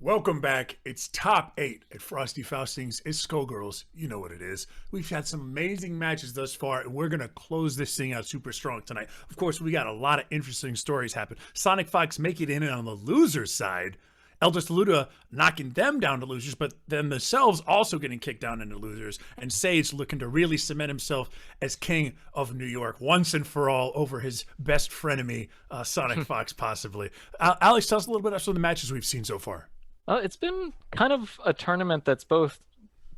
Welcome back. It's top 8 at Frosty Faustings. It's Skullgirls. You know what it is. We've had some amazing matches thus far, and we're going to close this thing out super strong tonight. Of course, we got a lot of interesting stories happen. Sonic Fox making it in on the loser's side. Elder Saluda knocking them down to losers, but then themselves also getting kicked down into losers. And Sage looking to really cement himself as king of New York once and for all over his best frenemy, Sonic Fox, possibly. Alex, tell us a little bit about some of the matches we've seen so far. It's been kind of a tournament that's both.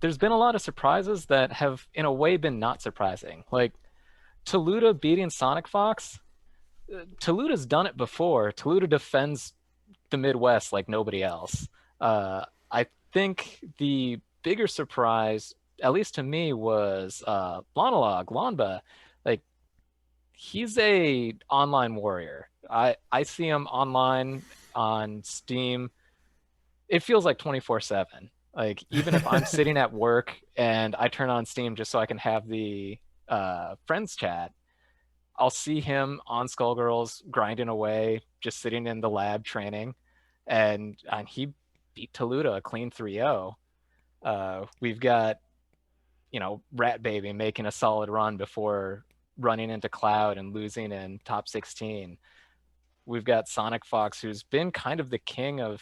There's been a lot of surprises that have, in a way, been not surprising. Like Toluda beating Sonic Fox. Toluda's done it before. Toluda defends the Midwest like nobody else. I think the bigger surprise, at least to me, was Lanba. Like he's a online warrior. I see him online on Steam. It feels like 24/7. Like even if I'm sitting at work and I turn on Steam just so I can have the friends chat, I'll see him on Skullgirls grinding away, just sitting in the lab training, and he beat Toluda a clean 3-0. We've got Rat Baby making a solid run before running into Cloud and losing in top 16. We've got Sonic Fox, who's been kind of the king of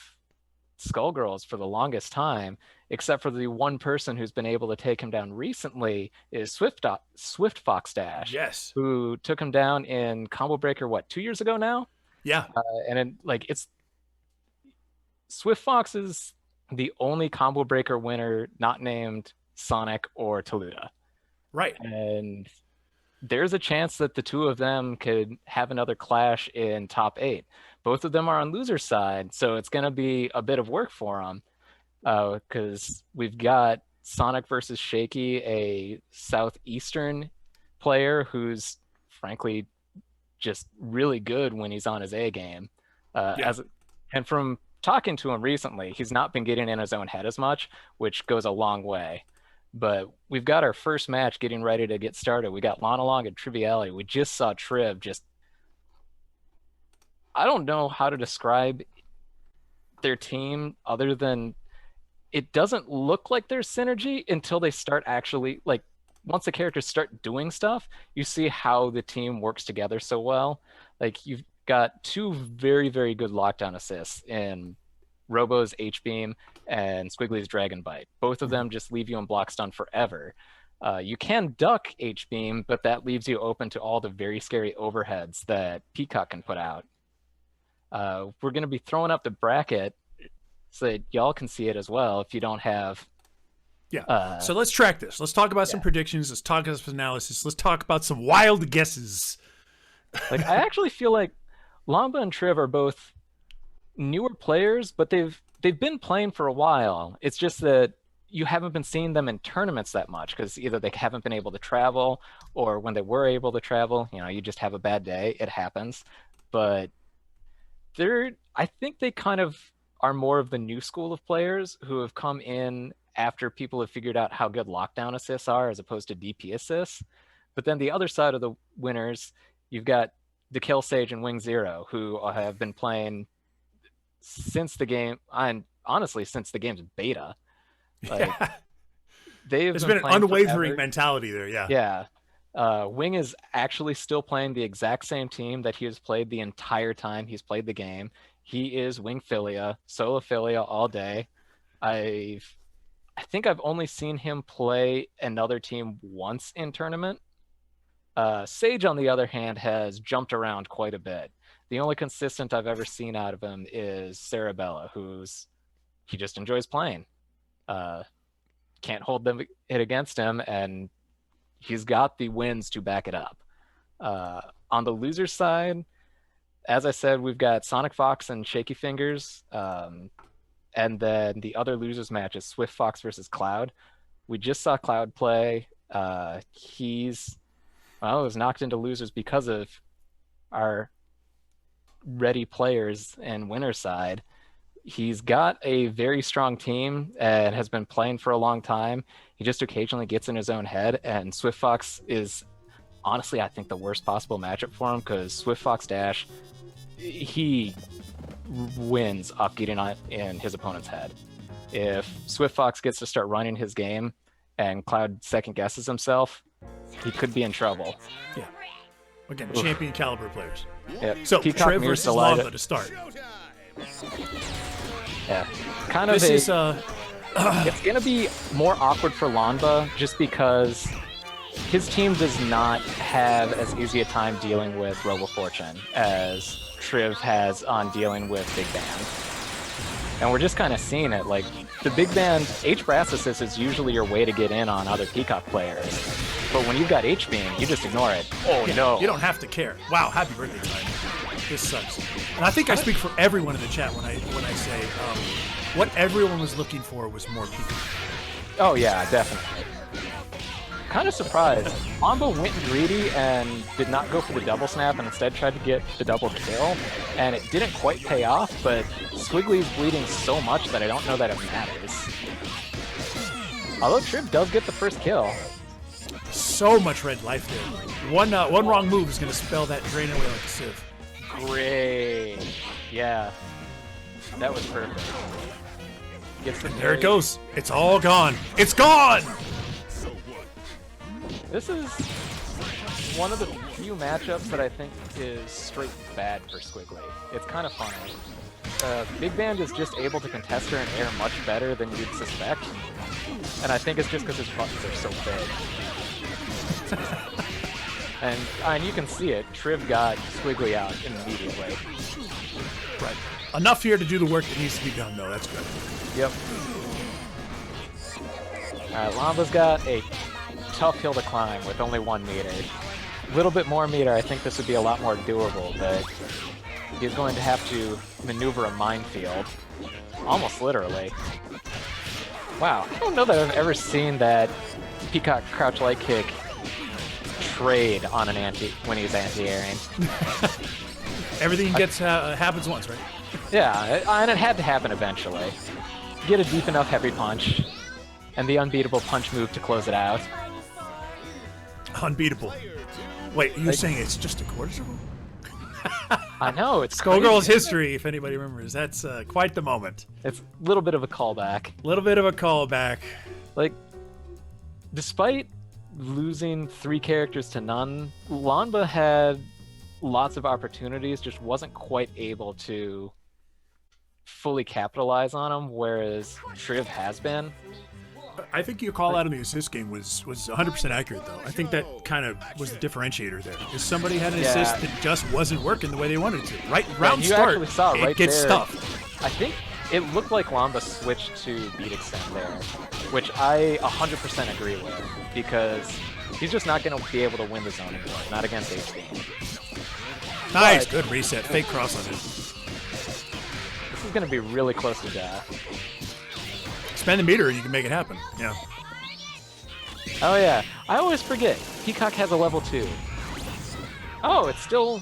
Skullgirls for the longest time, except for the one person who's been able to take him down recently is Swift Fox Dash. Yes. Who took him down in Combo Breaker 2 years ago now? Yeah. It's Swift Fox is the only Combo Breaker winner not named Sonic or Toluda. Right. And there's a chance that the two of them could have another clash in top 8. Both of them are on loser side, so it's going to be a bit of work for them because we've got Sonic versus Shaky, a Southeastern player who's frankly just really good when he's on his A game. And from talking to him recently, he's not been getting in his own head as much, which goes a long way. But we've got our first match getting ready to get started. We got Lana Long and Triviality. We just saw Triv just... I don't know how to describe their team other than it doesn't look like there's synergy until they start actually, like, once the characters start doing stuff, you see how the team works together so well. Like, you've got two very, very good lockdown assists in Robo's H-Beam and Squiggly's Dragon Bite. Both of them just leave you in block stun forever. You can duck H-Beam, but that leaves you open to all the very scary overheads that Peacock can put out. We're going to be throwing up the bracket so that y'all can see it as well if you don't have... So let's track this. Let's talk about some predictions. Let's talk about some analysis. Let's talk about some wild guesses. Like, I actually feel like Lamba and Triv are both newer players, but they've been playing for a while. It's just that you haven't been seeing them in tournaments that much because either they haven't been able to travel, or when they were able to travel, you just have a bad day. It happens. But I think they kind of are more of the new school of players who have come in after people have figured out how good lockdown assists are as opposed to DP assists. But then the other side of the winners, you've got the Kill Sage and Wing Zero, who have been playing since the game, and honestly, since the game's beta. Like, There's been an unwavering mentality there, Yeah. Wing is actually still playing the exact same team that he has played the entire time he's played the game. He is Wing Philia, solo Philia all day. I think I've only seen him play another team once in tournament. Sage, on the other hand, has jumped around quite a bit. The only consistent I've ever seen out of him is Sarabella, he just enjoys playing. Can't hold it against him, and he's got the wins to back it up. On the loser side, as I said, we've got Sonic Fox and Shaky Fingers. And then the other losers match is Swift Fox versus Cloud. We just saw Cloud play. He was knocked into losers because of our ready players and winner side. He's got a very strong team and has been playing for a long time. He just occasionally gets in his own head, and Swift Fox is honestly, I think, the worst possible matchup for him because Swift Fox Dash, he wins off getting on in his opponent's head. If Swift Fox gets to start running his game and Cloud second guesses himself, he could be in trouble. Yeah. Again, champion caliber players. Yep. So Peacock Triv Mirror's versus delighted. Lava to start. Yeah. Kind of This is it's gonna be more awkward for Lanba just because his team does not have as easy a time dealing with Robo Fortune as Triv has on dealing with Big Band. And we're just kind of seeing it. Like, the Big Band, H-Brass Assist is usually your way to get in on other Peacock players. But when you've got H-Beam, you just ignore it. Oh, yeah, no. You don't have to care. Wow, happy birthday time. This sucks. And I think I speak for everyone in the chat when I say what everyone was looking for was more Peacock. Oh, yeah, definitely. Kind of surprised. Lanba went greedy and did not go for the double snap and instead tried to get the double kill, and it didn't quite pay off, but Squiggly's bleeding so much that I don't know that it matters. Although Triv does get the first kill. So much red life there. One wrong move is going to spell that drain away like a sieve. Great. Yeah. That was perfect. Gets the There it goes. It's all gone. It's gone! This is one of the few matchups that I think is straight bad for Squiggly. It's kind of funny. Big Band is just able to contest her in air much better than you'd suspect. And I think it's just because his buttons are so big. and you can see it. Triv got Squiggly out immediately. Right. Enough here to do the work that needs to be done, though. That's good. Yep. Alright, Lamba's got a tough hill to climb with only 1 meter. A little bit more meter, I think this would be a lot more doable, but he's going to have to maneuver a minefield. Almost literally. Wow, I don't know that I've ever seen that Peacock crouch light kick trade on an when he's anti-airing. Everything gets happens once, right? Yeah, and it had to happen eventually. Get a deep enough heavy punch, and the unbeatable punch move to close it out. Unbeatable. Wait, you're saying it's just a quarter circle? I know, it's Skullgirls crazy. history, if anybody remembers. That's quite the moment. It's a little bit of a callback. A little bit of a callback. Like, despite losing 3 characters to none, Lanba had lots of opportunities, just wasn't quite able to fully capitalize on them, whereas Triv has been. I think your call out on the assist game was 100% accurate, though. I think that kind of was the differentiator there. Is somebody had an assist that just wasn't working the way they wanted it to. Right, round you start, actually saw it right gets there. stuffed. I think it looked like Lanba switched to beat extend there, which I 100% agree with, because he's just not going to be able to win the zone anymore, not against H-Beam. Nice, But good reset. Fake cross on it. this is going to be really close to death. Spend the meter and you can make it happen. Yeah. Oh yeah, I always forget. Peacock has a level 2. Oh, it's still...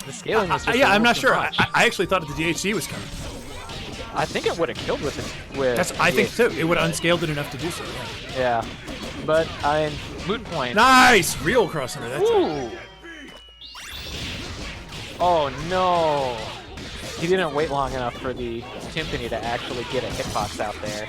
The scaling was just Yeah, I'm a not little sure. too much. I actually thought that the DHC was coming. I think it would have killed with it. I think too. It would have unscaled it enough to do so. Yeah. Yeah, but moot point. Nice! Real cross under that. Ooh. Oh no! He didn't wait long enough for the timpani to actually get a hitbox out there.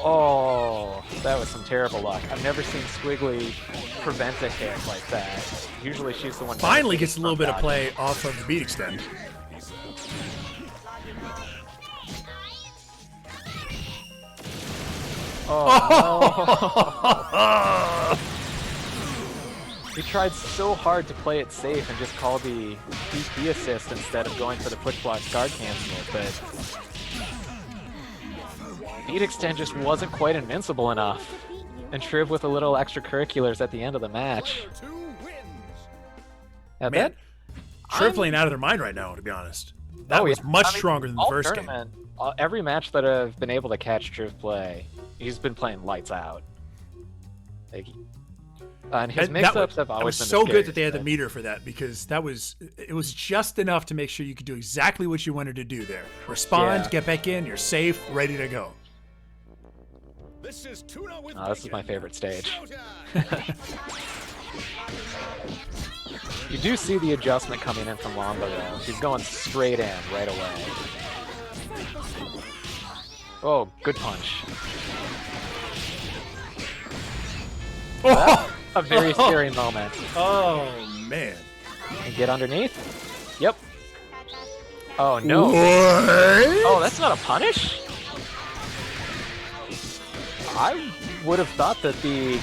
Oh, that was some terrible luck. I've never seen Squiggly prevent a hit like that. Usually she's the one... Finally gets a little bit of play off of the beat extend. Oh, no. He tried so hard to play it safe and just call the DP assist instead of going for the push block guard cancel, but beat extend just wasn't quite invincible enough. And Triv with a little extracurriculars at the end of the match. Yeah, Man, Triv playing out of their mind right now, to be honest. That was much stronger than the first game. Every match that I've been able to catch Triv play, he's been playing lights out. Like, and his mix-ups have always been so good that they had the meter for that, because it was just enough to make sure you could do exactly what you wanted to do there. Respond, get back in, you're safe, ready to go. This is my favorite stage. You do see the adjustment coming in from Lamba, though. He's going straight in right away. Oh, good punch. Oh, A very scary moment. oh man. And get underneath? Yep. Oh, no. What? Oh, that's not a punish? I would have thought that the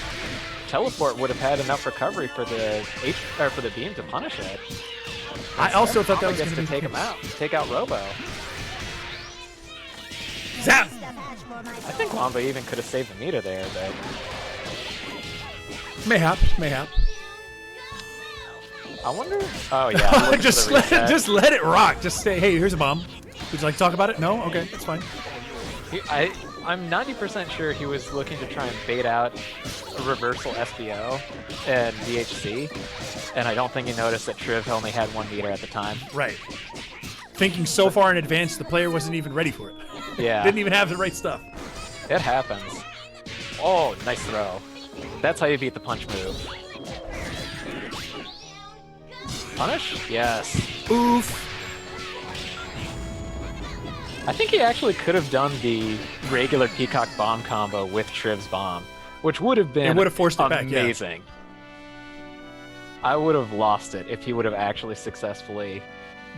teleport would have had enough recovery for the beam to punish it. I also thought that Lamba was gets going to take him out. Take out Robo. Zap! I think Lamba even could have saved the meter there, but Mayhap, mayhap. I wonder. Oh yeah, just let it rock. Just say, hey, here's a bomb. Would you like to talk about it? No? Okay, that's fine. I'm 90% sure he was looking to try and bait out a reversal SBO and DHC, and I don't think he noticed that Triv only had 1 meter at the time. Right. Thinking so far in advance, the player wasn't even ready for it. Yeah. Didn't even have the right stuff. It happens. Oh, nice throw. That's how you beat the punch move. Punish? Yes. Oof. I think he actually could have done the regular Peacock bomb combo with Triv's bomb, which would have been It would have forced it back, yeah. amazing. I would have lost it if he would have actually successfully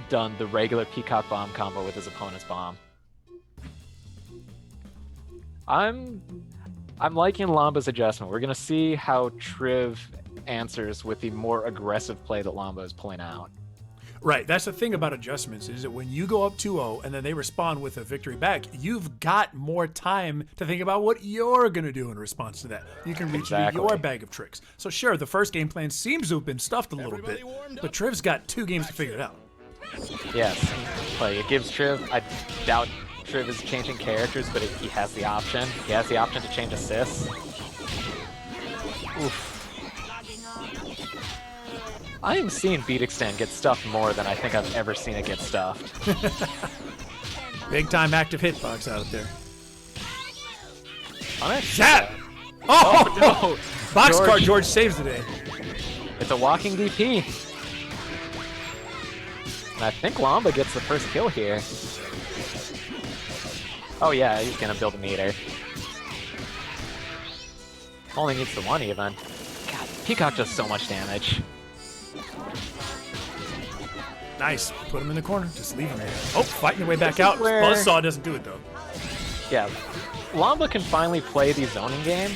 done the regular Peacock bomb combo with his opponent's bomb. I'm liking Lamba's adjustment. We're gonna see how Triv answers with the more aggressive play that Lamba is pulling out. Right, that's the thing about adjustments, is that when you go up 2-0 and then they respond with a victory back, you've got more time to think about what you're going to do in response to that. You can reach into your bag of tricks. So sure, the first game plan seems to have been stuffed a little bit, but Triv's got 2 games to figure it out. Yes, like it gives Triv, I doubt Triv is changing characters, but he has the option. He has the option to change assists. Oof. I am seeing Beat Extend get stuffed more than I think I've ever seen it get stuffed. Big time active hitbox out there. Shot! Oh, no! Boxcar George saves the day. It's a walking DP. And I think Lamba gets the first kill here. Oh yeah, he's gonna build a meter. Only needs the 1 even. God, Peacock does so much damage. Nice. Put him in the corner. Just leave him there. Oh, fighting your way back out. Where... Buzzsaw doesn't do it, though. Yeah. Lamba can finally play the zoning game.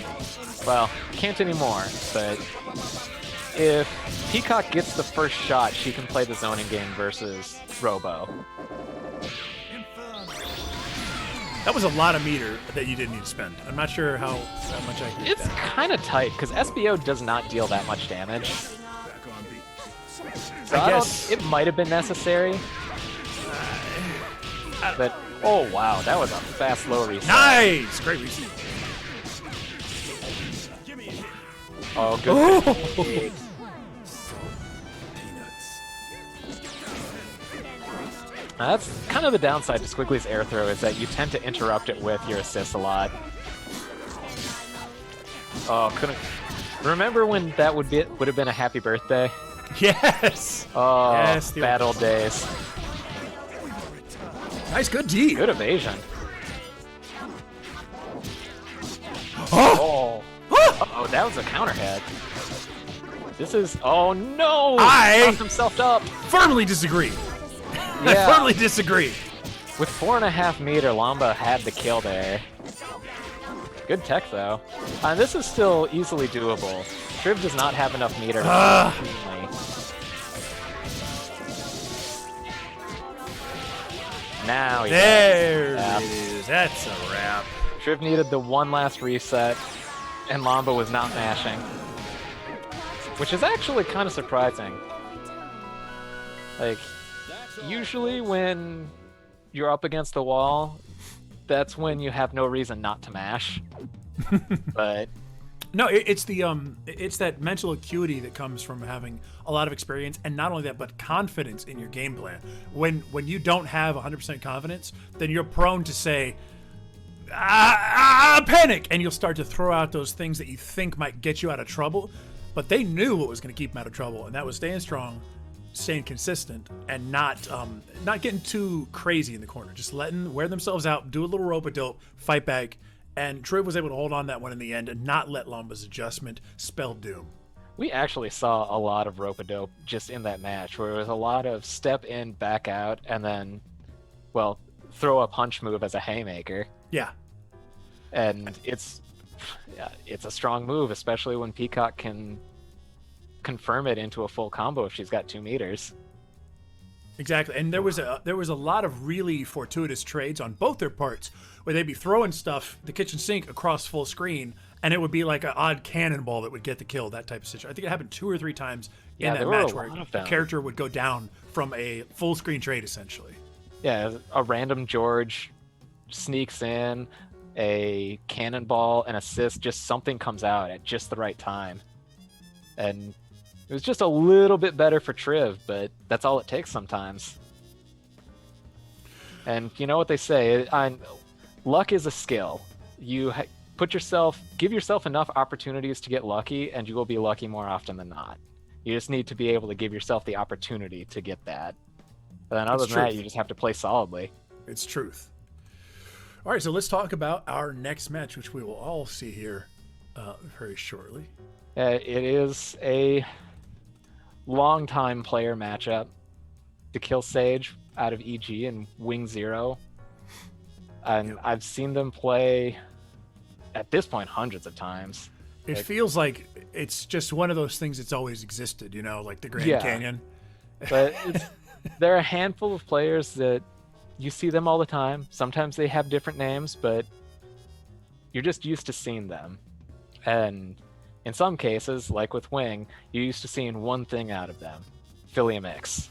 Well, can't anymore, but if Peacock gets the first shot, she can play the zoning game versus Robo. That was a lot of meter that you didn't need to spend. I'm not sure how much I can. It's kind of tight, because SBO does not deal that much damage. So I guess it might have been necessary. But, oh wow, that was a fast low reset. Nice! Great reset. Oh, good. Oh. That's kind of the downside to Squiggly's air throw, is that you tend to interrupt it with your assists a lot. Oh, couldn't... Remember when that would have been a happy birthday? Yes! Oh, yes, bad old days. Nice, good D. Good evasion. Oh! Oh, that was a counter hit. This is... Oh, no! I Knocked himself up. Firmly disagree. Yeah. I firmly disagree. With 4.5 meter, Lamba had the kill there. Good tech, though. And this is still easily doable. Triv does not have enough meter to cleanly. Now there it is. That's a wrap. Triv needed the 1 last reset, and Lamba was not mashing. Which is actually kind of surprising. Like, usually when you're up against the wall, that's when you have no reason not to mash. But no, it's that mental acuity that comes from having a lot of experience, and not only that, but confidence in your game plan. When you don't have 100% confidence, then you're prone to say, panic, and you'll start to throw out those things that you think might get you out of trouble. But they knew what was going to keep them out of trouble, and that was staying strong, staying consistent, and not getting too crazy in the corner. Just wear themselves out, do a little rope-a-dope, fight back, and Triv was able to hold on that one in the end and not let Lamba's adjustment spell doom. We actually saw a lot of rope-a-dope just in that match, where it was a lot of step in, back out, and then, well, throw a punch move as a haymaker. Yeah. And it's a strong move, especially when Peacock can confirm it into a full combo if she's got 2 meters. Exactly, and there was a lot of really fortuitous trades on both their parts, where they'd be throwing stuff, the kitchen sink, across full screen, and it would be like an odd cannonball that would get the kill, that type of situation. I think it happened 2 or 3 times in that match where a character would go down from a full screen trade, essentially. Yeah, a random George sneaks in, a cannonball, an assist, just something comes out at just the right time. And it was just a little bit better for Triv, but that's all it takes sometimes. And you know what they say, luck is a skill. You give yourself enough opportunities to get lucky, and you will be lucky more often than not. You just need to be able to give yourself the opportunity to get that. But then other than that, you just have to play solidly. It's truth. All right, so let's talk about our next match, which we will all see here very shortly. It is a long-time player matchup to kill Sage out of EG and Wing Zero. And I've seen them play, at this point, hundreds of times. It feels like it's just one of those things that's always existed, like the Grand Canyon. But there are a handful of players that you see them all the time. Sometimes they have different names, but you're just used to seeing them. And in some cases, like with Wing, you're used to seeing one thing out of them, Philia Mix.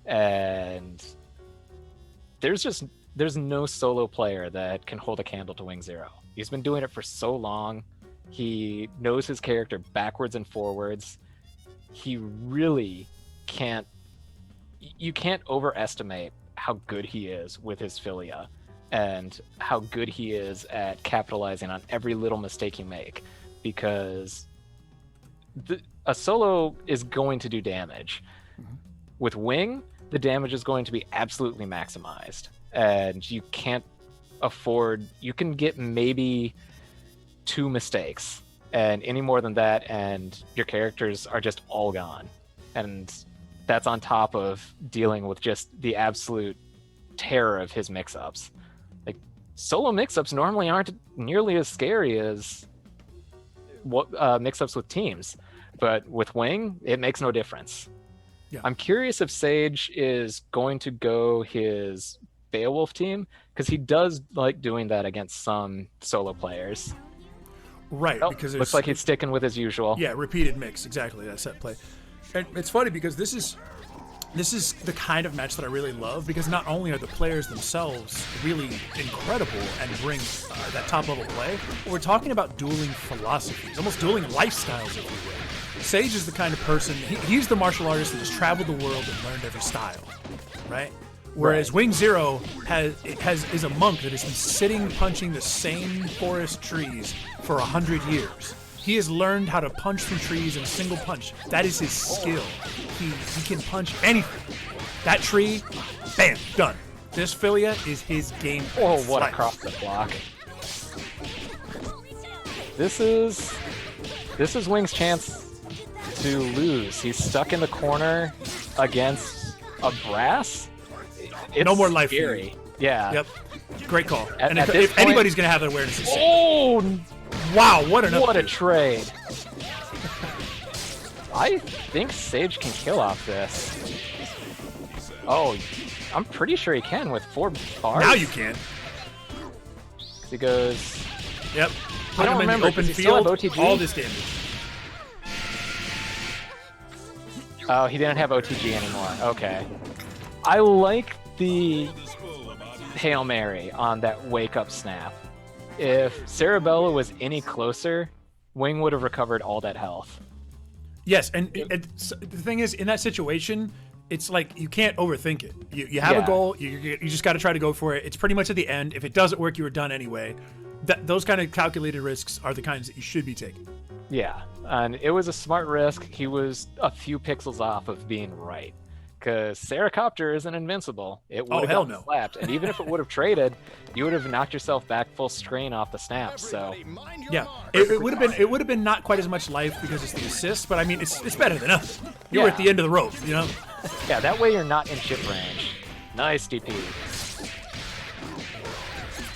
And there's no solo player that can hold a candle to Wing Zero. He's been doing it for so long. He knows his character backwards and forwards. He really can't... You can't overestimate how good he is with his Philia and how good he is at capitalizing on every little mistake you make, because a solo is going to do damage. Mm-hmm. With Wing, the damage is going to be absolutely maximized, and you can't afford... You can get maybe 2 mistakes, and any more than that, and your characters are just all gone. And that's on top of dealing with just the absolute terror of his mix-ups. Like, solo mix-ups normally aren't nearly as scary as mix-ups with teams, but with Wing, it makes no difference. Yeah. I'm curious if Sage is going to go his Beowulf team, because he does like doing that against some solo players. Right, because looks like he's sticking with his usual. Yeah, repeated mix, exactly, that set play. And it's funny because this is the kind of match that I really love, because not only are the players themselves really incredible and bring that top level play, but we're talking about dueling philosophies, almost dueling lifestyles, if you will. Sage is the kind of person, he's the martial artist that has traveled the world and learned every style, right? Whereas Wing Zero is a monk that has been sitting punching the same forest trees for 100 years. He has learned how to punch through trees in a single punch. That is his skill. He can punch anything. That tree, bam, done. This Philia is his game. Oh, what a cross the block. This is Wing's chance to lose. He's stuck in the corner against a brass. It's no more life. Scary. Yeah. Yep. Great call. And if anybody's going to have that awareness, it's Sage. Wow, what a trade. I think Sage can kill off this. Oh, I'm pretty sure he can with 4 bars. Now you can. He goes... Yep. I don't remember. Open field, all this damage. Oh, he didn't have OTG anymore. Okay. I like the Hail Mary on that wake-up snap. If Cerebella was any closer, Wing would have recovered all that health. Yes, and the thing is, in that situation, it's like you can't overthink it. You have a goal, you just got to try to go for it. It's pretty much at the end. If it doesn't work, you were done anyway. Those kind of calculated risks are the kinds that you should be taking. Yeah, and it was a smart risk. He was a few pixels off of being right. Because Saracopter isn't invincible. It would have hell gotten no. slapped. And even if it would have traded, you would have knocked yourself back full strain off the snap. So Yeah, it would have been not quite as much life because it's the assist, but I mean it's better than us. You were at the end of the rope, you know. yeah, that way you're not in chip range. Nice DP.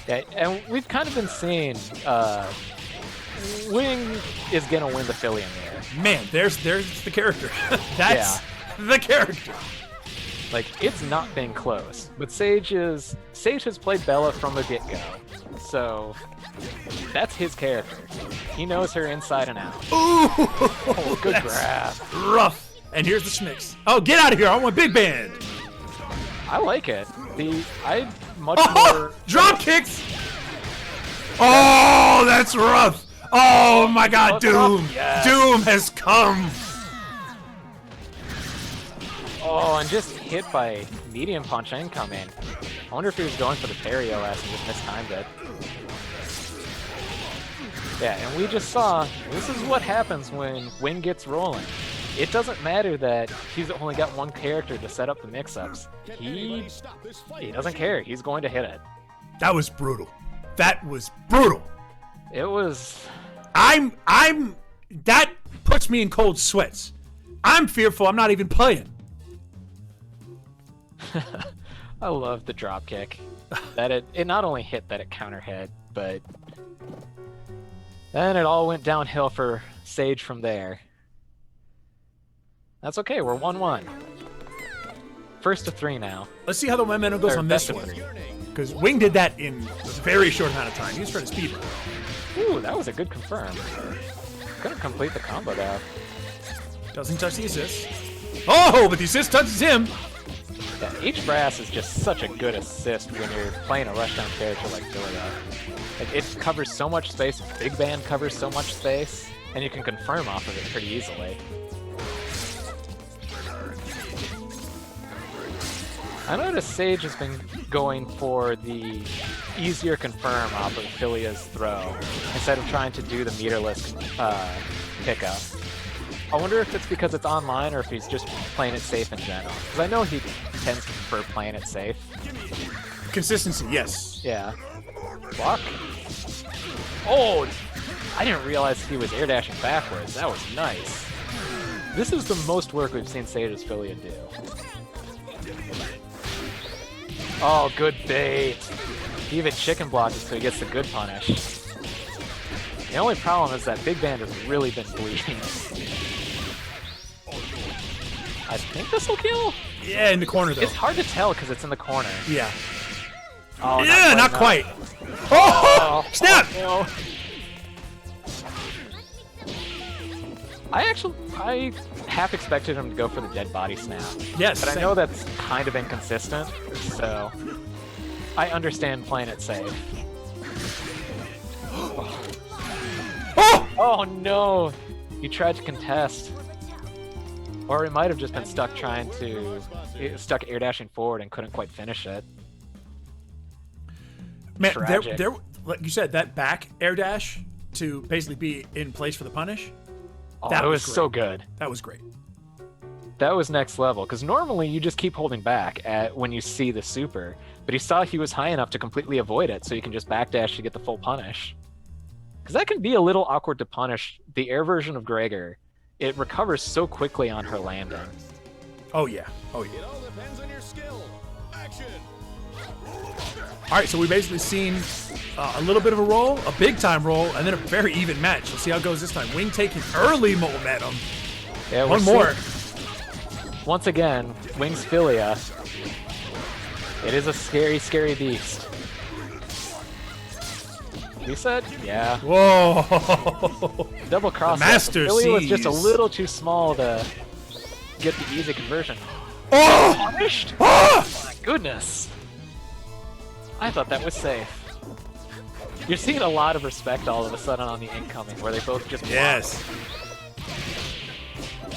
Yeah, and we've kind of been seeing Wing is gonna win the Philly in the air. Man, there's the character. That's the character. Like, it's not been close. But Sage has played Bella from the get-go. So that's his character. He knows her inside and out. Ooh, Oh, good grab. Rough. And here's the Schmicks. Oh, get out of here! I want big band. I like it. I much more Drop kicks. Oh, that's rough. Oh my God, Doom! Yes. Doom has come. Oh, and just hit by medium punch incoming. I wonder if he was going for the parry OS and just mistimed it. Yeah, and we just saw, this is what happens when Wing gets rolling. It doesn't matter that he's only got one character to set up the mix-ups. He doesn't care. He's going to hit it. That was brutal. That was brutal. It was... That puts me in cold sweats. I'm fearful I'm not even playing. I love the drop kick. That it not only hit, that it counter hit, but then it all went downhill for Sage from there. That's okay, we're 1-1. First to 3 now. Let's see how the momentum goes Or on this best of one. 3. Because Wing did that in a very short amount of time. He was trying to speed run. Ooh, that was a good confirm. Couldn't complete the combo though. Doesn't touch the assist. Oh, but the assist touches him. Yeah, H-Brass is just such a good assist when you're playing a rushdown character like Philia. Like, it covers so much space, Big Band covers so much space, and you can confirm off of it pretty easily. I noticed Sage has been going for the easier confirm off of Philia's throw, instead of trying to do the meterless pickup. I wonder if it's because it's online or if he's just playing it safe in general. Because I know he tends to prefer playing it safe. Consistency, yes. Yeah. Block. Oh! I didn't realize he was air dashing backwards. That was nice. This is the most work we've seen Sage's Philia do. Oh, good bait. He even chicken blocked it so he gets the good punish. The only problem is that Big Band has really been bleeding. I think this will kill? Yeah, in the corner, though. It's hard to tell because it's in the corner. Yeah. Oh, Yeah, not quite. Oh, snap! Oh, no. I half expected him to go for the dead body snap. Yes, But I same. know that's kind of inconsistent, so I understand playing it safe. Oh! Oh no! He tried to contest. Or it might have just been stuck stuck air dashing forward and couldn't quite finish it. Man, Tragic. there, like you said, that back air dash to basically be in place for the punish. Oh, That it was was so great. good. That was great. That was next level, because normally you just keep holding back when you see the super, but he saw he was high enough to completely avoid it, so you can just backdash to get the full punish. Because that can be a little awkward to punish. The air version of Gregor, it recovers so quickly on her landing. Oh, yeah. Oh, yeah. It all depends on your skill. Action. All right, so we've basically seen a little bit of a roll, a big-time roll, and then a very even match. Let's see how it goes this time. Wing taking early momentum. Yeah, One more. Once again, Wing's Philia. It is a scary, scary beast. Reset? Yeah. Whoa. Double cross. Master Philia was just a sees. little too small to get the easy conversion. Oh! Punished? Ah! My goodness. I thought that was safe. You're seeing a lot of respect all of a sudden on the incoming, where they both just block. Yes.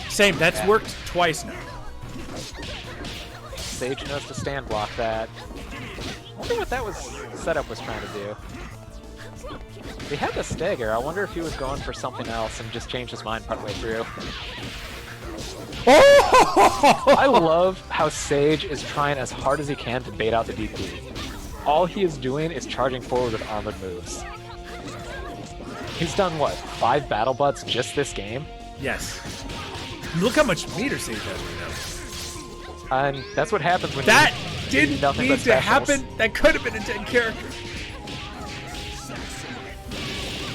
Same. That's worked twice now. Sage knows to stand block that. I wonder what that setup was trying to do. He had the stagger. I wonder if he was going for something else and just changed his mind partway through. Oh! I love how Sage is trying as hard as he can to bait out the DP. All he is doing is charging forward with armored moves. He's done, what, 5 battle butts just this game? Yes. Look how much meter Sage has right now. And that's what happens when That you didn't nothing need but to specials. happen. That could have been a dead character.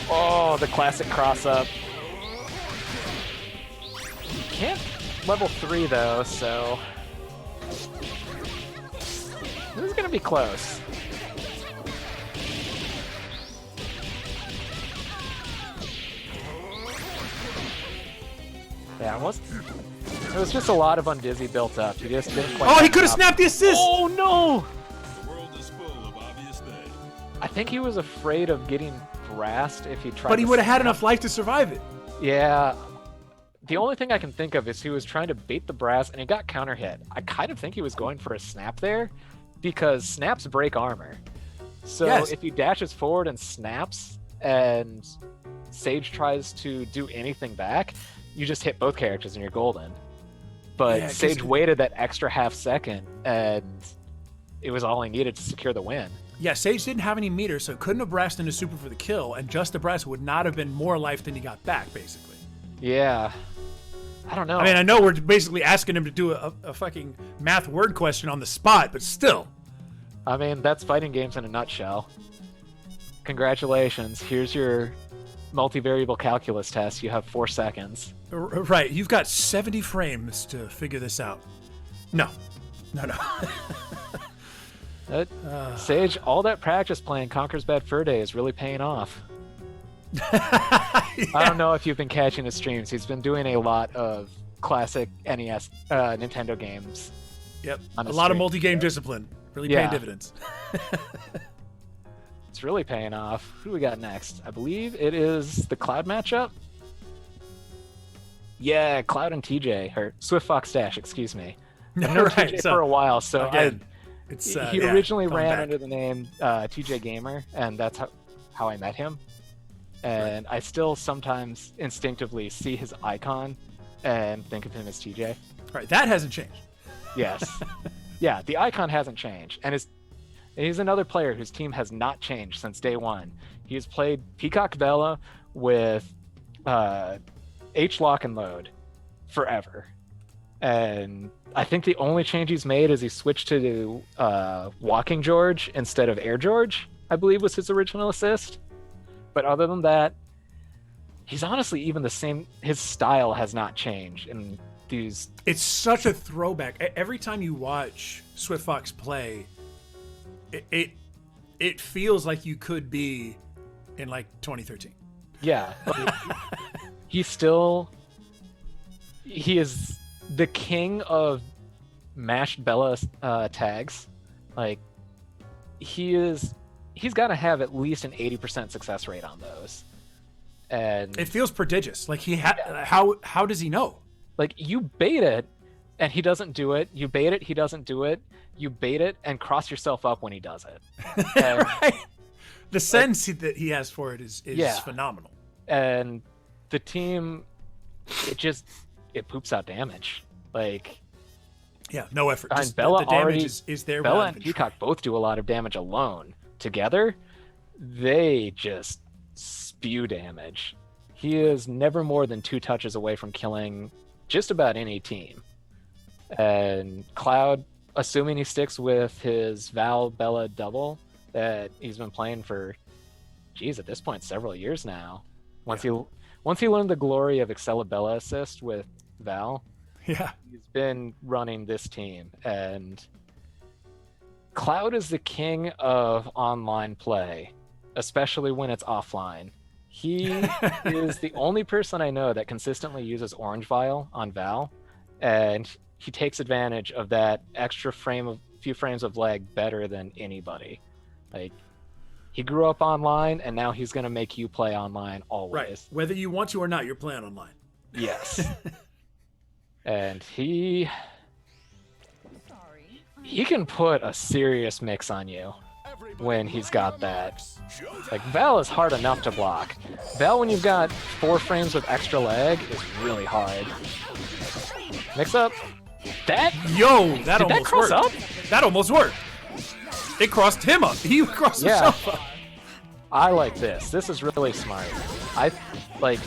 Oh, the classic cross-up. Can't level 3, though, so... this is gonna be close. Yeah, it was just a lot of undizzy built up. He just didn't quite... Oh, he could have snapped the assist. Oh, no! The world is full of obvious things. I think he was afraid of getting brassed if he tried But he to would have had snap. enough life to survive it. Yeah. The only thing I can think of is he was trying to bait the brass and he got counter hit. I kind of think he was going for a snap there because snaps break armor. So Yes. if he dashes forward and snaps and Sage tries to do anything back, you just hit both characters and you're golden. But Yeah, 'cause Sage it- waited that extra half second and it was all he needed to secure the win. Yeah, Sage didn't have any meter, so couldn't have brassed into super for the kill, and just the brass would not have been more life than he got back, basically. Yeah. I don't know. I mean, I know we're basically asking him to do a fucking math word question on the spot, but still. I mean, that's fighting games in a nutshell. Congratulations. Here's your multivariable calculus test. You have 4 seconds. Right, you've got 70 frames to figure this out. No. No. Sage, all that practice playing Conker's Bad Fur Day is really paying off. I don't know if you've been catching his streams. He's been doing a lot of classic NES, Nintendo games. Yep, On a the lot of stream. multi-game discipline. Really Yeah. paying dividends. It's really paying off. Who do we got next? I believe it is the Cloud matchup. Yeah, Cloud and TJ, or Swift Fox Dash, excuse me. I've known Right, TJ so, for a while, so again, it's, he yeah, originally going ran back. under the name TJ Gamer, and that's how I met him. And I still sometimes instinctively see his icon and think of him as TJ. Right, that hasn't changed. Yes. Yeah, the icon hasn't changed. And he's another player whose team has not changed since day one. He's played Peacock Bella with H-Lock and Load forever. And I think the only change he's made is he switched to Walking George instead of Air George, I believe was his original assist. But other than that, he's honestly even the same. His style has not changed. And these... It's such a throwback. Every time you watch Swift Fox play, it feels like you could be in like 2013. Yeah. He is the king of mashed Bella tags. Like, he's got to have at least an 80% success rate on those. And It feels prodigious. Like how does he know? like, you bait it and he doesn't do it. You bait it, he doesn't do it. You bait it and cross yourself up when he does it. And, Right. The sense that he has for it is Yeah. phenomenal. and the team, it poops out damage. Like, Yeah, no effort. and Just Bella the damage already is there. Bella without and even Peacock both do a lot of damage alone. Together, they just spew damage. He is never more than 2 touches away from killing just about any team. And Cloud, assuming he sticks with his Val Bella double that he's been playing for, at this point, several years now. Once he learned the glory of Excella Bella assist with Val, Yeah. he's been running this team. And Cloud is the king of online play, especially when it's offline. He is the only person I know that consistently uses Orange Vial on Val, and he takes advantage of that extra few frames of lag better than anybody. Like, he grew up online, and now he's gonna make you play online always. Right. Whether you want to or not, you're playing online. Yes. And he can put a serious mix on you. when he's got that. Like, Val is hard enough to block. Val, when you've got 4 frames with extra lag, is really hard. Mix up. That? Yo, that Did almost that cross worked. up? That almost worked. It crossed him up. He crossed himself up. I like this. This is really smart. Like,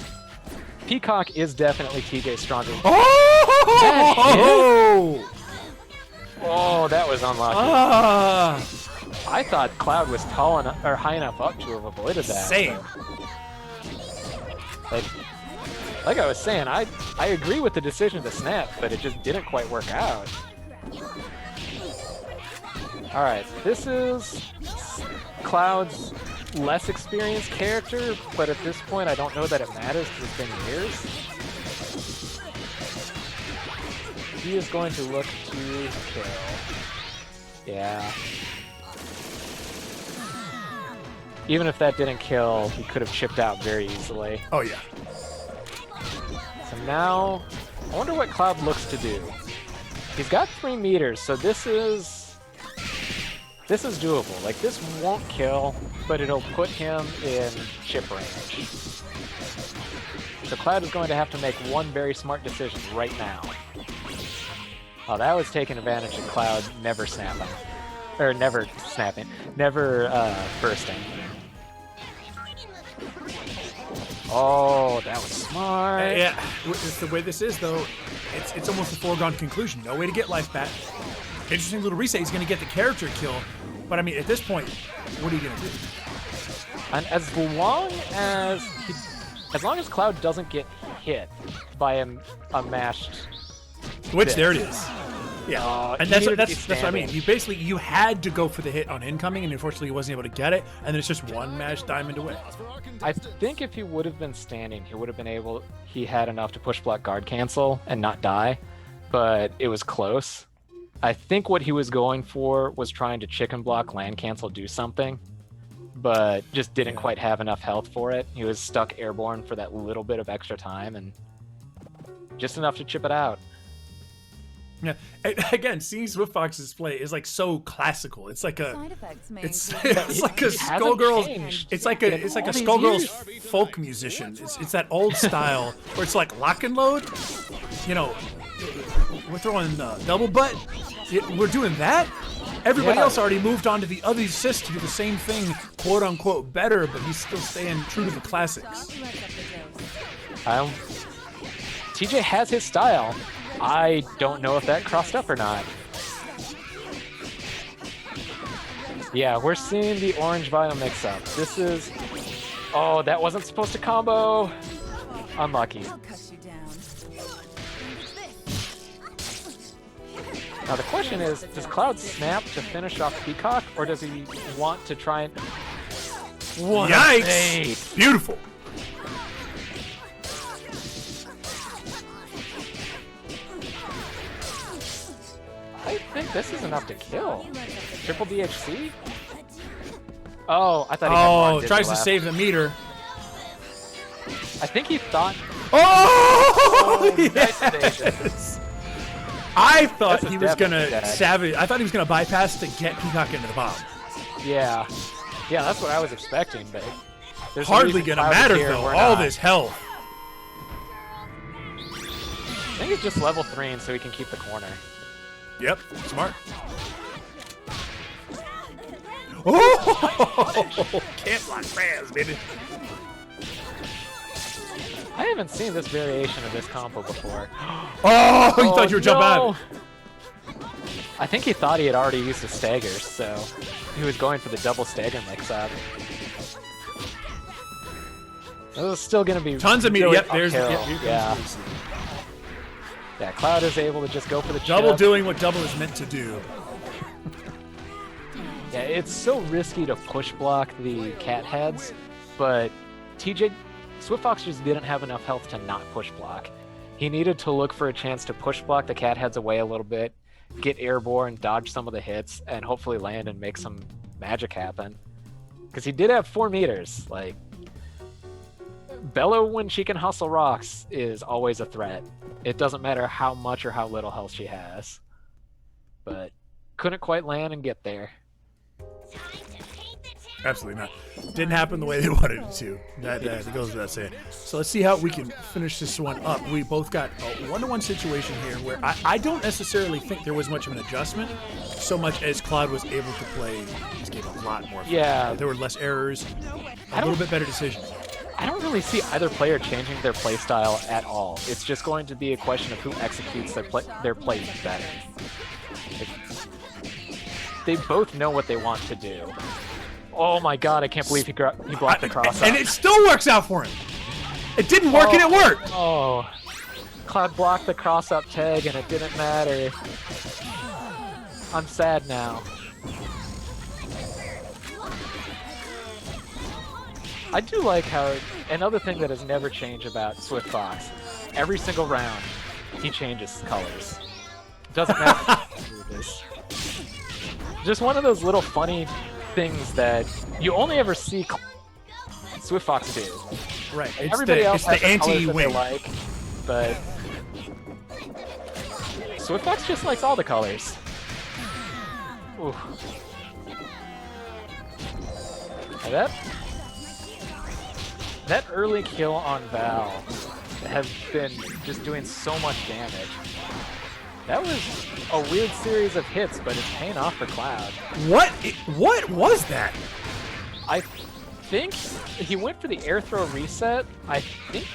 Peacock is definitely TJ's stronger. Oh! Oh, that was unlucky. I thought Cloud was tall enough or high enough up to have avoided that. Same. Like I was saying, I agree with the decision to snap, but it just didn't quite work out. Alright, this is Cloud's less experienced character, but at this point I don't know that it matters because it's been years. He is going to look to kill. Yeah. Even if that didn't kill, he could have chipped out very easily. Oh, yeah. So now, I wonder what Cloud looks to do. He's got 3 meters, so this is doable. Like, this won't kill, but it'll put him in chip range. So Cloud is going to have to make one very smart decision right now. Oh, that was taking advantage of Cloud never snapping. Or never snapping. Never bursting. Oh, that was smart. Yeah, it's the way this is, though. It's almost a foregone conclusion. No way to get life back. Interesting little reset. He's going to get the character kill. But, I mean, at this point, what are you going to do? And as long as Cloud doesn't get hit by a mashed... Which, there it is. Yeah, and that's what I mean. You had to go for the hit on incoming, and unfortunately he wasn't able to get it, and then it's just one mashed diamond away. I think if he would have been standing, he had enough to push block guard cancel and not die, but it was close. I think what he was going for was trying to chicken block, land cancel, do something, but just didn't quite have enough health for it. He was stuck airborne for that little bit of extra time, and just enough to chip it out. Yeah, and again, seeing Swiftfox's play is like so classical. It's like a, it's like a Skullgirls. It's like a Skullgirls folk musician. It's that old style where it's like lock and load. You know, we're throwing double butt. We're doing that. Everybody else already moved on to the other assist to do the same thing, quote unquote, better, but he's still staying true to the classics. TJ has his style. I don't know if that crossed up or not. Yeah, we're seeing the orange vial mix up. This is... Oh, that wasn't supposed to combo. Unlucky. Now the question is, does Cloud snap to finish off Peacock, or does he want to try and... What Yikes! Beautiful. I think this is enough to kill. Triple DHC? Oh, I thought he had one. Tries to save the meter. I think he thought... Oh, yes! yes! I thought he was gonna savage. I thought he was gonna bypass to get Peacock into the bomb. Yeah, that's what I was expecting, but there's hardly gonna matter though. All this health. I think it's just level 3, and so he can keep the corner. Yep, smart. Oh! Can't block fast, baby. I haven't seen this variation of this combo before. Oh, you thought you were jumping out. I think he thought he had already used the staggers, so he was going for the double stagger mix-up. This is still going to be tons of meter. really Yep, there's yeah. Yeah, Cloud is able to just go for the double chip. doing what double is meant to do. Yeah, it's so risky to push block the cat heads, but Swiftfox just didn't have enough health to not push block. He needed to look for a chance to push block the cat heads away a little bit, get airborne, dodge some of the hits, and hopefully land and make some magic happen. Because he did have 4 meters. Like, Bello, when she can hustle rocks, is always a threat. It doesn't matter how much or how little health she has. But couldn't quite land and get there. Absolutely not. Didn't happen the way they wanted it to. That goes without saying. So let's see how we can finish this one up. We both got a one-to-one situation here where I don't necessarily think there was much of an adjustment, so much as Cloud was able to play this game a lot more. Yeah. There were less errors, a little bit better decisions. I don't really see either player changing their play style at all. It's just going to be a question of who executes their play better. They both know what they want to do. Oh my god, I can't believe he blocked the cross. And it still works out for him. It didn't work and it worked. Oh. Cloud blocked the cross-up tag and it didn't matter. I'm sad now. I do like how, another thing that has never changed about Swift Fox, every single round, he changes colors. Doesn't matter. Just one of those little funny things that you only ever see Swift Fox do. Right. Everybody else has the the colors that they anti-wing. like, but Swift Fox just likes all the colors. Ooh. Now that early kill on Val has been just doing so much damage. That was a weird series of hits, but it's paying off for Cloud. What was that? I think he went for the air throw reset. I think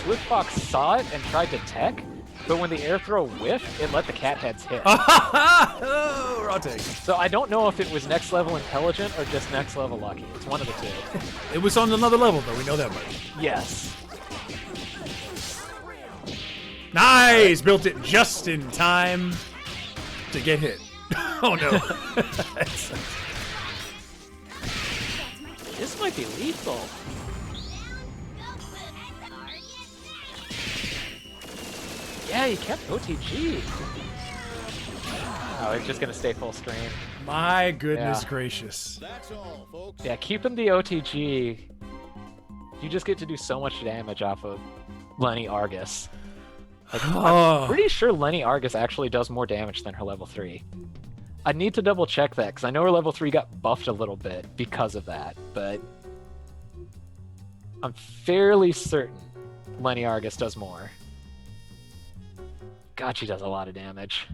Swift Fox saw it and tried to tech, but when the air throw whiffed, it let the cat heads hit. Oh, raw take. So I don't know if it was next level intelligent or just next level lucky. It's one of the two. It was on another level, though. We know that much. Yes. Nice! Built it just in time to get hit. Oh, no. This might be lethal. Yeah, he kept OTG. Oh, he's just gonna stay full screen. My goodness Yeah. gracious. That's all, folks. Yeah, keeping the OTG, you just get to do so much damage off of Lenny Argus. Like, I'm pretty sure Lenny Argus actually does more damage than her level 3. I need to double check that, because I know her level 3 got buffed a little bit because of that, but I'm fairly certain Lenny Argus does more. God, she does a lot of damage.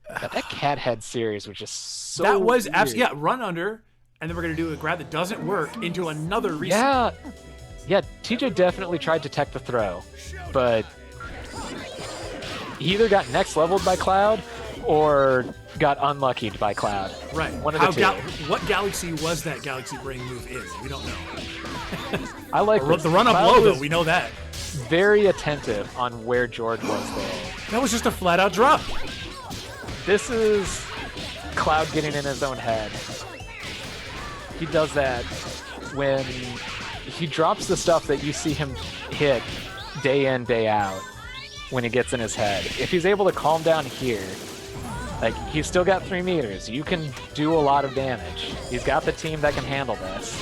God, that cat head series was just so That was weird. absolutely, yeah, run under, and then we're going to do a grab that doesn't work into another reset. Yeah, TJ definitely tried to tech the throw, but he either got next leveled by Cloud or got unluckied by Cloud. Right. One of the two. What galaxy was that galaxy brain move in? We don't know. I like this. The run up Cloud low, though, was we know that. very attentive on where George was there. That was just a flat out drop. This is Cloud getting in his own head. He does that when he drops the stuff that you see him hit day in, day out when he gets in his head. If he's able to calm down here, like, he's still got 3 meters. You can do a lot of damage. He's got the team that can handle this.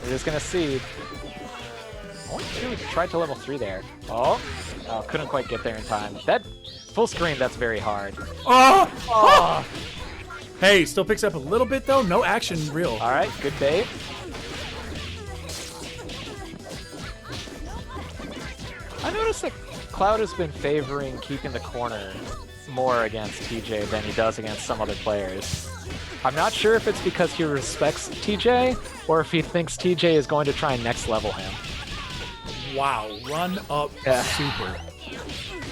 We're just gonna see. Only 2 tried to level 3 there. Oh, couldn't quite get there in time. That full screen, that's very hard. Oh! Oh. Hey, still picks up a little bit, though. No action, real. All right, good bait. I noticed that Cloud has been favoring keeping the corner more against TJ than he does against some other players. I'm not sure if it's because he respects TJ or if he thinks TJ is going to try and next level him. Wow, run up super.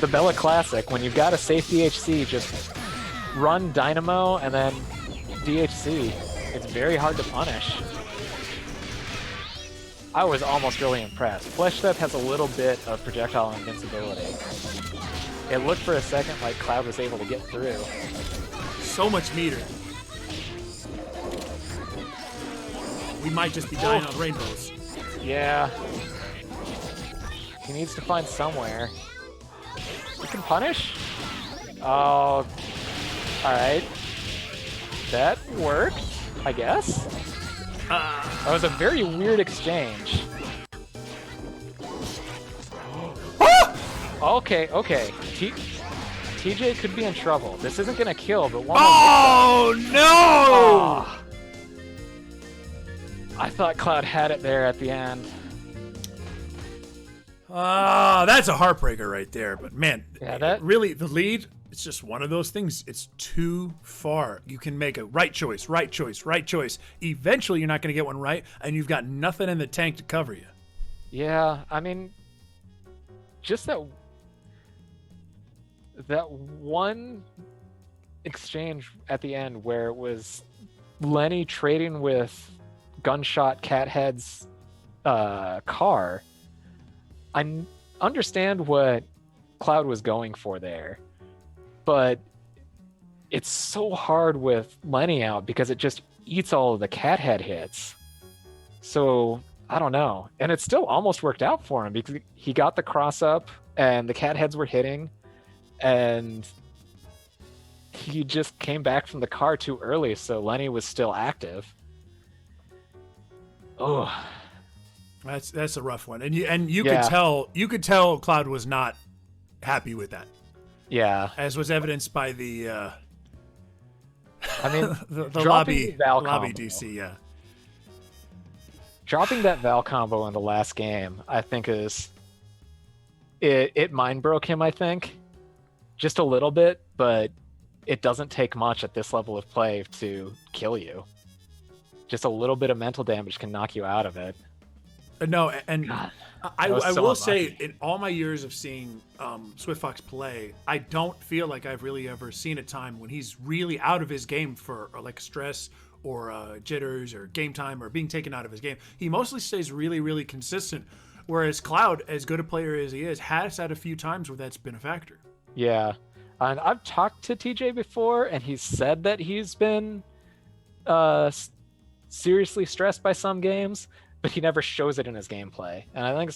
The Bella Classic, when you've got a safe DHC, just run Dynamo and then DHC. It's very hard to punish. I was almost really impressed. Flesh Step has a little bit of projectile invincibility. It looked for a second like Cloud was able to get through. So much meter. We might just be dying on rainbows. Yeah. He needs to find somewhere. You can punish? Oh. Alright. That worked, I guess. That was a very weird exchange. Okay. TJ could be in trouble. This isn't gonna kill, but one. Oh no! Oh. I thought Cloud had it there at the end. That's a heartbreaker right there. But man, Yeah, really, the lead, it's just one of those things. It's too far. You can make a right choice, right choice, right choice. Eventually, you're not going to get one right, and you've got nothing in the tank to cover you. Yeah, I mean, just that one exchange at the end where it was Lenny trading with Gunshot Cathead's car. I understand what Cloud was going for there, but it's so hard with Lenny out because it just eats all of the Cathead hits. So I don't know. And it still almost worked out for him because he got the cross up and the Catheads were hitting, and he just came back from the car too early, so Lenny was still active. Oh, That's a rough one, and you could tell Cloud was not happy with that. Yeah, as was evidenced by the I mean, the lobby DC. Yeah, dropping that Val combo in the last game, I think it mind broke him. I think just a little bit, but it doesn't take much at this level of play to kill you. Just a little bit of mental damage can knock you out of it. No, and God, I so will unlucky. say, in all my years of seeing Swift Fox play, I don't feel like I've really ever seen a time when he's really out of his game for like stress or jitters or game time or being taken out of his game. He mostly stays really, really consistent, whereas Cloud, as good a player as he is, has had a few times where that's been a factor. Yeah, and I've talked to TJ before, and he's said that he's been seriously stressed by some games, but he never shows it in his gameplay. And I think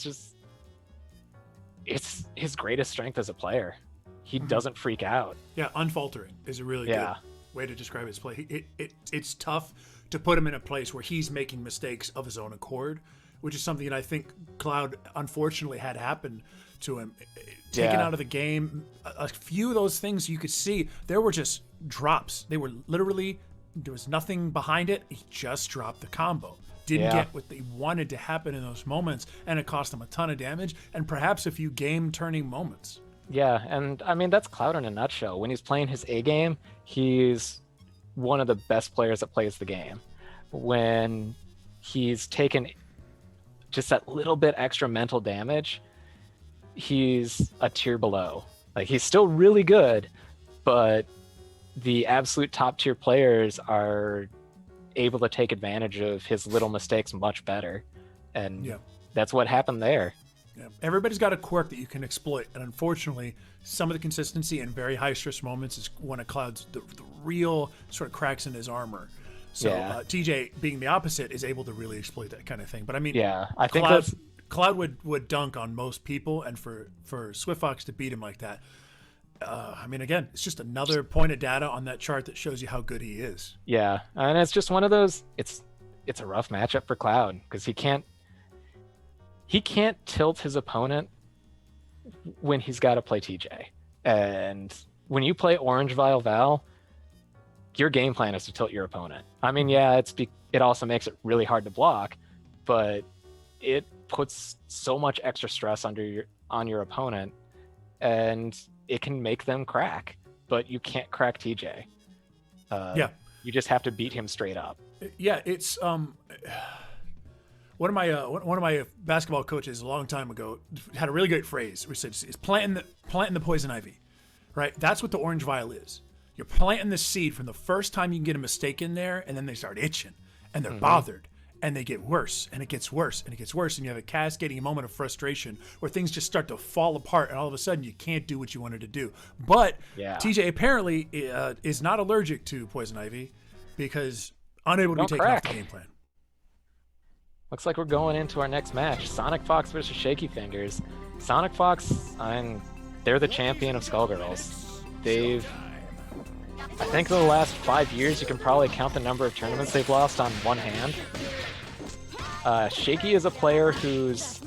it's his greatest strength as a player. He doesn't freak out. Yeah, unfaltering is a really good way to describe his play. It's tough to put him in a place where he's making mistakes of his own accord, which is something that I think Cloud unfortunately had happen to him. Taken out of the game, a few of those things you could see, there were just drops. They were literally, there was nothing behind it. He just dropped the combo. Didn't get what they wanted to happen in those moments, and it cost them a ton of damage and perhaps a few game-turning moments. Yeah, and I mean, that's Cloud in a nutshell. When he's playing his A game, he's one of the best players that plays the game. When he's taken just that little bit extra mental damage, he's a tier below. Like, he's still really good, but the absolute top tier players are able to take advantage of his little mistakes much better. And that's what happened there. Yeah. Everybody's got a quirk that you can exploit, and unfortunately, some of the consistency in very high stress moments is one of Cloud's the real sort of cracks in his armor. So TJ, being the opposite, is able to really exploit that kind of thing. But I mean, I think Cloud would dunk on most people, and for Swift Fox to beat him like that, I mean, again, it's just another point of data on that chart that shows you how good he is. Yeah, and it's just one of those. It's a rough matchup for Cloud because he can't tilt his opponent when he's got to play TJ. And when you play Orange Vial Val, your game plan is to tilt your opponent. I mean, it also makes it really hard to block, but it puts so much extra stress on your opponent, and it can make them crack. But you can't crack TJ. You just have to beat him straight up. Yeah, it's one of my basketball coaches a long time ago had a really great phrase. We said, "It's planting the poison ivy," right? That's what the Orange Vial is. You're planting the seed from the first time you can get a mistake in there, and then they start itching, and they're bothered, and they get worse, and it gets worse, and it gets worse, and you have a cascading moment of frustration where things just start to fall apart, and all of a sudden you can't do what you wanted to do. But TJ apparently is not allergic to poison ivy because unable to be taken off the game plan. Looks like we're going into our next match. Sonic Fox versus Shaky Fingers. Sonic Fox, they're the champion of Skullgirls. I think in the last 5 years, you can probably count the number of tournaments they've lost on one hand. Shaky is a player who's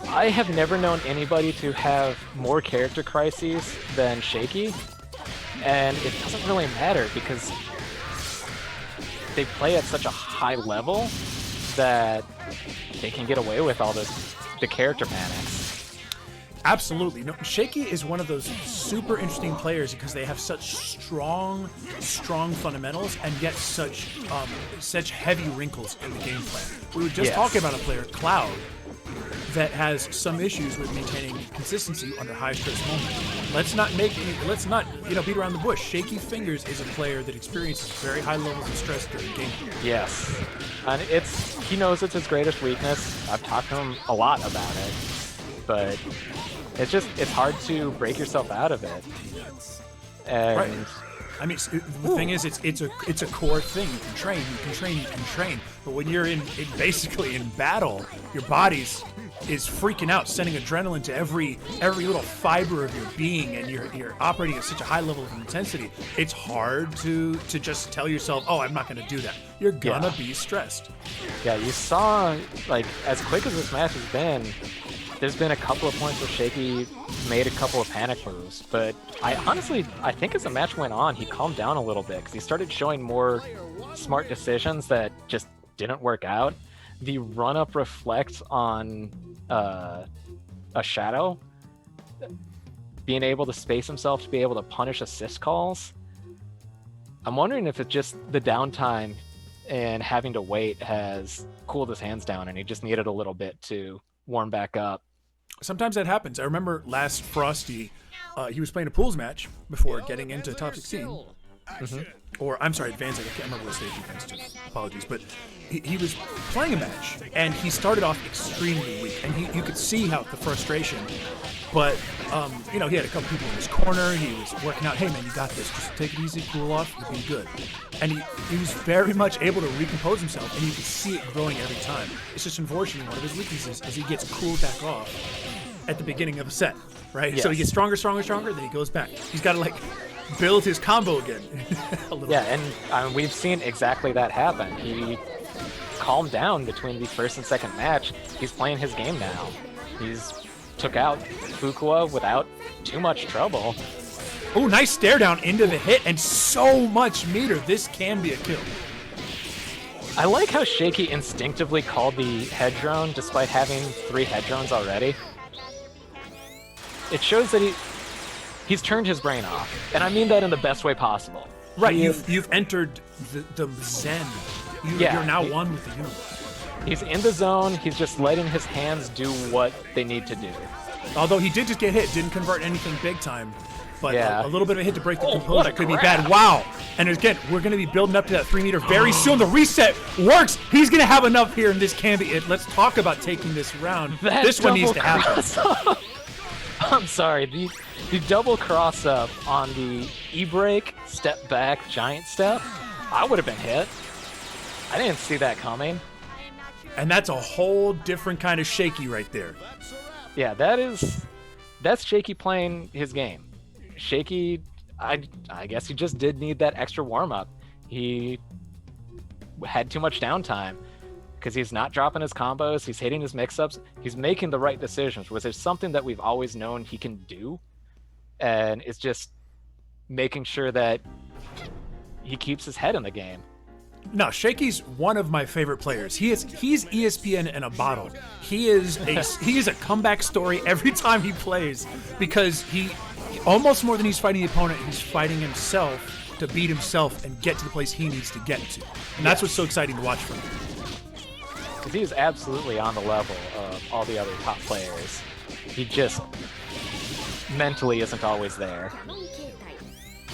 I have never known anybody to have more character crises than Shaky, and it doesn't really matter because they play at such a high level that they can get away with all the character panics. Absolutely. No, Shaky is one of those super interesting players because they have such strong fundamentals and yet such heavy wrinkles in the game plan. We were just talking about a player, Cloud, that has some issues with maintaining consistency under high stress moments. Let's not beat around the bush. Shaky Fingers is a player that experiences very high levels of stress during gameplay. Yes, and he knows it's his greatest weakness. I've talked to him a lot about it, but it's hard to break yourself out of it. And right. I mean, the thing is, it's a core thing. You can train. But when you're basically in battle, your body's is freaking out, sending adrenaline to every little fiber of your being, and you're operating at such a high level of intensity. It's hard to just tell yourself, oh, I'm not going to do that. You're gonna be stressed. Yeah, you saw, like, as quick as this match has been, there's been a couple of points where Shaky made a couple of panic moves, but I think as the match went on, he calmed down a little bit because he started showing more smart decisions that just didn't work out. The run-up reflect on a Shadow, being able to space himself to be able to punish assist calls. I'm wondering if it's just the downtime and having to wait has cooled his hands down and he just needed a little bit to warm back up. Sometimes that happens. I remember last Frosty, he was playing a pools match before getting into top 16. Mm-hmm. Or, I'm sorry, Advanced. I can't remember what stage he went to. Apologies. But he was playing a match, and he started off extremely weak. And you could see how the frustration. But, he had a couple people in his corner. He was working out, hey, man, you got this. Just take it easy, cool off, you'll be good. And he was very much able to recompose himself, and you could see it growing every time. It's just unfortunate one of his weaknesses is he gets cooled back off at the beginning of a set, right? Yes. So he gets stronger, then he goes back. He's got to, build his combo again. A little bit. And we've seen exactly that happen. He calmed down between the first and second match. He's playing his game now. He's took out Fuqua without too much trouble. Oh, nice stare down into the hit and so much meter. This can be a kill. I like how Shaky instinctively called the head drone despite having 3 head drones already. It shows that he's turned his brain off, and I mean that in the best way possible. Right, you've entered the zen. You're now one with the universe. He's in the zone. He's just letting his hands do what they need to do. Although he did just get hit, didn't convert anything big time, but a little bit of a hit to break the composure what a could grab. be bad. Wow! And again, we're going to be building up to that 3 meter very soon. The reset works. He's going to have enough here, and this can be it. Let's talk about taking this round. This one needs to happen. I'm sorry, the double cross up on the E-break, step back, giant step, I would have been hit. I didn't see that coming. And that's a whole different kind of Shaky right there. Yeah, that's Shaky playing his game. Shaky, I guess he just did need that extra warm-up. He had too much downtime. Because he's not dropping his combos, he's hitting his mix-ups, he's making the right decisions, which is something that we've always known he can do. And it's just making sure that he keeps his head in the game. No, Shaky's one of my favorite players. He's ESPN in a bottle. He is a comeback story every time he plays because he almost more than he's fighting the opponent, he's fighting himself to beat himself and get to the place he needs to get to. And that's what's so exciting to watch from him. Because he is absolutely on the level of all the other top players. He just mentally isn't always there.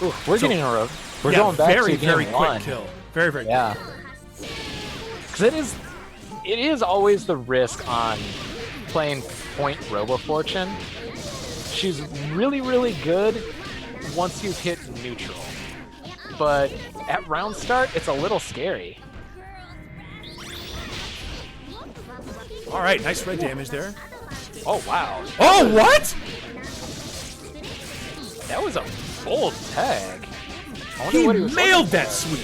Ooh, we're getting a rope. We're going back to very game 1. quick kill. Very quick. Because it is always the risk on playing Point Robo Fortune. She's really, really good once you've hit neutral. But at round start, it's a little scary. All right, nice red damage there. Oh, wow. Oh, what? That was a bold tag. He mailed that sweep.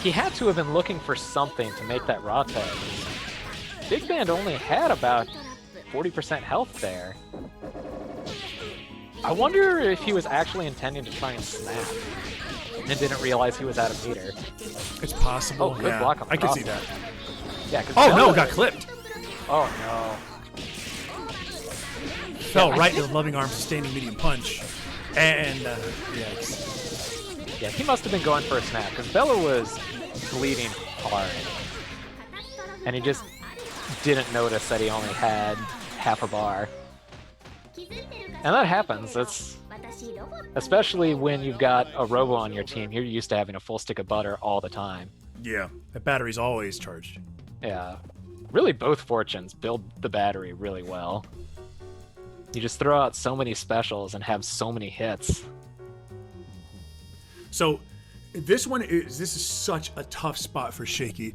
he had to have been looking for something to make that raw tag. Big Band only had about 40% health there. I wonder if he was actually intending to try and snap and didn't realize he was out of meter. It's possible. Oh, good block on I can see Frosty. that. Yeah, 'cause Oh Bella- no, got clipped. Oh no. Fell I right think- to the loving arm, sustaining medium punch. And, yikes. Yeah, he must have been going for a snap because Bella was bleeding hard. And he just didn't notice that he only had half a bar. And that happens. That's especially when you've got a Robo on your team. You're used to having a full stick of butter all the time. Yeah, that battery's always charged. Yeah. Really, both Fortunes build the battery really well. You just throw out so many specials and have so many hits. So this is such a tough spot for Shaky.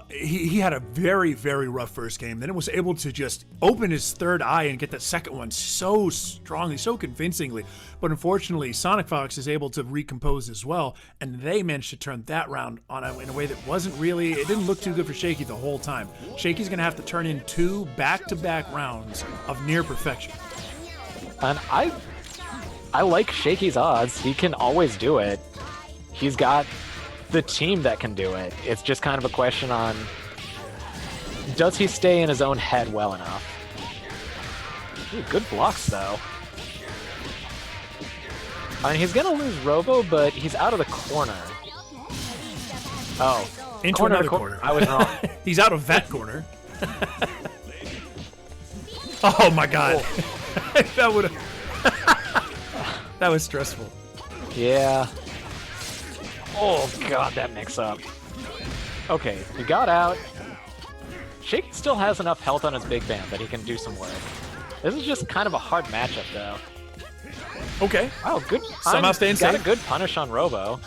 He had a very, very rough first game. Then it was able to just open his third eye and get that second one so strongly, so convincingly. But unfortunately, Sonic Fox is able to recompose as well, and they managed to turn that round on in a way that wasn't really. It didn't look too good for Shaky the whole time. Shaky's gonna have to turn in 2 back-to-back rounds of near perfection. And I like Shaky's odds. He can always do it. He's got the team that can do it. It's just kind of a question on, does he stay in his own head well enough? Ooh, good blocks, though. I mean, he's gonna lose Robo, but he's out of the corner. Oh. Into another corner. I was wrong. He's out of that corner. Oh my god. That would That was stressful. Yeah. Oh god, that mix-up. Okay, he got out. Shaky still has enough health on his Big Band that he can do some work. This is just kind of a hard matchup, though. Okay. Oh, good. Somehow staying got safe. a good punish on Robo.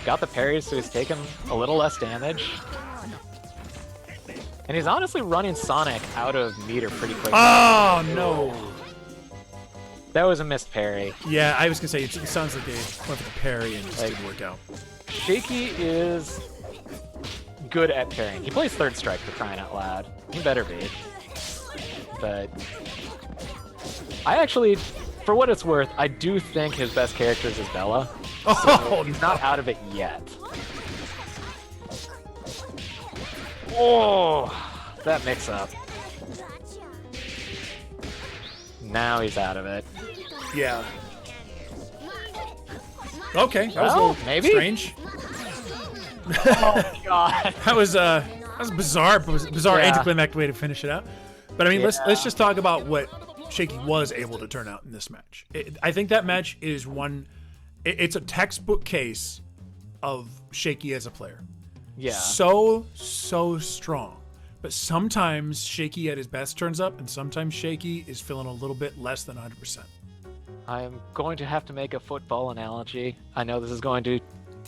Got the parries, so he's taking a little less damage. And he's honestly running Sonic out of meter pretty quickly. Oh no. That was a missed parry. Yeah, I was gonna say it sounds like they went for the parry and just didn't work out. Shaky is good at parrying. He plays Third Strike, for crying out loud. He better be. But I actually, for what it's worth, I do think his best character is Bella. Oh, He's not out of it yet. Oh, that mix-up. Now he's out of it. Yeah. Okay, that was a Well, little maybe. strange. Oh god. That was bizarre, Yeah. anticlimactic way to finish it out. But I mean, Yeah. let's just talk about what Shaky was able to turn out in this match. I think that match is it's a textbook case of Shaky as a player. Yeah. So strong. But sometimes Shaky at his best turns up, and sometimes Shaky is feeling a little bit less than 100%. I'm going to have to make a football analogy. I know this is going to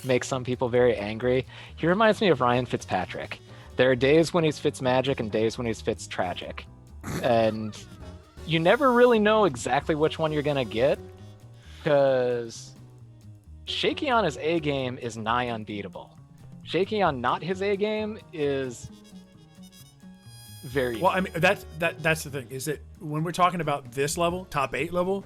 make some people very angry. He reminds me of Ryan Fitzpatrick. There are days when he's Fitzmagic and days when he's Fitztragic. And you never really know exactly which one you're going to get, because Shaky on his A game is nigh unbeatable. Shaky on not his A game is very... Well, I mean, that's the thing, is that when we're talking about this level, top 8 level,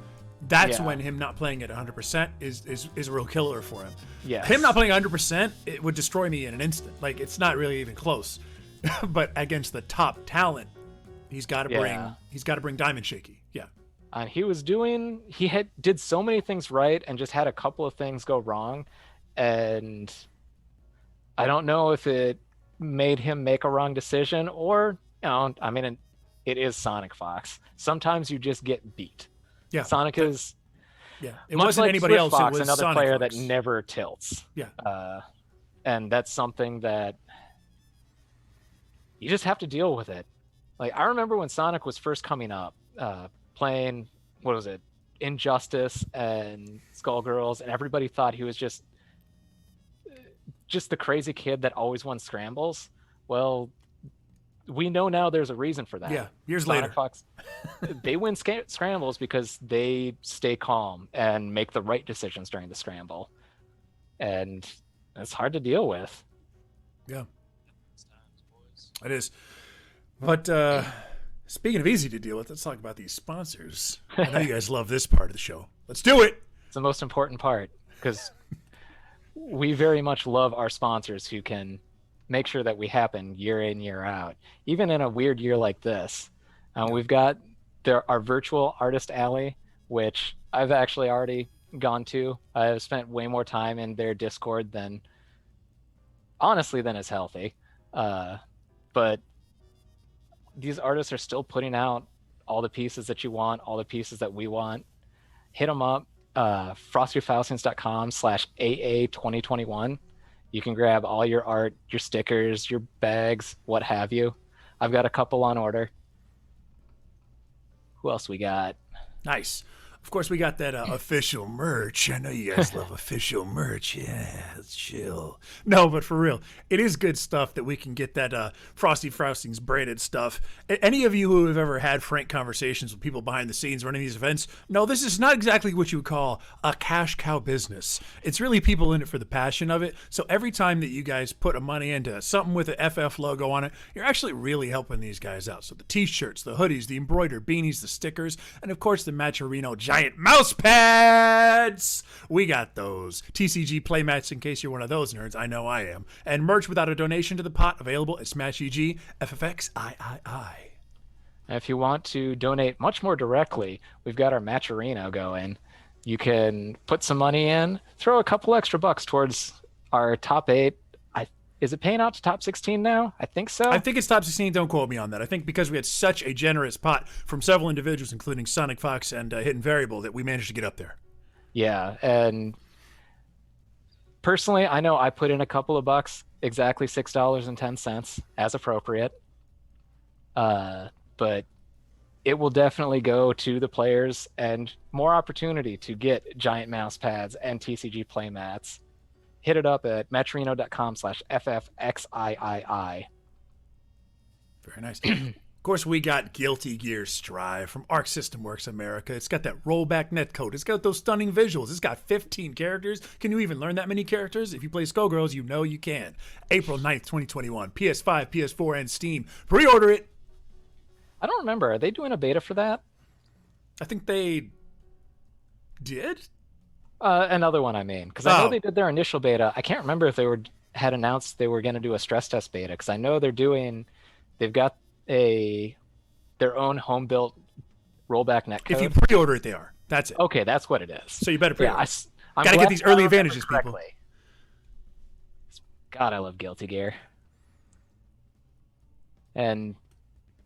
that's Yeah. when him not playing at 100% is a real killer for him. Yes. Him not playing 100%, it would destroy me in an instant. Like, it's not really even close. But against the top talent, he's got to bring Diamond Shaky. Yeah. And he did so many things right and just had a couple of things go wrong. And I don't know if it made him make a wrong decision or, I mean, it is Sonic Fox. Sometimes you just get beat. Yeah. Sonic is It much wasn't like anybody Swift else. Fox, It was another Sonic player Fox. that never tilts. Yeah. And that's something that you just have to deal with it. Like, I remember when Sonic was first coming up, playing, what was it, Injustice and Skullgirls, and everybody thought he was just the crazy kid that always won scrambles. Well, we know now there's a reason for that. Yeah, years Sonic later. Fox, they win scrambles because they stay calm and make the right decisions during the scramble. And it's hard to deal with. Yeah, it is. But speaking of easy to deal with, let's talk about these sponsors. I know you guys love this part of the show. Let's do it. It's the most important part because we very much love our sponsors who can make sure that we happen year in, year out. Even in a weird year like this, we've got our virtual artist alley, which I've actually already gone to. I've spent way more time in their Discord than is healthy. But these artists are still putting out all the pieces that you want, all the pieces that we want. Hit them up, frostyfaustings.com/AA2021. You can grab all your art, your stickers, your bags, what have you. I've got a couple on order. Who else we got? Nice. Of course, we got that official merch. I know you guys love official merch. Yeah, let's chill. No, but for real, it is good stuff that we can get that Frosty Faustings branded stuff. Any of you who have ever had frank conversations with people behind the scenes running these events, no, this is not exactly what you would call a cash cow business. It's really people in it for the passion of it. So every time that you guys put money into something with an FF logo on it, you're actually really helping these guys out. So the t-shirts, the hoodies, the embroidered beanies, the stickers, and of course the Matcherino giant mouse pads. We got those. TCG playmats in case you're one of those nerds. I know I am. And merch without a donation to the pot available at Smash EG FFXIII. And if you want to donate much more directly, we've got our Matcherino going. You can put some money in, throw a couple extra bucks towards our top 8. Is it paying out to top 16 now? I think so. I think it's top 16. Don't quote me on that. I think because we had such a generous pot from several individuals, including Sonic Fox and Hidden Variable, that we managed to get up there. Yeah, and personally, I know I put in a couple of bucks, exactly $6.10 as appropriate. But it will definitely go to the players and more opportunity to get giant mouse pads and TCG playmats. Hit it up at matcherino.com/FFXIII. Very nice. Of course, we got Guilty Gear Strive from Arc System Works America. It's got that rollback netcode. It's got those stunning visuals. It's got 15 characters. Can you even learn that many characters? If you play Skullgirls, you know you can. April 9th, 2021. PS5, PS4, and Steam. Pre-order it. I don't remember. Are they doing a beta for that? I think they did. Another one, I mean, because I know they did their initial beta. I can't remember if they had announced they were going to do a stress test beta, because I know they've got their own home built rollback netcode. If you pre-order it, they are. That's it. Okay, that's what it is. So you better pre-order. Yeah, gotta get these early advantages, people. God, I love Guilty Gear. And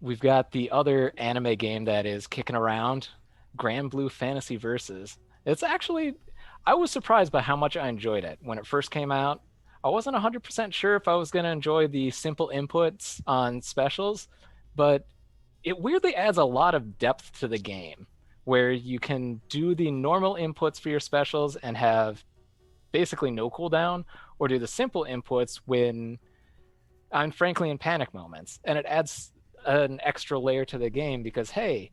we've got the other anime game that is kicking around, Grand Blue Fantasy Versus. It's actually, I was surprised by how much I enjoyed it. When it first came out, I wasn't 100% sure if I was going to enjoy the simple inputs on specials, but it weirdly adds a lot of depth to the game, where you can do the normal inputs for your specials and have basically no cooldown, or do the simple inputs when I'm frankly in panic moments. And it adds an extra layer to the game because, hey,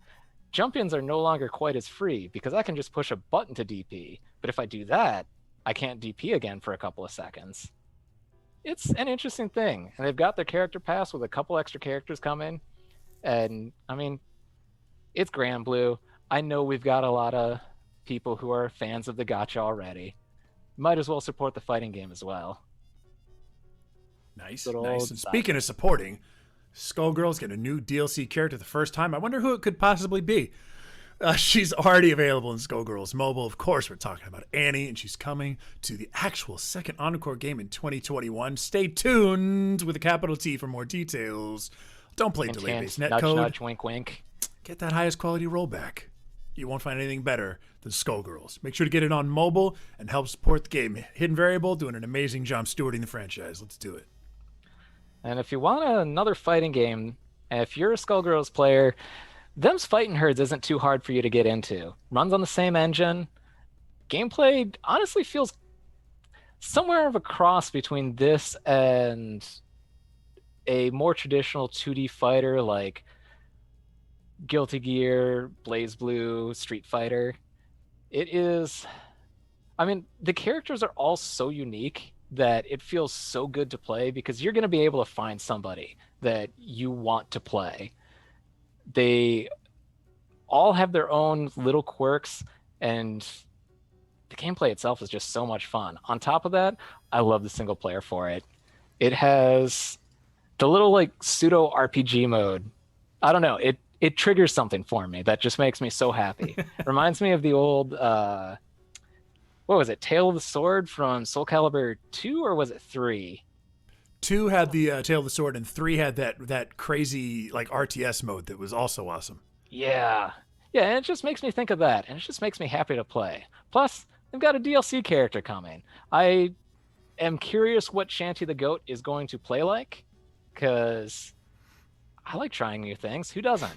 jump-ins are no longer quite as free because I can just push a button to DP. But if I do that, I can't DP again for a couple of seconds. It's an interesting thing. And they've got their character pass with a couple extra characters coming. And, I mean, it's Grand Blue. I know we've got a lot of people who are fans of the gacha already. Might as well support the fighting game as well. Nice. And speaking of supporting, Skullgirls get a new DLC character the first time. I wonder who it could possibly be. She's already available in Skullgirls Mobile. Of course, we're talking about Annie, and she's coming to the actual second Encore game in 2021. Stay tuned with a capital T for more details. Don't play delay-based netcode. Nudge, nudge, wink, wink. Get that highest quality rollback. You won't find anything better than Skullgirls. Make sure to get it on mobile and help support the game. Hidden Variable doing an amazing job stewarding the franchise. Let's do it. And if you want another fighting game, if you're a Skullgirls player, them's Fighting Herds isn't too hard for you to get into. Runs on the same engine. Gameplay honestly feels somewhere of a cross between this and a more traditional 2D fighter like Guilty Gear, BlazBlue, Street Fighter. It is... I mean, the characters are all so unique that it feels so good to play because you're going to be able to find somebody that you want to play. They all have their own little quirks, and the gameplay itself is just so much fun. On top of that, I love the single player for it. It has the little like pseudo RPG mode. I don't know. It triggers something for me that just makes me so happy. Reminds me of the old what was it? Tale of the Sword from Soul Calibur 2 or was it 3? 2 had the Tail of the Sword, and 3 had that crazy like RTS mode that was also awesome. Yeah. Yeah, and it just makes me think of that, and it just makes me happy to play. Plus, they've got a DLC character coming. I am curious what Shanty the Goat is going to play like, because I like trying new things. Who doesn't?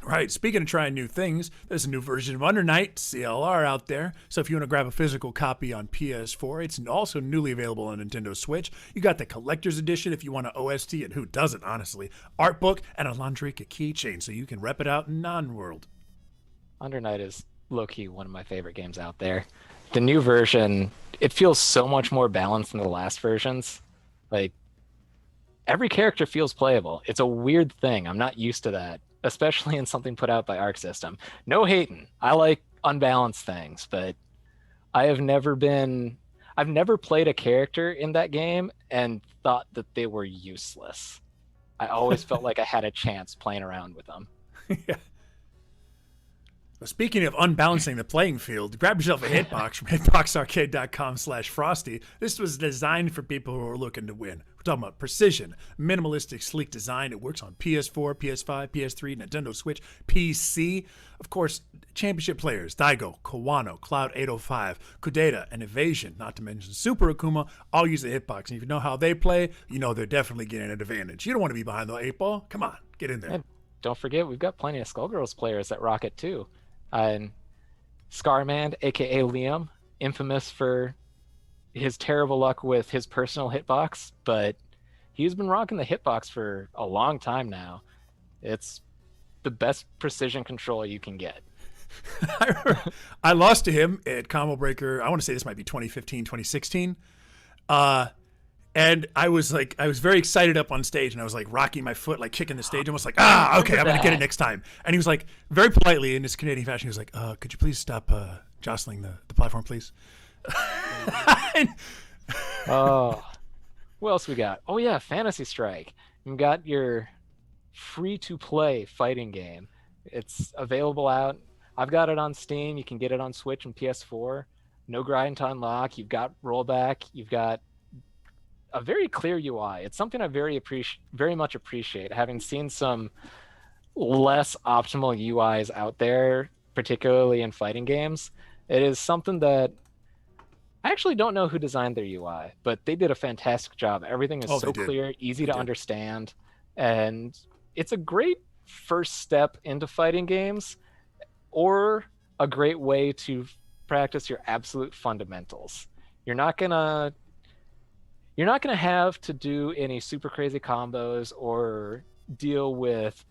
Right. Speaking of trying new things, there's a new version of Under Night CLR out there. So if you want to grab a physical copy on PS4, it's also newly available on Nintendo Switch. You got the collector's edition if you want an OST, and who doesn't, honestly? Art book and a Landrika keychain so you can rep it out in non-world. Under Night is low-key one of my favorite games out there. The new version, it feels so much more balanced than the last versions. Like, every character feels playable. It's a weird thing. I'm not used to that, especially in something put out by Arc System. No hating. I like unbalanced things, but I've never played a character in that game and thought that they were useless. I always felt like I had a chance playing around with them. Yeah. Well, speaking of unbalancing the playing field, grab yourself a hitbox from hitboxarcade.com/frosty. This was designed for people who are looking to win. We're talking about precision, minimalistic, sleek design. It works on PS4, PS5, PS3, Nintendo Switch, PC. Of course, championship players, Daigo, Kawano, Cloud 805, Kudeta, and Evasion, not to mention Super Akuma, all use the hitbox. And if you know how they play, you know they're definitely getting an advantage. You don't want to be behind the 8-ball. Come on, get in there. And don't forget, we've got plenty of Skullgirls players that rock it too. And Scarman, aka Liam, infamous for his terrible luck with his personal hitbox, but he's been rocking the hitbox for a long time now. It's the best precision control you can get. I lost to him at Combo Breaker. I want to say this might be 2015, 2016. And I was very excited up on stage, and I was like rocking my foot, like kicking the stage, almost like, okay, I'm going to get it next time. And he was like, very politely in his Canadian fashion, he was like, could you please stop jostling the platform, please? Oh, what else we got? Oh yeah, Fantasy Strike. You got your free-to-play fighting game. It's available out. I've got it on Steam. You can get it on Switch and PS4. No grind to unlock. You've got rollback. You've got a very clear UI. It's something I very much appreciate, having seen some less optimal UIs out there, particularly in fighting games. It is something that I actually don't know who designed their UI, but they did a fantastic job. Everything is so clear, easy to understand, and it's a great first step into fighting games, or a great way to practice your absolute fundamentals. You're not gonna have to do any super crazy combos or deal with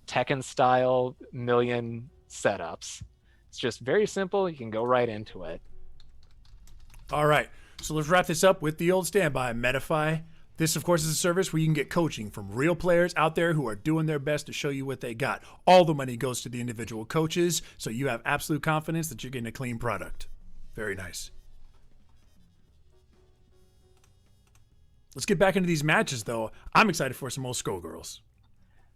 Tekken style million setups. It's just very simple. You can go right into it. All right, so let's wrap this up with the old standby, Metafy. This, of course, is a service where you can get coaching from real players out there who are doing their best to show you what they got. All the money goes to the individual coaches, so you have absolute confidence that you're getting a clean product. Very nice. Let's get back into these matches, though. I'm excited for some old Skullgirls.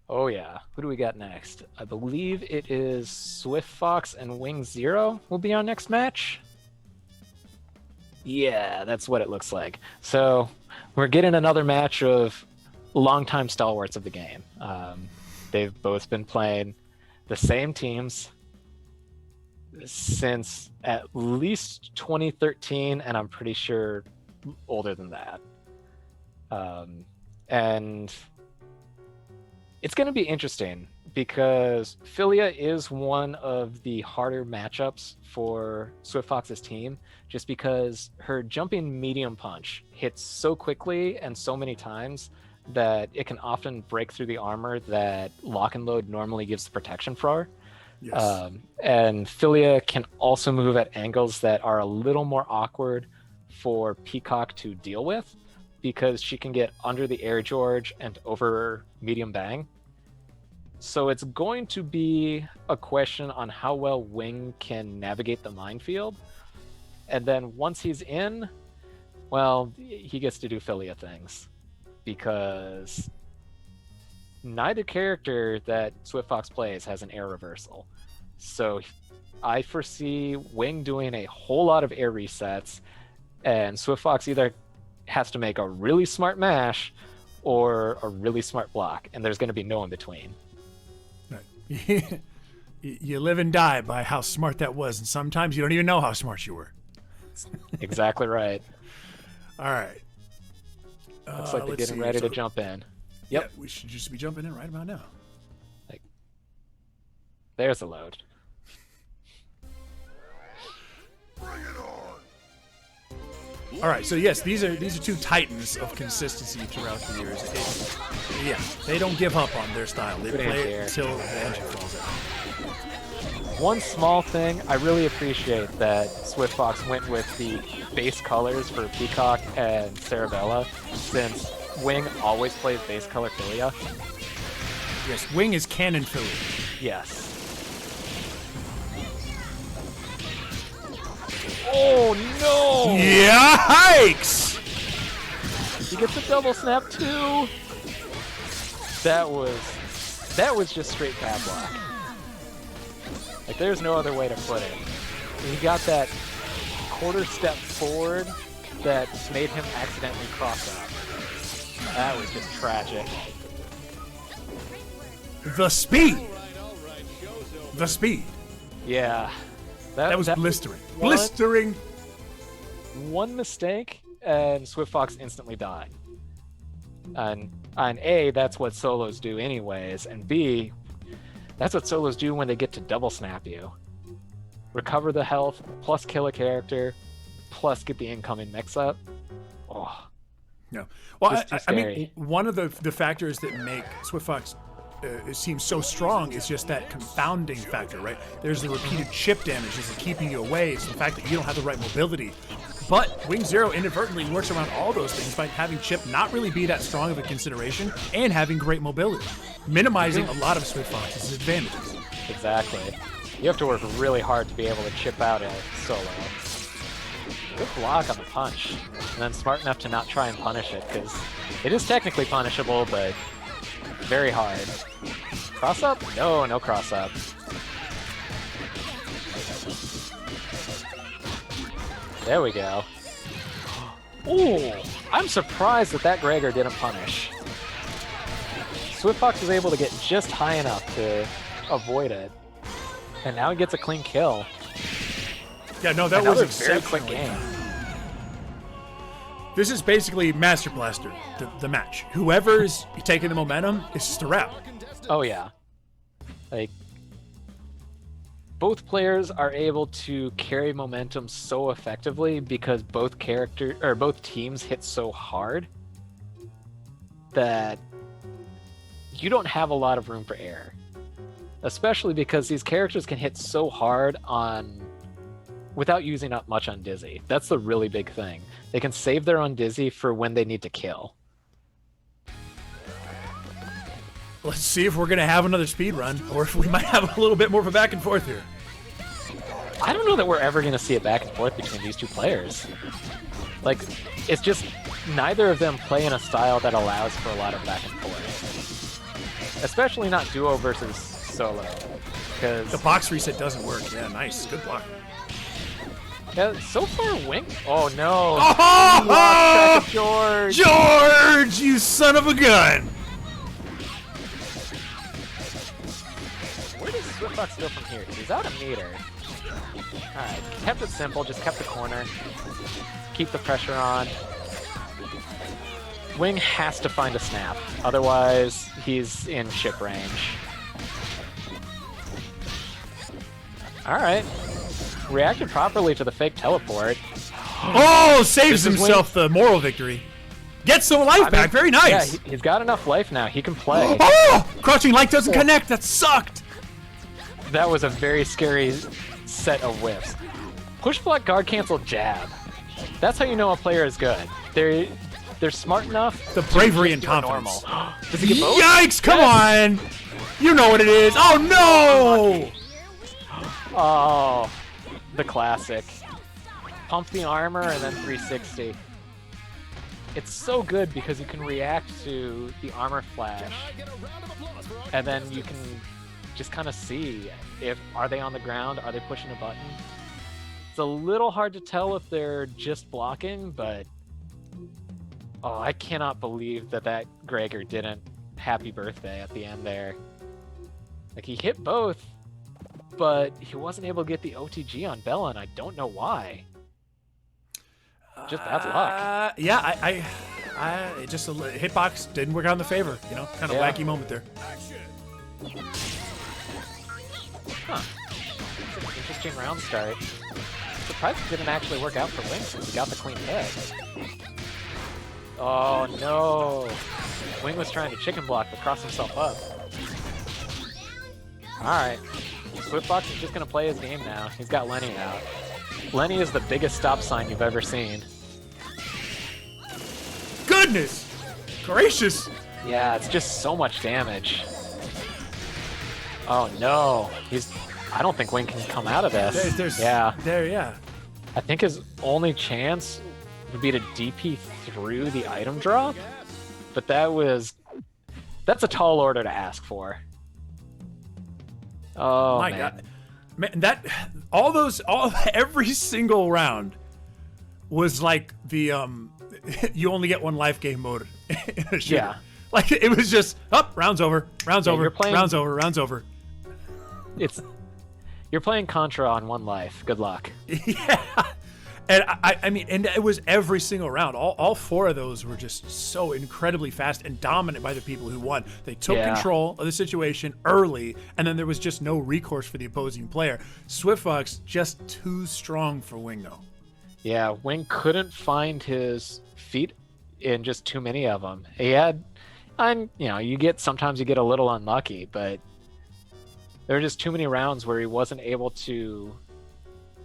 Oh, yeah. Who do we got next? I believe it is Swift Fox and Wing Zero will be our next match. Yeah, that's what it looks like. So we're getting another match of longtime stalwarts of the game. They've both been playing the same teams since at least 2013, and I'm pretty sure older than that. And it's going to be interesting because Philia is one of the harder matchups for Swift Fox's team, just because her jumping medium punch hits so quickly and so many times that it can often break through the armor that lock and load normally gives the protection for. Yes. And Philia can also move at angles that are a little more awkward for Peacock to deal with, because she can get under the Air George and over medium bang. So it's going to be a question on how well Wing can navigate the minefield. And then once he's in, well, he gets to do Philia things. Because neither character that Swift Fox plays has an air reversal. So I foresee Wing doing a whole lot of air resets, and Swift Fox either has to make a really smart mash or a really smart block, and there's going to be no in between. Right. You live and die by how smart that was, and sometimes you don't even know how smart you were. Exactly right. All right. Looks like they're getting ready to jump in. Yep. Yeah, we should just be jumping in right about now. There's the load. All right, so yes, these are two titans of consistency throughout the years. Yeah, they don't give up on their style. They play it until the engine falls out. One small thing, I really appreciate that Swift Fox went with the base colors for Peacock and Cerebella, since Wing always plays base color Philia. Yes, Wing is canon Philly. Yes. Oh no! Yeah, hikes! He gets a double snap too. That was just straight pad block. Like, there's no other way to put it. He got that quarter step forward that made him accidentally cross up. That was just tragic. The speed! The speed. Yeah. That was blistering. Blistering! One mistake, and Swift Fox instantly died. And A, that's what solos do anyways, and B, that's what solos do when they get to double snap you. Recover the health, plus kill a character, plus get the incoming mix-up. Oh. No. Well, I mean, one of the factors that make Swift Fox it seems so strong is just that confounding factor, right? There's the repeated chip damage that's keeping you away. It's the fact that you don't have the right mobility. But Wing Zero inadvertently works around all those things by having chip not really be that strong of a consideration and having great mobility, minimizing a lot of Swift Fox's advantages. Exactly. You have to work really hard to be able to chip out a solo. Good block on the punch, and then smart enough to not try and punish it, because it is technically punishable, but very hard. Cross up? No, no cross up. There we go. Ooh, I'm surprised that Gregor didn't punish. Swift Fox was able to get just high enough to avoid it, and now he gets a clean kill. Yeah, no, that was a very quick game. This is basically Master Blaster, the match. Whoever's taking the momentum is just a wrap. Oh yeah. Like, both players are able to carry momentum so effectively because both teams hit so hard that you don't have a lot of room for error. Especially because these characters can hit so hard without using up much on Dizzy. That's the really big thing. They can save their own Dizzy for when they need to kill. Let's see if we're going to have another speed run, or if we might have a little bit more of a back and forth here. I don't know that we're ever going to see a back and forth between these two players. Like, it's just neither of them play in a style that allows for a lot of back and forth. Especially not duo versus solo. Because the box reset doesn't work. Yeah, nice. Good block. Yeah, so far, Wing. Oh no! Oh! Lost track of George. George, you son of a gun! Where does Swift Fox go from here? He's out a meter. All right, kept it simple. Just kept the corner. Keep the pressure on. Wing has to find a snap, otherwise he's in chip range. All right. Reacted properly to the fake teleport. Oh, saves himself the moral victory. Gets some life back. Very nice. Yeah, he's got enough life now. He can play. Oh! Crouching light doesn't connect. That sucked. That was a very scary set of whiffs. Push block guard cancel jab. That's how you know a player is good. They're smart enough. The bravery to and just do a confidence. normal. Does he get both? Yikes! Come Yes. on! You know what it is. Oh no! Oh, the classic. Pump the armor and then 360. It's so good because you can react to the armor flash, and then you can just kind of see if are they on the ground, are they pushing a button. It's a little hard to tell if they're just blocking, but oh, I cannot believe that Gregor didn't happy birthday at the end there. Like, he hit both, but he wasn't able to get the OTG on Bella, and I don't know why. Just bad luck. Yeah, I just a hitbox didn't work out in the favor. You know, kind of Yeah. wacky moment there. Huh. It's an interesting round start. Surprised it didn't actually work out for Wing since he got the clean hit. Oh no! Wing was trying to chicken block but crossed himself up. Alright. Swiftfox is just gonna play his game now. He's got Lenny out. Lenny is the biggest stop sign you've ever seen. Goodness gracious! Yeah, it's just so much damage. Oh no. I don't think Wing can come out of this. Yeah. Yeah. I think his only chance would be to DP through the item drop, but that's a tall order to ask for. Oh My man. God, man, every single round was like the you only get one life game mode in a shooter. Yeah. Like it was just rounds over, rounds Yeah, over, you're playing- rounds over, rounds over. You're playing Contra on one life. Good luck. Yeah. And I mean, and it was every single round. All four of those were just so incredibly fast and dominant by the people who won. They took Yeah. control of the situation early, and then there was just no recourse for the opposing player. Swiftfox just too strong for Wing, though. Yeah, Wing couldn't find his feet in just too many of them. He had, sometimes you get a little unlucky, but there were just too many rounds where he wasn't able to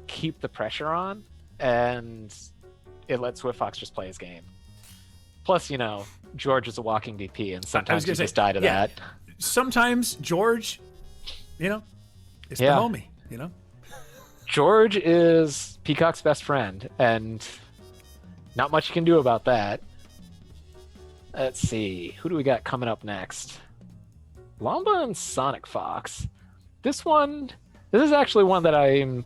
keep the pressure on, and it let Swiftfox just play his game. Plus, George is a walking DP, and sometimes you gonna just say, die to yeah. that. Sometimes George, is Yeah. the homie, George is Peacock's best friend, and not much you can do about that. Let's see, who do we got coming up next? Lamba and Sonic Fox. This is actually one that I'm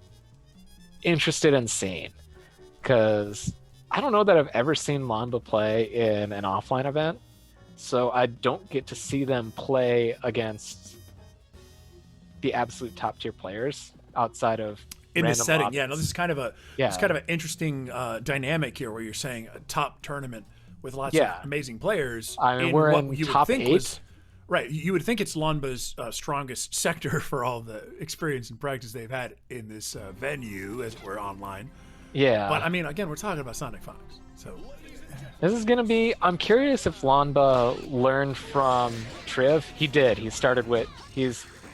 interested in seeing, because I don't know that I've ever seen Lamba play in an offline event, so I don't get to see them play against the absolute top tier players outside of in this random setting. options. Yeah, no, this is kind of Yeah. it's kind of an interesting dynamic here, where you're saying a top tournament with lots Yeah. of amazing players. I mean, in we're what in you would top think 8. was right. You would think it's Lanba's strongest sector for all the experience and practice they've had in this venue, as it were, online. Yeah. But I mean, again, we're talking about Sonic Fox, so This is gonna be. I'm curious if Lanba learned from Triv. He did. He's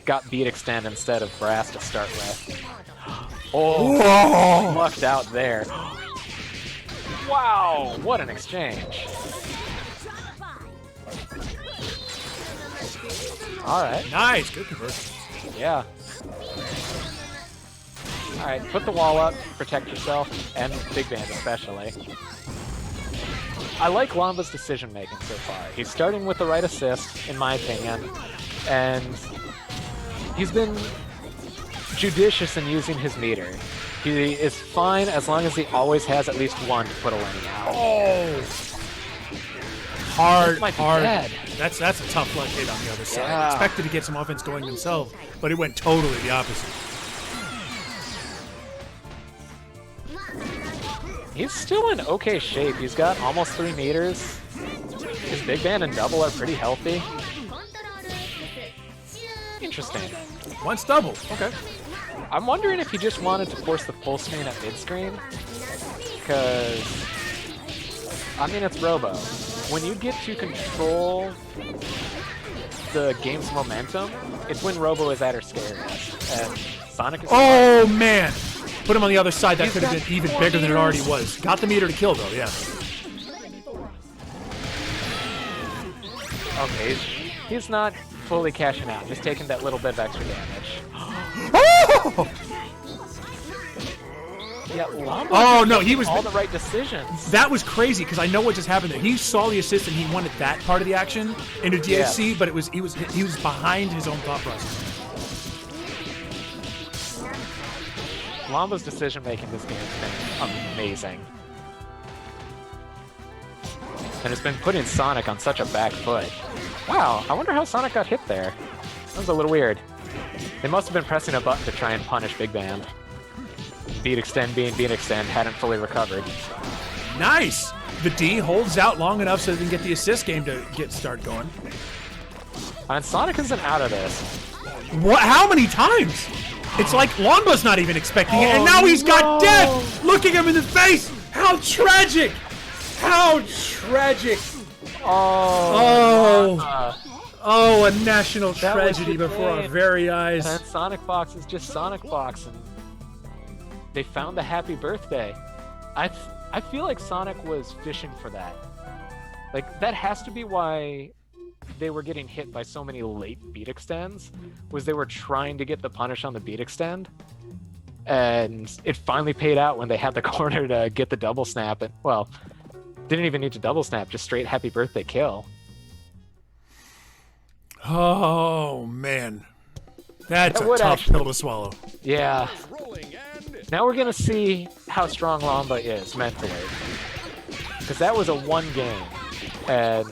got beat extend instead of brass to start with. Oh, lucked out there. Wow, what an exchange. All right. nice, good conversion. Yeah. All right, put the wall up, protect yourself, and Big Band especially. I like Lamba's decision making so far. He's starting with the right assist, in my opinion, and he's been judicious in using his meter. He is fine as long as he always has at least one to put a Lenny out. Oh, hard, This might be hard. bad. That's a tough luck hit on the other side. Yeah. Expected to get some offense going themselves, but it went totally the opposite. He's still in okay shape. He's got almost 3 meters. His big band and double are pretty healthy. Interesting. Once double. Okay. I'm wondering if he just wanted to force the full screen at mid screen. Because, I mean, it's Robo. When you get to control the game's momentum, it's when Robo is at her scariest. And Sonic is... Oh man, Put him on the other side. That could have been even bigger than it already was. Got the meter to kill, though, yeah. Okay, he's not fully cashing out. Just taking that little bit of extra damage. Oh! Yeah, Lombo Oh, no, he was... all the right decisions. That was crazy, because I know what just happened there. He saw the assist, and he wanted that part of the action into DHC, but he was behind his own thought process. Lombo's decision-making this game has been amazing. And it's been putting Sonic on such a back foot. Wow, I wonder how Sonic got hit there. That was a little weird. They must have been pressing a button to try and punish Big Band. Beat extend, beat extend, hadn't fully recovered. Nice! The D holds out long enough so they can get the assist game to start going. And Sonic isn't out of this. What? How many times? It's like Lombo's not even expecting it, and now he's got death looking him in the face! How tragic! How tragic! Oh, a national tragedy before our very eyes. And Sonic Fox is just Sonic Fox, and they found the happy birthday. I feel like Sonic was fishing for that. Like, that has to be why they were getting hit by so many late beat extends, was they were trying to get the punish on the beat extend. And it finally paid out when they had the corner to get the double snap. And, well, didn't even need to double snap, just straight happy birthday kill. Oh, man. That's a tough pill to swallow. Yeah. Now we're going to see how strong Lomba is mentally. Because that was a one game. And...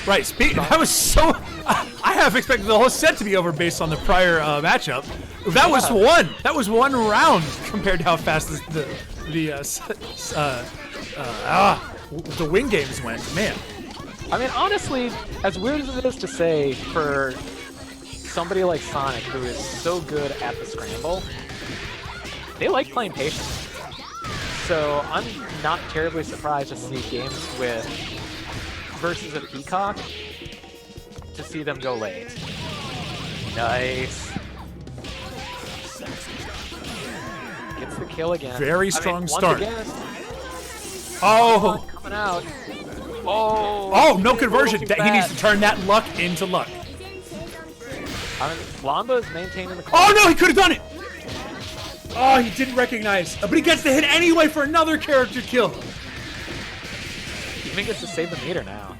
Right, that was so... I have expected the whole set to be over based on the prior matchup. That was one. That was one round compared to how fast the win games went. Man. I mean, honestly, as weird as it is to say, for somebody like Sonic, who is so good at the scramble, they like playing patient. So I'm not terribly surprised to see games with versus a Peacock to see them go late. Nice. Gets the kill again. Very strong start. Again, oh! Coming out. Oh! Oh, no conversion. He needs to turn that luck into luck. I mean, Lomba is maintaining the... Oh, no, he could have done it! Oh, he didn't recognize. But he gets the hit anyway for another character kill. He even gets to save the meter now.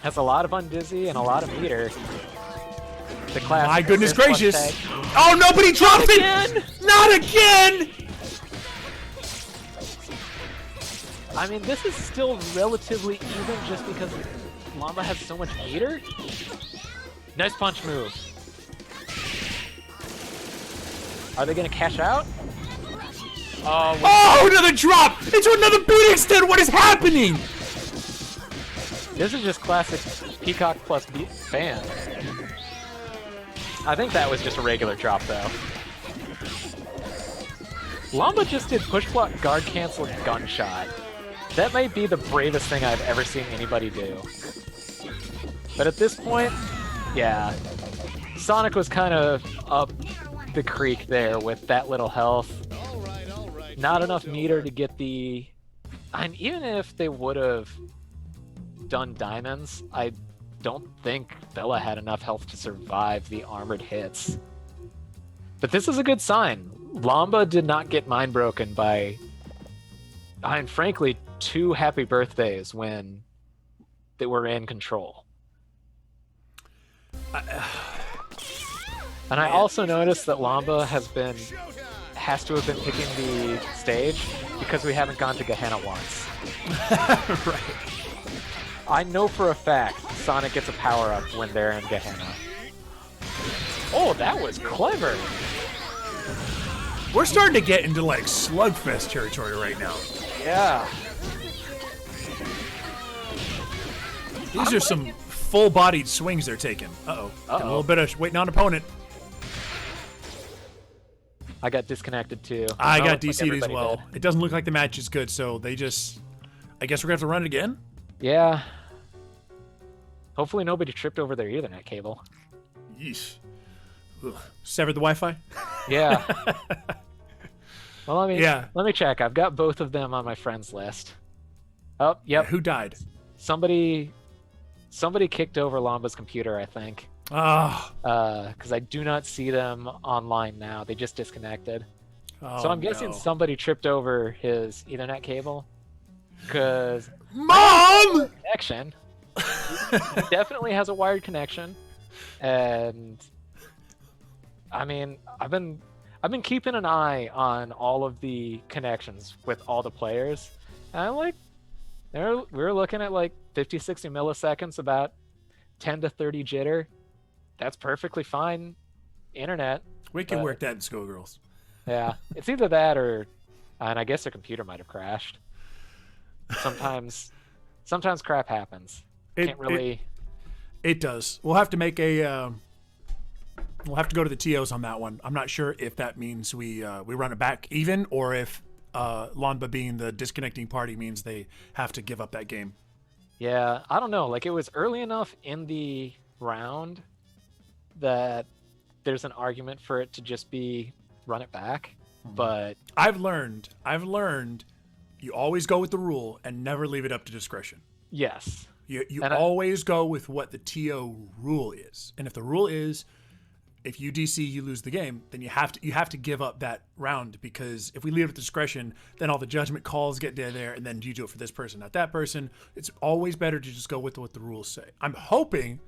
Has a lot of undizzy and a lot of meter. The class. My goodness gracious. Oh, no, but he dropped it! Again! Not again! I mean, this is still relatively even just because Lomba has so much meter. Nice punch move. Are they going to cash out? Oh, another drop! Into another beat extend! What is happening? This is just classic Peacock plus Band. I think that was just a regular drop, though. Lomba just did push block guard cancel gunshot. That might be the bravest thing I've ever seen anybody do. But at this point, yeah. Sonic was kind of up the creek there with that little health. Not enough meter to get the... And even if they would have done diamonds, I don't think Bella had enough health to survive the armored hits. But this is a good sign. Lomba did not get mind broken by, and frankly, 2 happy birthdays when they were in control. And I also noticed that Lomba has to have been picking the stage because we haven't gone to Gehenna once. Right. I know for a fact Sonic gets a power-up when they're in Gehenna. Oh, that was clever! We're starting to get into, like, slugfest territory right now. Yeah. These are some full-bodied swings they're taking. Uh-oh. Got a little bit of waiting on opponent. I got disconnected, too. I got DC'd as well. Did. It doesn't look like the match is good, so they just... I guess we're going to have to run it again? Yeah. Hopefully nobody tripped over their Ethernet cable. Yeesh. Ugh. Severed the Wi-Fi? Yeah. Well, let me check. I've got both of them on my friends list. Oh, yep. Who died? Somebody kicked over Lamba's computer, I think. Ah. Because I do not see them online now. They just disconnected. Oh, So I'm guessing no. somebody tripped over his Ethernet cable. Because Mom! connection. He definitely has a wired connection, and I mean, I've been keeping an eye on all of the connections with all the players, and I'm like, we're looking at like 50-60 milliseconds, about 10 to 30 jitter. That's perfectly fine internet. We can work that in Skullgirls. Yeah, it's either that or, and I guess their computer might have crashed. Sometimes crap happens. Can't really. It does. We'll have to make a. We'll have to go to the TOs on that one. I'm not sure if that means we run it back even, or if Lanba being the disconnecting party means they have to give up that game. Yeah, I don't know. Like, it was early enough in the round that there's an argument for it to just be run it back. But I've learned you always go with the rule and never leave it up to discretion. yes. You always go with what the TO rule is. And if the rule is if you DC, you lose the game, then you have to give up that round, because if we leave it to discretion, then all the judgment calls get there, and then you do it for this person, not that person. It's always better to just go with what the rules say. I'm hoping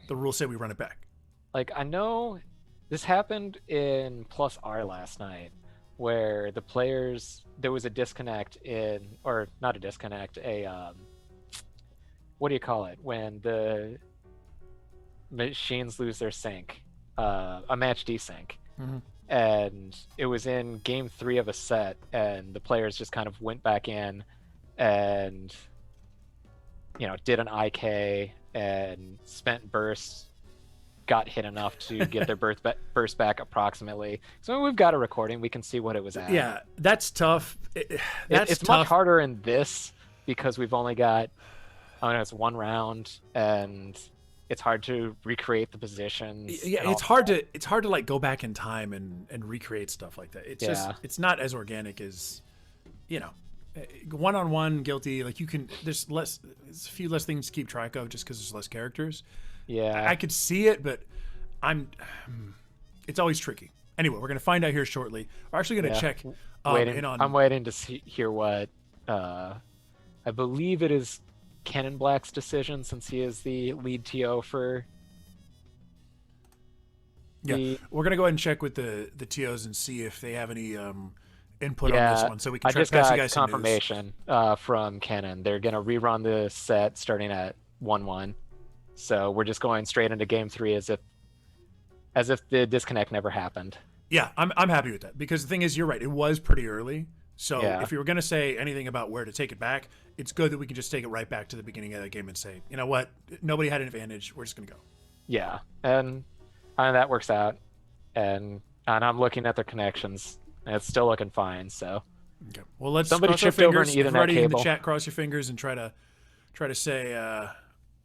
the rules say we run it back. Like, I know this happened in Plus R last night, where the players, there was a disconnect or not a disconnect, what do you call it? When the machines lose their sync, a match desync. Mm-hmm. And it was in game 3 of a set, and the players just kind of went back in and, did an IK and spent bursts, got hit enough to get their burst back approximately. So we've got a recording. We can see what it was at. Yeah, that's tough. It's tough. much harder in this because we've only got, it's one round, and it's hard to recreate the positions. Yeah, it's hard to like go back in time and recreate stuff like that. It's just, it's not as organic as, one-on-one guilty. Like there's a few less things to keep track of just because there's less characters. Yeah, I could see it, but it's always tricky. Anyway, we're gonna find out here shortly. We're actually gonna check. I'm waiting to hear what. I believe it is Ken Black's decision, since he is the lead TO for. Yeah, we're gonna go ahead and check with the TOs and see if they have any input on this one, so we can try to pass you guys some confirmation from Kenan. They're gonna rerun the set starting at 1-1. So we're just going straight into game 3 as if the disconnect never happened. Yeah, I'm happy with that, because the thing is, you're right. It was pretty early. So if you were going to say anything about where to take it back, it's good that we can just take it right back to the beginning of the game and say, you know what, nobody had an advantage. We're just going to go. Yeah, and that works out. And I'm looking at their connections, and it's still looking fine. So okay, well, let's somebody tripped over an Ethernet everybody cable. In the chat, cross your fingers and try to say,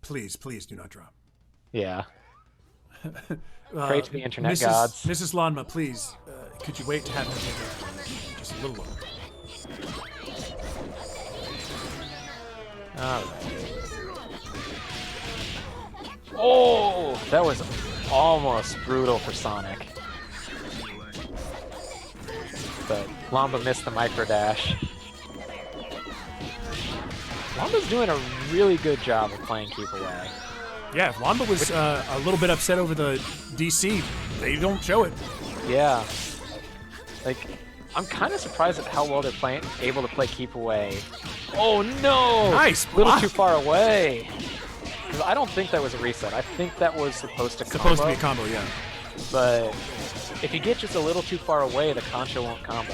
please do not drop. Yeah. Pray to the internet gods. Mrs. Lanma, please, could you wait to have me just a little longer? All right. Oh, that was almost brutal for Sonic. But Lamba missed the micro dash. Lamba's doing a really good job of playing keep away. Yeah, if Lamba was a little bit upset over the DC, they don't show it. Yeah. Like, I'm kind of surprised at how well they're able to play keep away. Oh no! Nice A little too far away. 'Cause I don't think that was a reset. I think that was supposed to be a combo, yeah. But if you get just a little too far away, the Concha won't combo.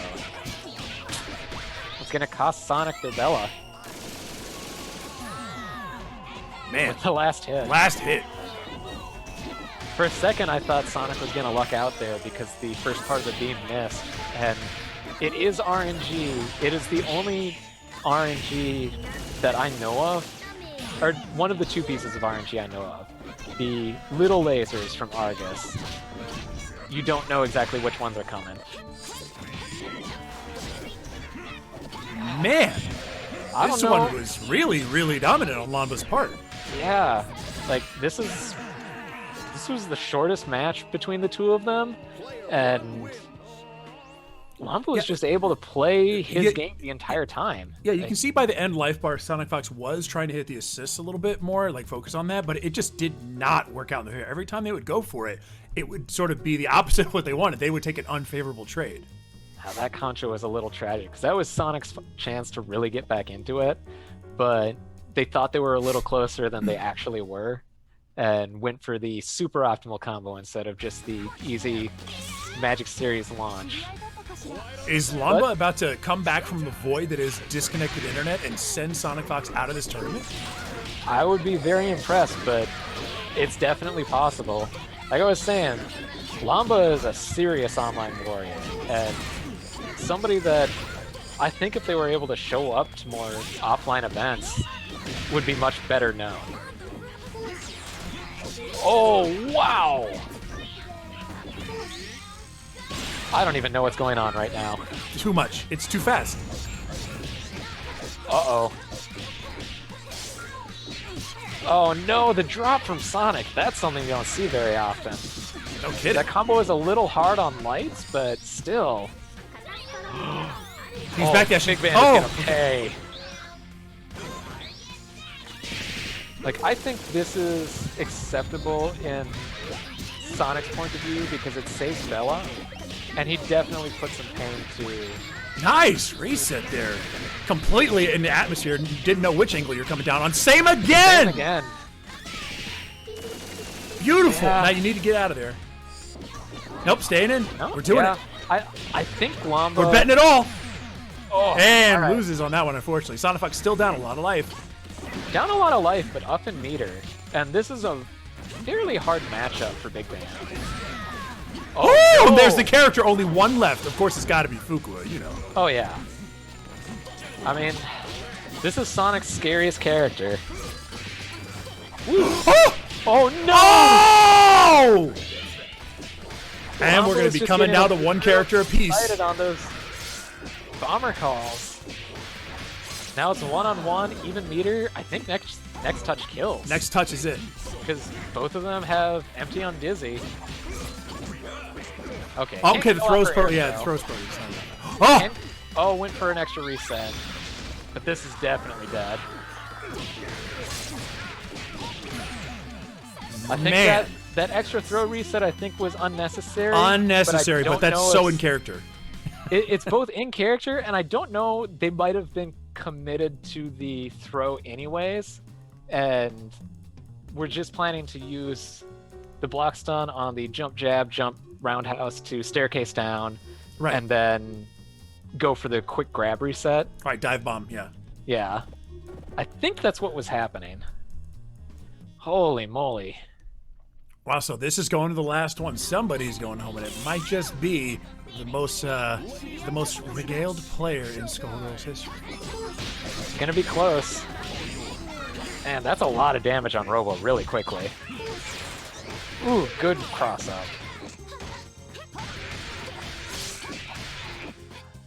It's gonna cost Sonic their Bella. Man, with the last hit. Last hit. For a second, I thought Sonic was gonna luck out there because the first part of the beam missed, and it is RNG. It is the only RNG that I know of, or one of the 2 pieces of RNG I know of. The little lasers from Argus. You don't know exactly which ones are coming. Man, I don't this know. one was really, really dominant on Lamba's part. Yeah, like this was the shortest match between the two of them, and Lamba was just able to play his game the entire time. Yeah, you can see by the end life bar, Sonic Fox was trying to hit the assists a little bit more, like focus on that, but it just did not work out in the hair. Every time they would go for it, it would sort of be the opposite of what they wanted. They would take an unfavorable trade. Now, that contra was a little tragic because that was Sonic's chance to really get back into it, but they thought they were a little closer than they actually were and went for the super optimal combo instead of just the easy Magic Series launch. Is Lamba about to come back from the void that is disconnected internet and send Sonic Fox out of this tournament? I would be very impressed, but it's definitely possible. Like I was saying, Lamba is a serious online warrior, and somebody that I think if they were able to show up to more offline events would be much better known. Oh, wow! I don't even know what's going on right now. Too much. It's too fast. Uh-oh. Oh no, the drop from Sonic. That's something you don't see very often. No kidding. That combo is a little hard on lights, but still. He's back there. Big Man is gonna pay. Like, I think this is acceptable in Sonic's point of view because it saves Bella, and he definitely put some pain to... Nice reset there. Completely in the atmosphere. You didn't know which angle you're coming down on. Same again! Same again. Beautiful. Yeah. Now you need to get out of there. Nope, staying in. No? We're doing Yeah. it. I think Lamba... We're betting it all. Oh, And all right. loses on that one, unfortunately. Sonic Fox still down a lot of life. Down a lot of life, but up in meter. And this is a fairly hard matchup for Big Bang. Oh, no! there's the character. Only one left. Of course, it's got to be Fukua, you know. Oh, yeah. I mean, this is Sonic's scariest character. Oh! Oh, no! Oh! And Lamba we're going is to be just coming getting down to one character apiece. Excited on those bomber calls. Now it's one-on-one, even meter. I think next touch kills. Next touch is it. Because both of them have empty on Dizzy. Okay. Oh, can't okay, the go throw's off for pro. Yeah, air the though. throw's pro. Oh! And, oh, went for an extra reset. But this is definitely dead. I think Man. that extra throw reset I think was unnecessary. Unnecessary, but that's so in character. character. It's both in character, and I don't know, they might have been committed to the throw anyways, and we're just planning to use the block stun on the jump jab, jump roundhouse to staircase down, Right. and then go for the quick grab reset. Right, dive bomb, yeah. Yeah. I think that's what was happening. Holy moly. Wow, so this is going to the last one. Somebody's going home, and it might just be the most regaled player in Skullgirls history. It's gonna be close. Man, that's a lot of damage on Robo really quickly. Ooh, good cross up.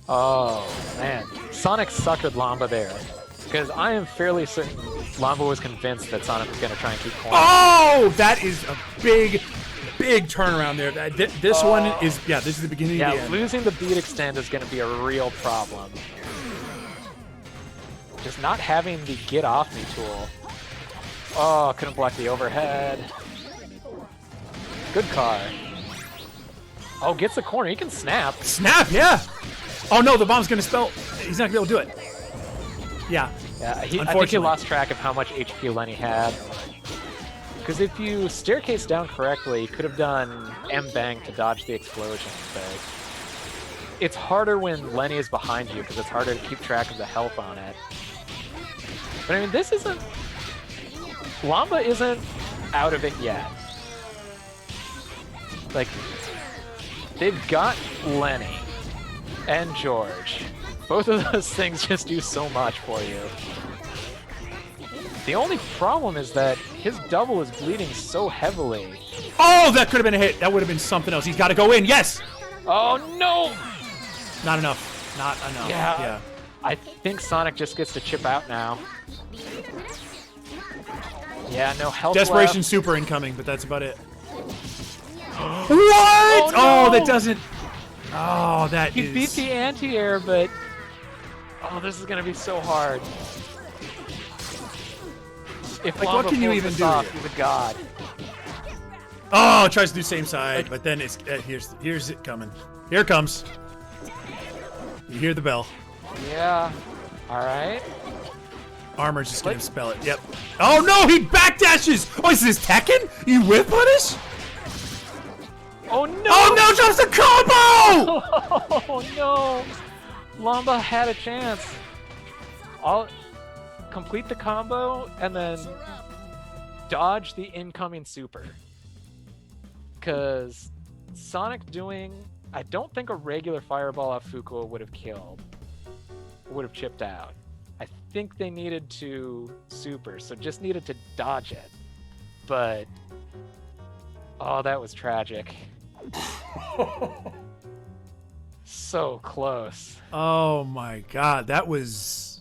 Oh, man. Sonic suckered Lamba there. Because I am fairly certain Lamba was convinced that Sonic was going to try and keep cornering. Oh, that is a big, big turnaround there. This one is, yeah, this is the beginning of the Yeah, end. losing the beat extend is going to be a real problem. Just not having the get off me tool. Oh, couldn't block the overhead. Good car. Oh, gets the corner. He can snap. Snap, yeah. Oh, no, the bomb's going to spell. He's not going to be able to do it. Yeah. Yeah, I think he Unfortunately. lost track of how much HP Lenny had. Because if you staircase down correctly, you could have done M-bang to dodge the explosion, but it's harder when Lenny is behind you because it's harder to keep track of the health on it. But I mean, this isn't... Lamba isn't out of it yet. Like, they've got Lenny and George. Both of those things just do so much for you. The only problem is that his double is bleeding so heavily. Oh, that could have been a hit. That would have been something else. He's got to go in. Yes. Oh no! Not enough. Not enough. Yeah. Yeah. I think Sonic just gets to chip out now. Yeah, no health Desperation left. super incoming, but that's about it. What? Oh, no! That doesn't. Oh, that He is. beat the anti-air, but... Oh, this is going to be so hard. If Like, what Lava can you pulls even this do off, here? he's a god. Oh, it tries to do same side, but then it's here's it coming. Here it comes. You hear the bell. Yeah. All right. Armor's just gonna spell it. Yep. Oh no, he backdashes! Oh, is this Tekken? You whip punish? Oh no! Oh no, drops the combo! Oh no! Lamba had a chance. I'll complete the combo and then dodge the incoming super. Because Sonic doing... I don't think a regular fireball off Fuku would have killed. Would have chipped out. I think they needed to super, so just needed to dodge it. But... Oh, that was tragic. So close. Oh my god, that was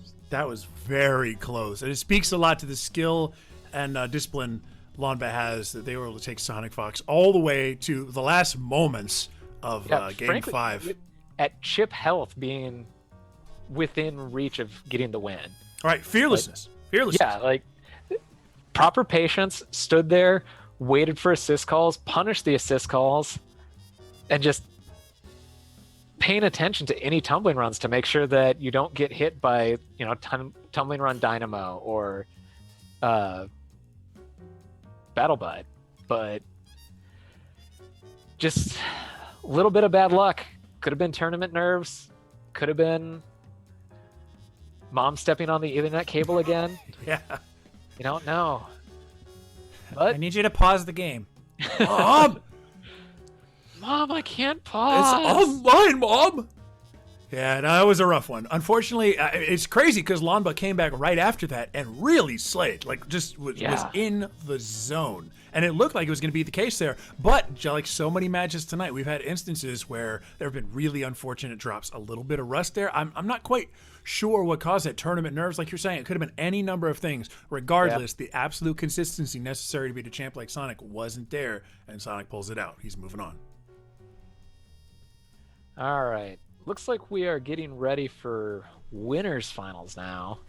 very close. And it speaks a lot to the skill and discipline Lamba has, that they were able to take Sonic Fox all the way to the last moments of Game frankly, 5. At chip health being within reach of getting the win. All right, fearlessness. Fearlessness. Yeah, like proper patience, stood there, waited for assist calls, punished the assist calls, and just paying attention to any tumbling runs to make sure that you don't get hit by, tumbling run dynamo or battle bud. But just a little bit of bad luck. Could have been tournament nerves. Could have been mom stepping on the Ethernet cable again. Yeah. You don't know. But I need you to pause the game. Mom! Mom, I can't It's pause. online, Mom! Yeah, no, that was a rough one. Unfortunately, it's crazy because Lamba came back right after that and really slayed. Like, just was in the zone. And it looked like it was going to be the case there. But, like so many matches tonight, we've had instances where there have been really unfortunate drops. A little bit of rust there. I'm not quite sure what caused that. Tournament nerves, like you're saying. It could have been any number of things. Regardless, the absolute consistency necessary to beat a champ like Sonic wasn't there. And Sonic pulls it out. He's moving on. All right. Looks like we are getting ready for winners finals now.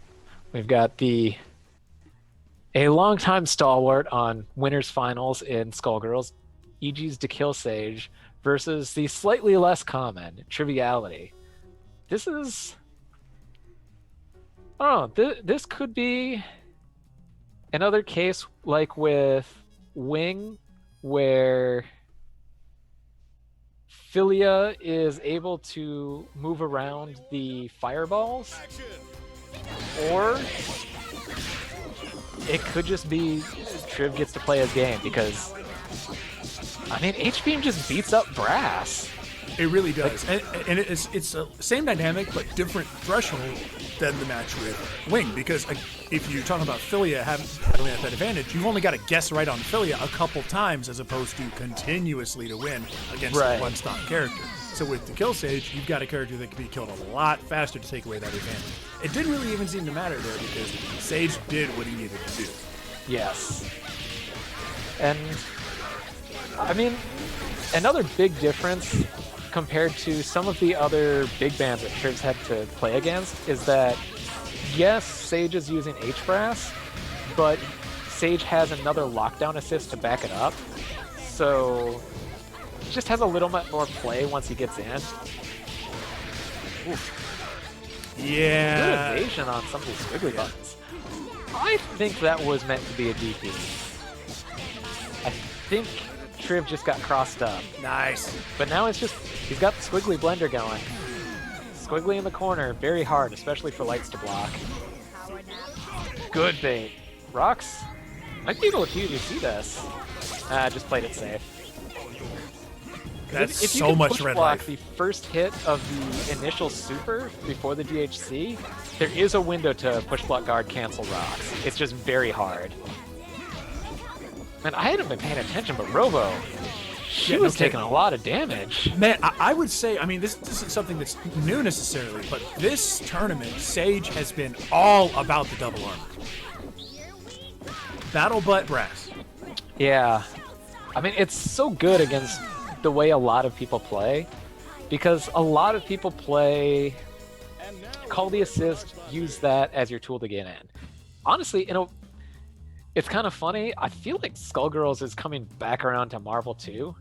We've got a longtime stalwart on winners finals in Skullgirls, EG's To Kill Sage, versus the slightly less common Triviality. This is... I don't know. This could be another case like with Wing, where Philia is able to move around the fireballs, or it could just be Triv gets to play his game because, I mean, H-Beam just beats up Brass. It really does. And it's a same dynamic, but different threshold than the match with Wing. Because if you're talking about Philia having that advantage, you've only got to guess right on Philia a couple times as opposed to continuously to win against a one-stop character. So with the Kill Sage, you've got a character that can be killed a lot faster to take away that advantage. It didn't really even seem to matter there because Sage did what he needed to do. Yes. And, I mean, another big difference compared to some of the other big bands that Triv's had to play against is that, yes, Sage is using H-Brass, but Sage has another lockdown assist to back it up, so it just has a little bit more play once he gets in. Oof. Yeah. Good evasion on some of these squiggly buttons. I think that was meant to be a DP. I think Triv just got crossed up. Nice. But now it's just, he's got the squiggly blender going. Squiggly in the corner, very hard, especially for lights to block. Good bait. Rocks might be able to see this. Just played it safe. That's if you so can much push red block life. the first hit of the initial super before the DHC, there is a window to push block guard cancel rocks. It's just very hard. And I hadn't been paying attention, but Robo She Yeah, was no taking a lot of damage. Man, I would say, I mean, this isn't something that's new necessarily, but this tournament, Sage has been all about the double armor. Battle butt brass. Yeah. I mean, it's so good against the way a lot of people play, because a lot of people play call the assist, use that as your tool to get in. Honestly, it's kind of funny. I feel like Skullgirls is coming back around to Marvel too,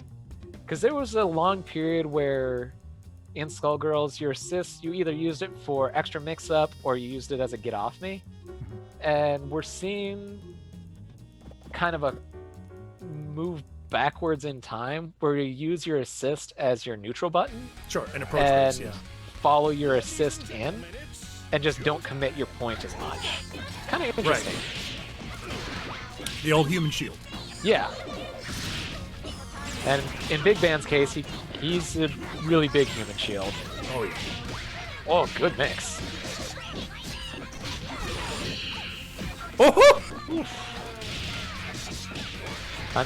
because there was a long period where in Skullgirls, your assist, you either used it for extra mix-up or you used it as a get off me, and we're seeing kind of a move backwards in time where you use your assist as your neutral button. Sure, an approach and base, yeah. follow your assist in and just don't commit your point as much. Kind of interesting. Right. The old human shield. Yeah. And in Big Band's case, he's a really big human shield. Oh, yeah. Oh, good mix. Oh!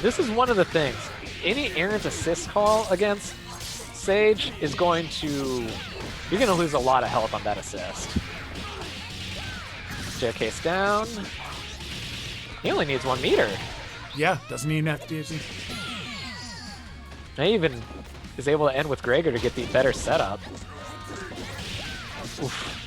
This is one of the things. Any errant assist call against Sage is going to... You're going to lose a lot of health on that assist. Staircase down. He only needs 1 meter. Yeah, doesn't even have to do He even is able to end with Gregor to get the better setup. Oof.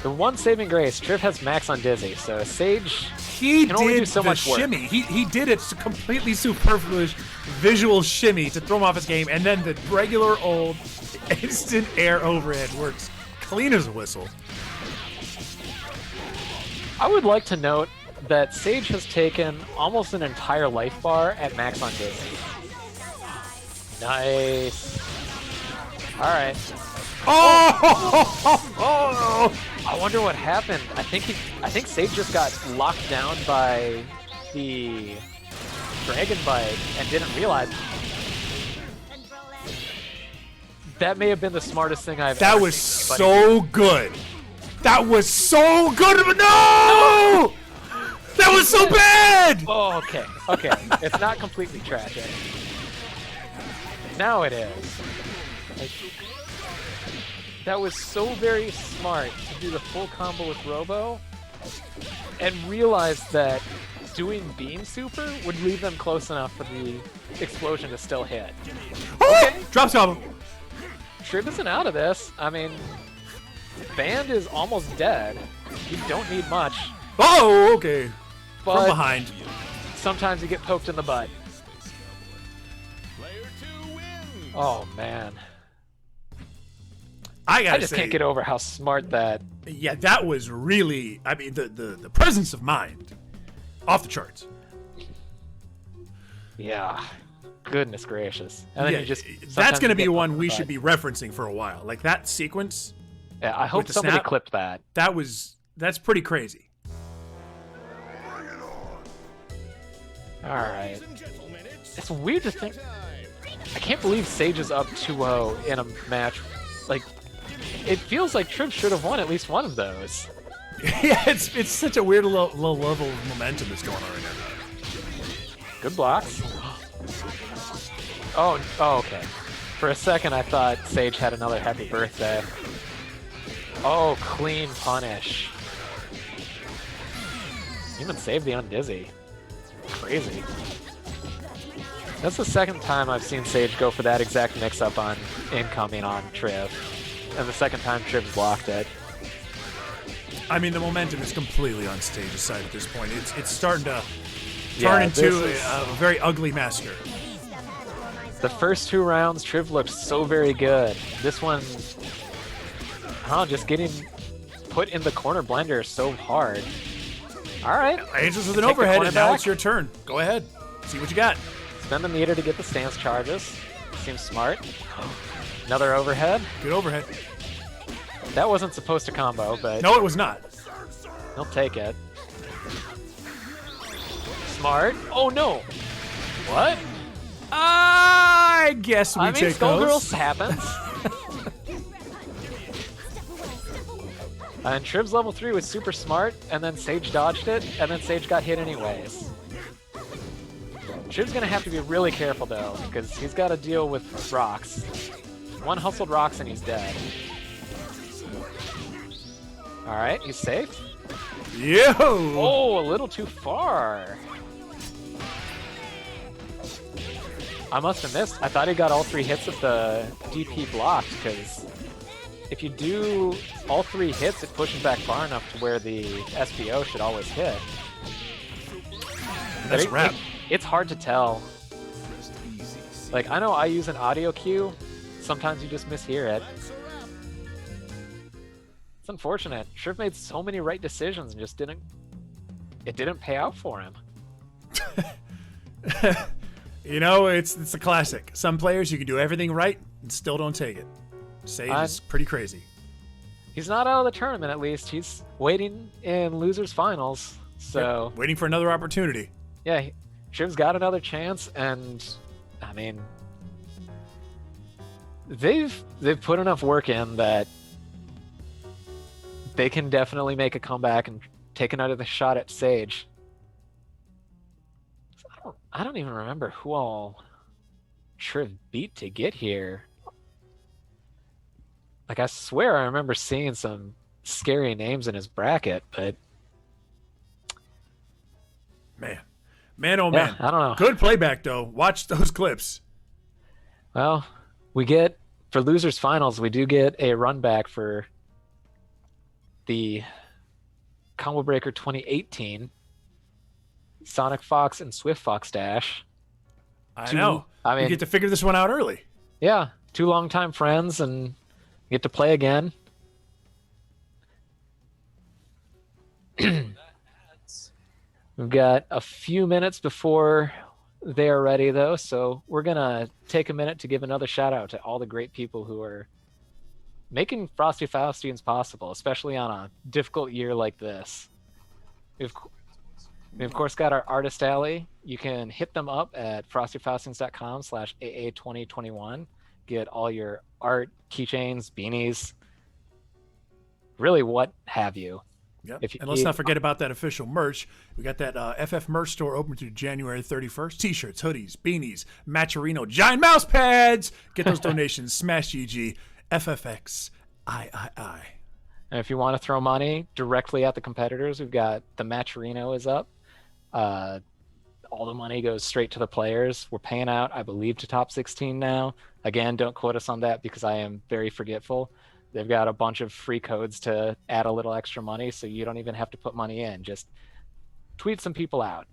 The one saving grace, Triv has max on Dizzy, so Sage He can only did do so the much work. shimmy. He did it completely superfluous visual shimmy to throw him off his game, and then the regular old instant air overhead works clean as a whistle. I would like to note that Sage has taken almost an entire life bar at max on Dizzy. Nice. Alright. Oh! I wonder what happened. I think Sage just got locked down by the Dragon Bite and didn't realize. That may have been the smartest thing I've That ever was seen so good. That was so good. No! That was so bad! Oh, okay. Okay. It's not completely tragic. Now it is. Like, that was so very smart to do the full combo with Robo and realize that doing Beam Super would leave them close enough for the explosion to still hit. Okay. Drops combo. Triv isn't out of this. I mean, Band is almost dead. You don't need much. Oh, okay. But From behind. sometimes you get poked in the butt. Player 2 wins. Oh, man. I I just can't get over how smart that... Yeah, that was really, I mean, the presence of mind. Off the charts. Yeah. Goodness gracious. And then Yeah, you just... that's sometimes going to you be get one poked in we the should butt. be referencing for a while. Like that sequence, Yeah, I hope the somebody snap. clipped that. that's pretty crazy. Alright. Ladies and gentlemen, It's weird to think... time. I can't believe Sage is up 2-0 in a match. Like, it feels like Triv should have won at least one of those. Yeah, it's such a weird low level of momentum that's going on right now. Good blocks. Oh, okay. For a second, I thought Sage had another happy birthday. Oh, clean punish. Even saved the undizzy. Crazy. That's the second time I've seen Sage go for that exact mix-up on incoming on Triv. And the second time Triv's blocked it. I mean, the momentum is completely on Stage's side at this point. It's starting to Yeah, turn into this is- a very ugly massacre. The first 2 rounds, Triv looked so very good. This one, I don't know, just getting put in the corner blender so hard. All right. Angels with an Take the overhead, corner and now back. it's your turn. Go ahead. See what you got. Spend the meter to get the stance charges. Seems smart. Another overhead. Good overhead. That wasn't supposed to combo, but No, it was not. he'll take it. Smart. Oh no. What? I guess we I mean, take those. Skullgirls happens. And Triv's level 3 was super smart, and then Sage dodged it, and then Sage got hit anyways. Shiv's gonna have to be really careful though, because he's got to deal with rocks. One hustled rocks and he's dead. All right, he's safe. Yo! Oh, a little too far. I must have missed. I thought he got all 3 hits with the DP blocked, because if you do all 3 hits, it pushes back far enough to where the SBO should always hit. That's a wrap. It's hard to tell. Like, I know I use an audio cue. Sometimes you just mishear it. It's unfortunate. Shiv made so many right decisions and just didn't pay out for him. You know, it's a classic. Some players, you can do everything right and still don't take it. Sage is pretty crazy. He's not out of the tournament, at least. He's waiting in losers finals. So Yep, waiting for another opportunity. yeah, Shiv's got another chance, and I mean, they've put enough work in that they can definitely make a comeback and take another shot at Sage. I don't even remember who all Triv beat to get here. Like, I swear I remember seeing some scary names in his bracket, but Man, oh man. I don't know. Good playback, though. Watch those clips. Well, we get, for losers finals, we do get a run back for the Combo Breaker 2018, Sonic Fox and Swift Fox Dash. I know. I mean, you get to figure this one out early. Yeah, 2 longtime friends and get to play again. We've got a few minutes before they are ready, though, so we're going to take a minute to give another shout out to all the great people who are making Frosty Faustings possible, especially on a difficult year like this. We of course got our artist alley. You can hit them up at frostyfaustings.com/AA2021. Get all your art, keychains, beanies, really what have you. Yep. And let's not forget about that official merch. We got that FF merch store open through January 31st. T-shirts, hoodies, beanies, Matcherino, giant mouse pads. Get those donations. Smash GG, FFX, III. And if you want to throw money directly at the competitors, we've got the Matcherino is up. All the money goes straight to the players. We're paying out, I believe, to top 16 now. Again, don't quote us on that because I am very forgetful. They've got a bunch of free codes to add a little extra money, so you don't even have to put money in. Just tweet some people out.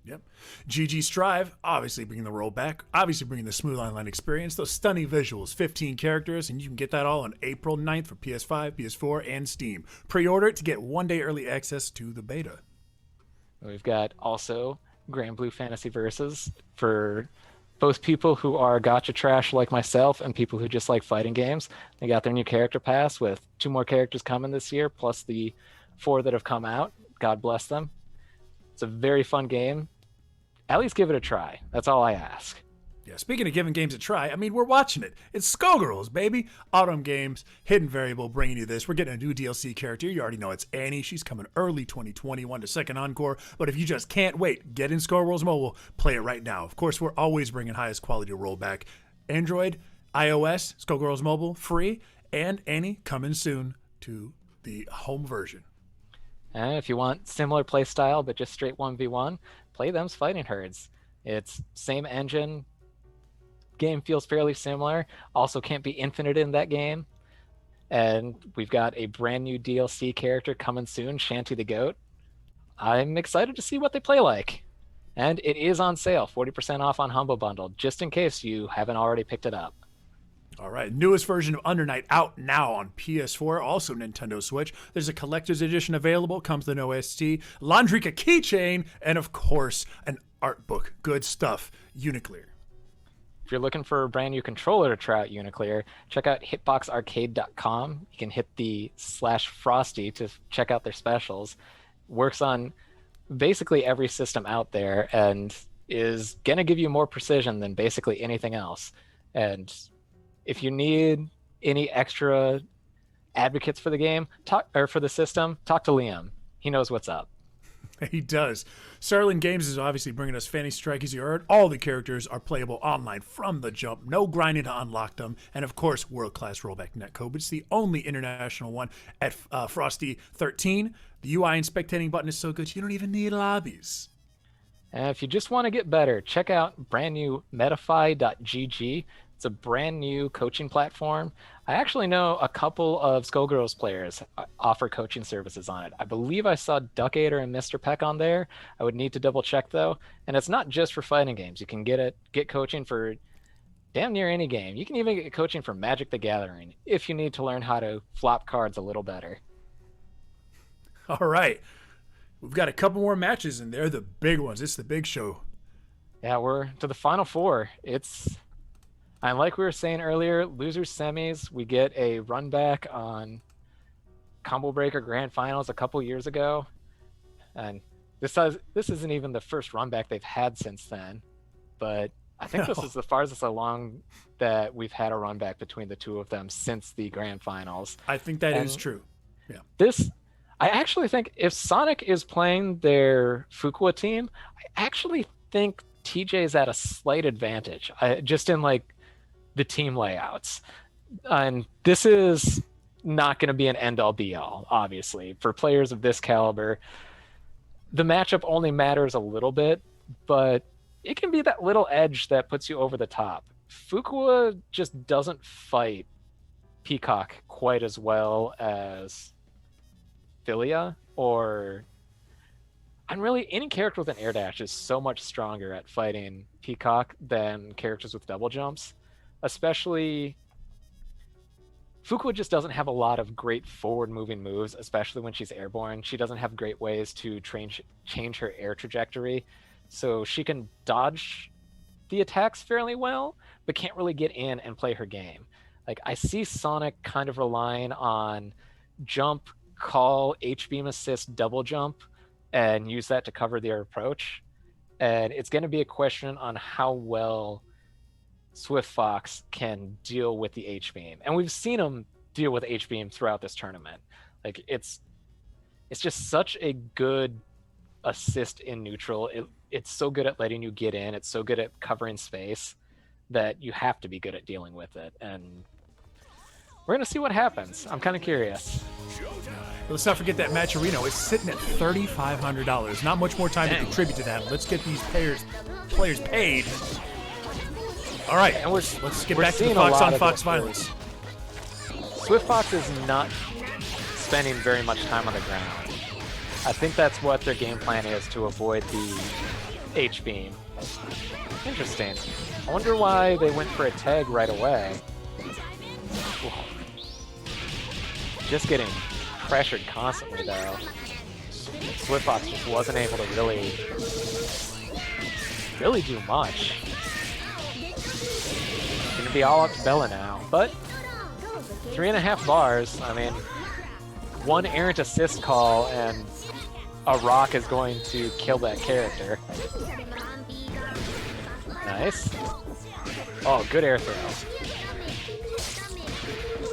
Yep. GG Strive, obviously bringing the roll back, obviously bringing the smooth online experience, those stunning visuals, 15 characters, and you can get that all on April 9th for PS5, PS4, and Steam. Pre-order it to get 1-day early access to the beta. We've got also Grand Blue Fantasy Versus for both people who are gacha trash like myself and people who just like fighting games. They got their new character pass with 2 more characters coming this year, plus the 4 that have come out. God bless them. It's a very fun game. At least give it a try. That's all I ask. Yeah, speaking of giving games a try, I mean, we're watching it. It's Skullgirls, baby. Autumn Games, Hidden Variable, bringing you this. We're getting a new DLC character. You already know it's Annie. She's coming early 2021 to Second Encore. But if you just can't wait, get in Skullgirls Mobile. Play it right now. Of course, we're always bringing highest quality rollback. Android, iOS, Skullgirls Mobile, free. And Annie coming soon to the home version. And if you want similar play style, but just straight 1v1, play them's Fighting Herds. It's same engine. Game feels fairly similar. Also can't be infinite in that game. And we've got a brand new DLC character coming soon, Shanty the Goat. I'm excited to see what they play like. And it is on sale, 40% off on Humble Bundle, just in case you haven't already picked it up. All right, newest version of Under Night out now on PS4, also Nintendo Switch. There's a collector's edition available, comes with an OST, Laundrika keychain, and of course, an art book. Good stuff. Uniclear. If you're looking for a brand new controller to try out Uniclear, check out hitboxarcade.com. You can hit the /Frosty to check out their specials. Works on basically every system out there and is going to give you more precision than basically anything else. And if you need any extra advocates for the game, for the system, talk to Liam. He knows what's up. He does. Sterling Games is obviously bringing us Fantasy Strike. As you heard, all the characters are playable online from the jump. No grinding to unlock them. And of course, world-class rollback netcode. It's the only international one at Frosty 13. The UI and spectating button is so good, you don't even need lobbies. And if you just want to get better, check out brand new Medify.gg. It's a brand new coaching platform. I actually know a couple of Skullgirls players offer coaching services on it. I believe I saw Duckator and Mr. Peck on there. I would need to double check though. And it's not just for fighting games. You can get coaching for damn near any game. You can even get coaching for Magic the Gathering if you need to learn how to flop cards a little better. All right. We've got a couple more matches, and they're the big ones. It's the big show. Yeah, we're to the final four. And like we were saying earlier, losers semis, we get a run back on Combo Breaker Grand Finals a couple years ago. And this isn't even the first run back they've had since then. But I think this is the farthest along that we've had a run back between the two of them since the Grand Finals. I think that is true. Yeah. I actually think if Sonic is playing their Fuqua team, I actually think TJ is at a slight advantage, just in like the team layouts. And this is not going to be an end-all be-all, obviously. For players of this caliber, the matchup only matters a little bit, but it can be that little edge that puts you over the top. Fuqua just doesn't fight Peacock quite as well as Philia, and really any character with an air dash is so much stronger at fighting Peacock than characters with double jumps. Especially, Fuqua just doesn't have a lot of great forward-moving moves, especially when she's airborne. She doesn't have great ways to change her air trajectory, so she can dodge the attacks fairly well, but can't really get in and play her game. Like, I see Sonic kind of relying on jump, call, H-beam assist, double jump, and use that to cover their approach. And it's going to be a question on how well Swift Fox can deal with the H-beam. And we've seen him deal with H-beam throughout this tournament. Like, it's just such a good assist in neutral. It's so good at letting you get in. It's so good at covering space that you have to be good at dealing with it. And we're going to see what happens. I'm kind of curious. Let's not forget that Matcherino is sitting at $3,500. Not much more time to contribute to that. Let's get these players paid. All right, and let's get back to the Fox on Fox violence. Swift Fox is not spending very much time on the ground. I think that's what their game plan is, to avoid the H-beam. Interesting. I wonder why they went for a tag right away. Just getting pressured constantly, though. Swift Fox just wasn't able to really do much. Gonna be all up to Bella now, but 3.5 bars. I mean, one errant assist call and a rock is going to kill that character. Nice. Oh, good air throw.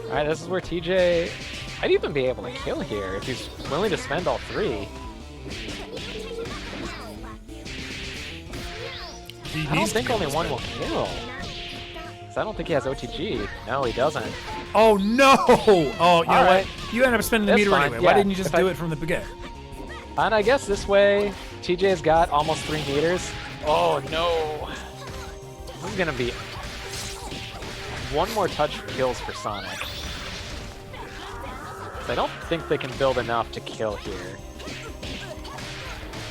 All right, this is where TJ might even be able to kill here if he's willing to spend all three. I don't think only one will kill. I don't think he has OTG. No, he doesn't. Oh, no! Oh, you know what? You end up spending the meter anyway. Yeah. Why didn't you just do it from the beginning? And I guess this way, TJ's got almost 3 meters. Oh, no. This is going to be one more touch kills for Sonic. I don't think they can build enough to kill here.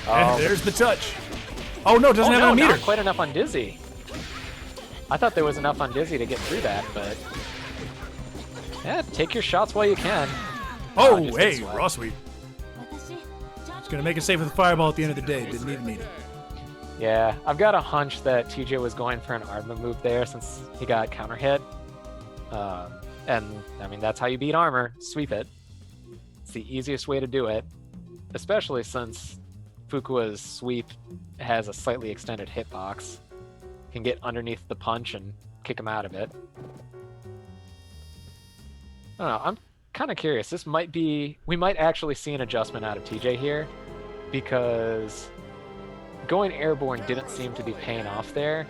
And there's the touch. Oh, no, it doesn't have a meter. Not quite enough on Dizzy. I thought there was enough on Dizzy to get through that, but yeah, take your shots while you can. Oh, hey, raw sweep. It's going to make it safe with a fireball at the end of the day. Didn't even need it. Yeah, I've got a hunch that TJ was going for an Arma move there since he got counter hit. And, I mean, that's how you beat armor. Sweep it. It's the easiest way to do it, especially since Fuqua's sweep has a slightly extended hitbox. Can get underneath the punch and kick him out of it. I don't know, I'm kind of curious. We might actually see an adjustment out of TJ here. because going airborne didn't seem to be paying off there.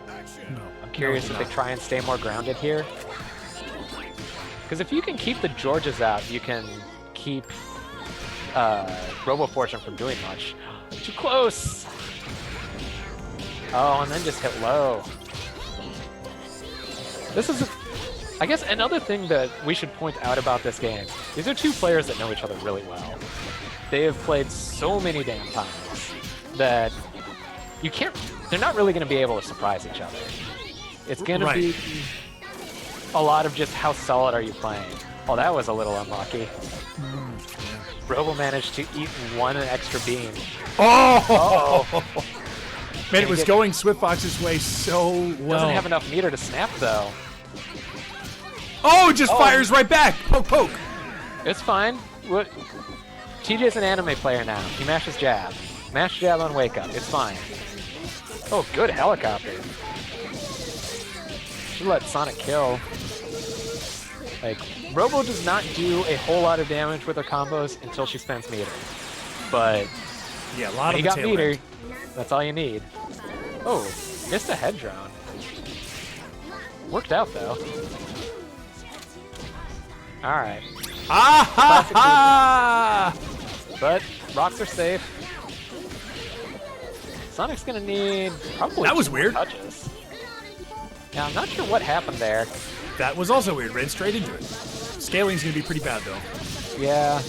No. I'm curious if they try and stay more grounded here. Because if you can keep the Georges out, you can keep Robo Fortune from doing much. Too close! Oh, and then just hit low. This is, I guess, another thing that we should point out about this game. These are two players that know each other really well. They have played so many damn times that you can't, they're not really going to be able to surprise each other. It's going to be a lot of just how solid are you playing. Oh, that was a little unlucky. Robo managed to eat one extra beam. Oh! Uh-oh. Man, it was going Swiftfox's way so well. Doesn't have enough meter to snap, though. Oh, it just fires right back. Poke, poke. It's fine. What? TJ's an anime player now. He mashes jab. Mash jab on wake up. It's fine. Oh, good helicopter. Should let Sonic kill. Like, Robo does not do a whole lot of damage with her combos until she spends meter. But Yeah, a lot of you got tail meter. end. That's all you need. Oh, missed a head drone. Worked out though. Alright. Ah ha ha! But rocks are safe. Sonic's gonna need probably That was 2 more weird. touches. Yeah, I'm not sure what happened there. That was also weird. Ran straight into it. Scaling's gonna be pretty bad though. Yeah.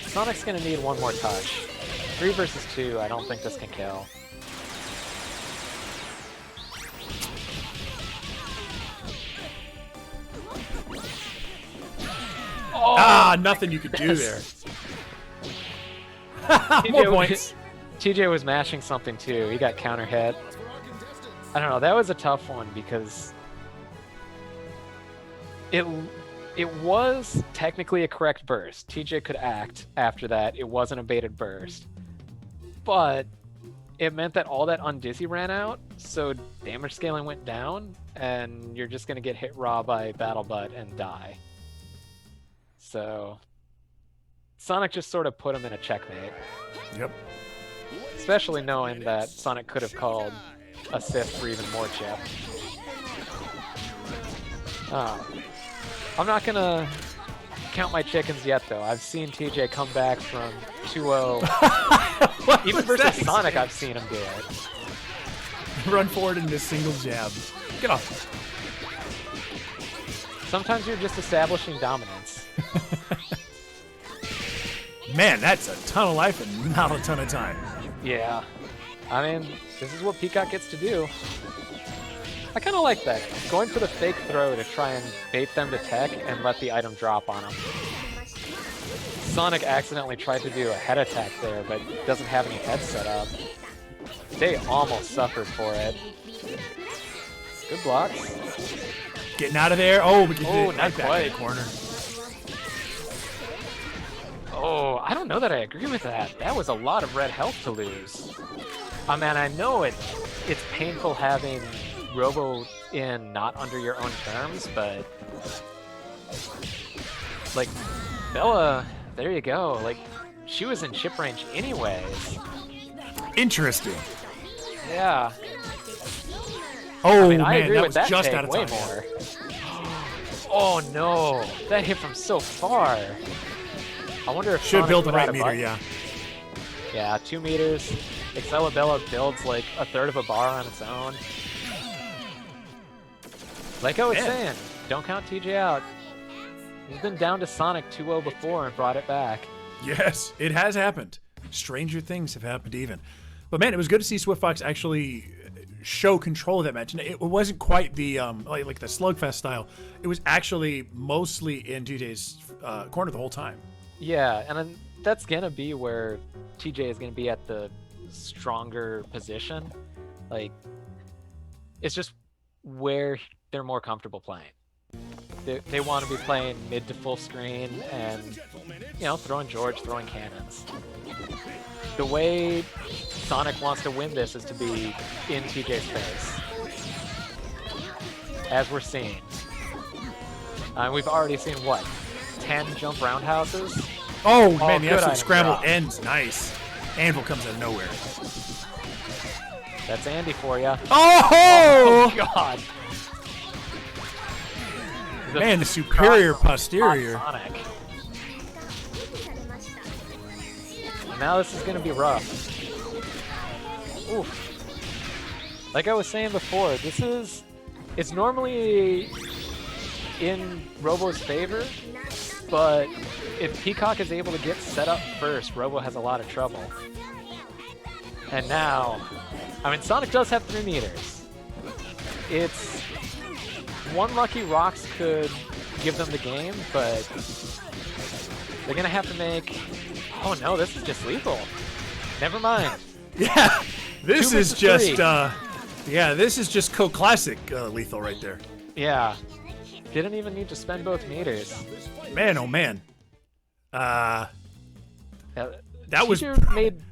Sonic's gonna need 1 more touch. 3 versus 2, I don't think this can kill. Oh! Ah, nothing you could do there. More points. TJ was mashing something too. He got counter hit. I don't know. That was a tough one because it was technically a correct burst. TJ could act after that. It wasn't a baited burst. But it meant that all that undizzy ran out, so damage scaling went down, and you're just going to get hit raw by Battle Butt and die. So Sonic just sort of put him in a checkmate. Yep. Especially knowing that Sonic could have called a Sith for even more chip. I'm not gonna count my chickens yet, though. I've seen TJ come back from 2-0. Even versus Sonic, I've seen him do it. Run forward into a single jab. Get off. Sometimes you're just establishing dominance. Man, that's a ton of life and not a ton of time. Yeah. I mean, this is what Peacock gets to do. I kind of like that. Going for the fake throw to try and bait them to tech and let the item drop on them. Sonic accidentally tried to do a head attack there, but doesn't have any heads set up. They almost suffered for it. Good blocks. Getting out of there. Oh, we can Oh, get not right back quite. in the corner. Oh, I don't know that I agree with that. That was a lot of red health to lose. I mean, I know it's painful having Robo in not under your own terms, but like Bella, there you go. Like she was in chip range anyways. Interesting. Yeah. Oh, I mean, I man, agree that with was that just take out of way time. more. Oh no, that hit from so far. I wonder if Should Sonic build the would right add a meter, button. yeah. Yeah, 2 meters. Excalibella builds like a third of a bar on its own. Like I was saying, don't count TJ out. He's been down to Sonic 2-0 before and brought it back. Yes, it has happened. Stranger things have happened even. But man, it was good to see SwiftFox actually show control of that match. And it wasn't quite the like the slugfest style. It was actually mostly in TJ's corner the whole time. Yeah, and then that's gonna be where TJ is gonna be at the stronger position. Like, it's just where they're more comfortable playing. They want to be playing mid to full screen and, you know, throwing George, throwing cannons. The way Sonic wants to win this is to be in TJ's face. As we're seeing. We've already seen, what, 10 jump roundhouses? Oh, man, the good absolute item scramble drop. ends. Nice. Anvil comes out of nowhere. That's Andy for you. Oh! God. Man, the superior Hot posterior. Sonic. Now this is gonna be rough. Oof. Like I was saying before, it's normally in Robo's favor, but if Peacock is able to get set up first, Robo has a lot of trouble. And now, I mean, Sonic does have 3 meters. It's one lucky Rocks could give them the game, but they're gonna have to make. Oh no, this is just lethal. Never mind. Yeah, this 2 is versus just 3. this is just Classic lethal right there. Yeah. Didn't even need to spend both meters. Man, oh man. That was made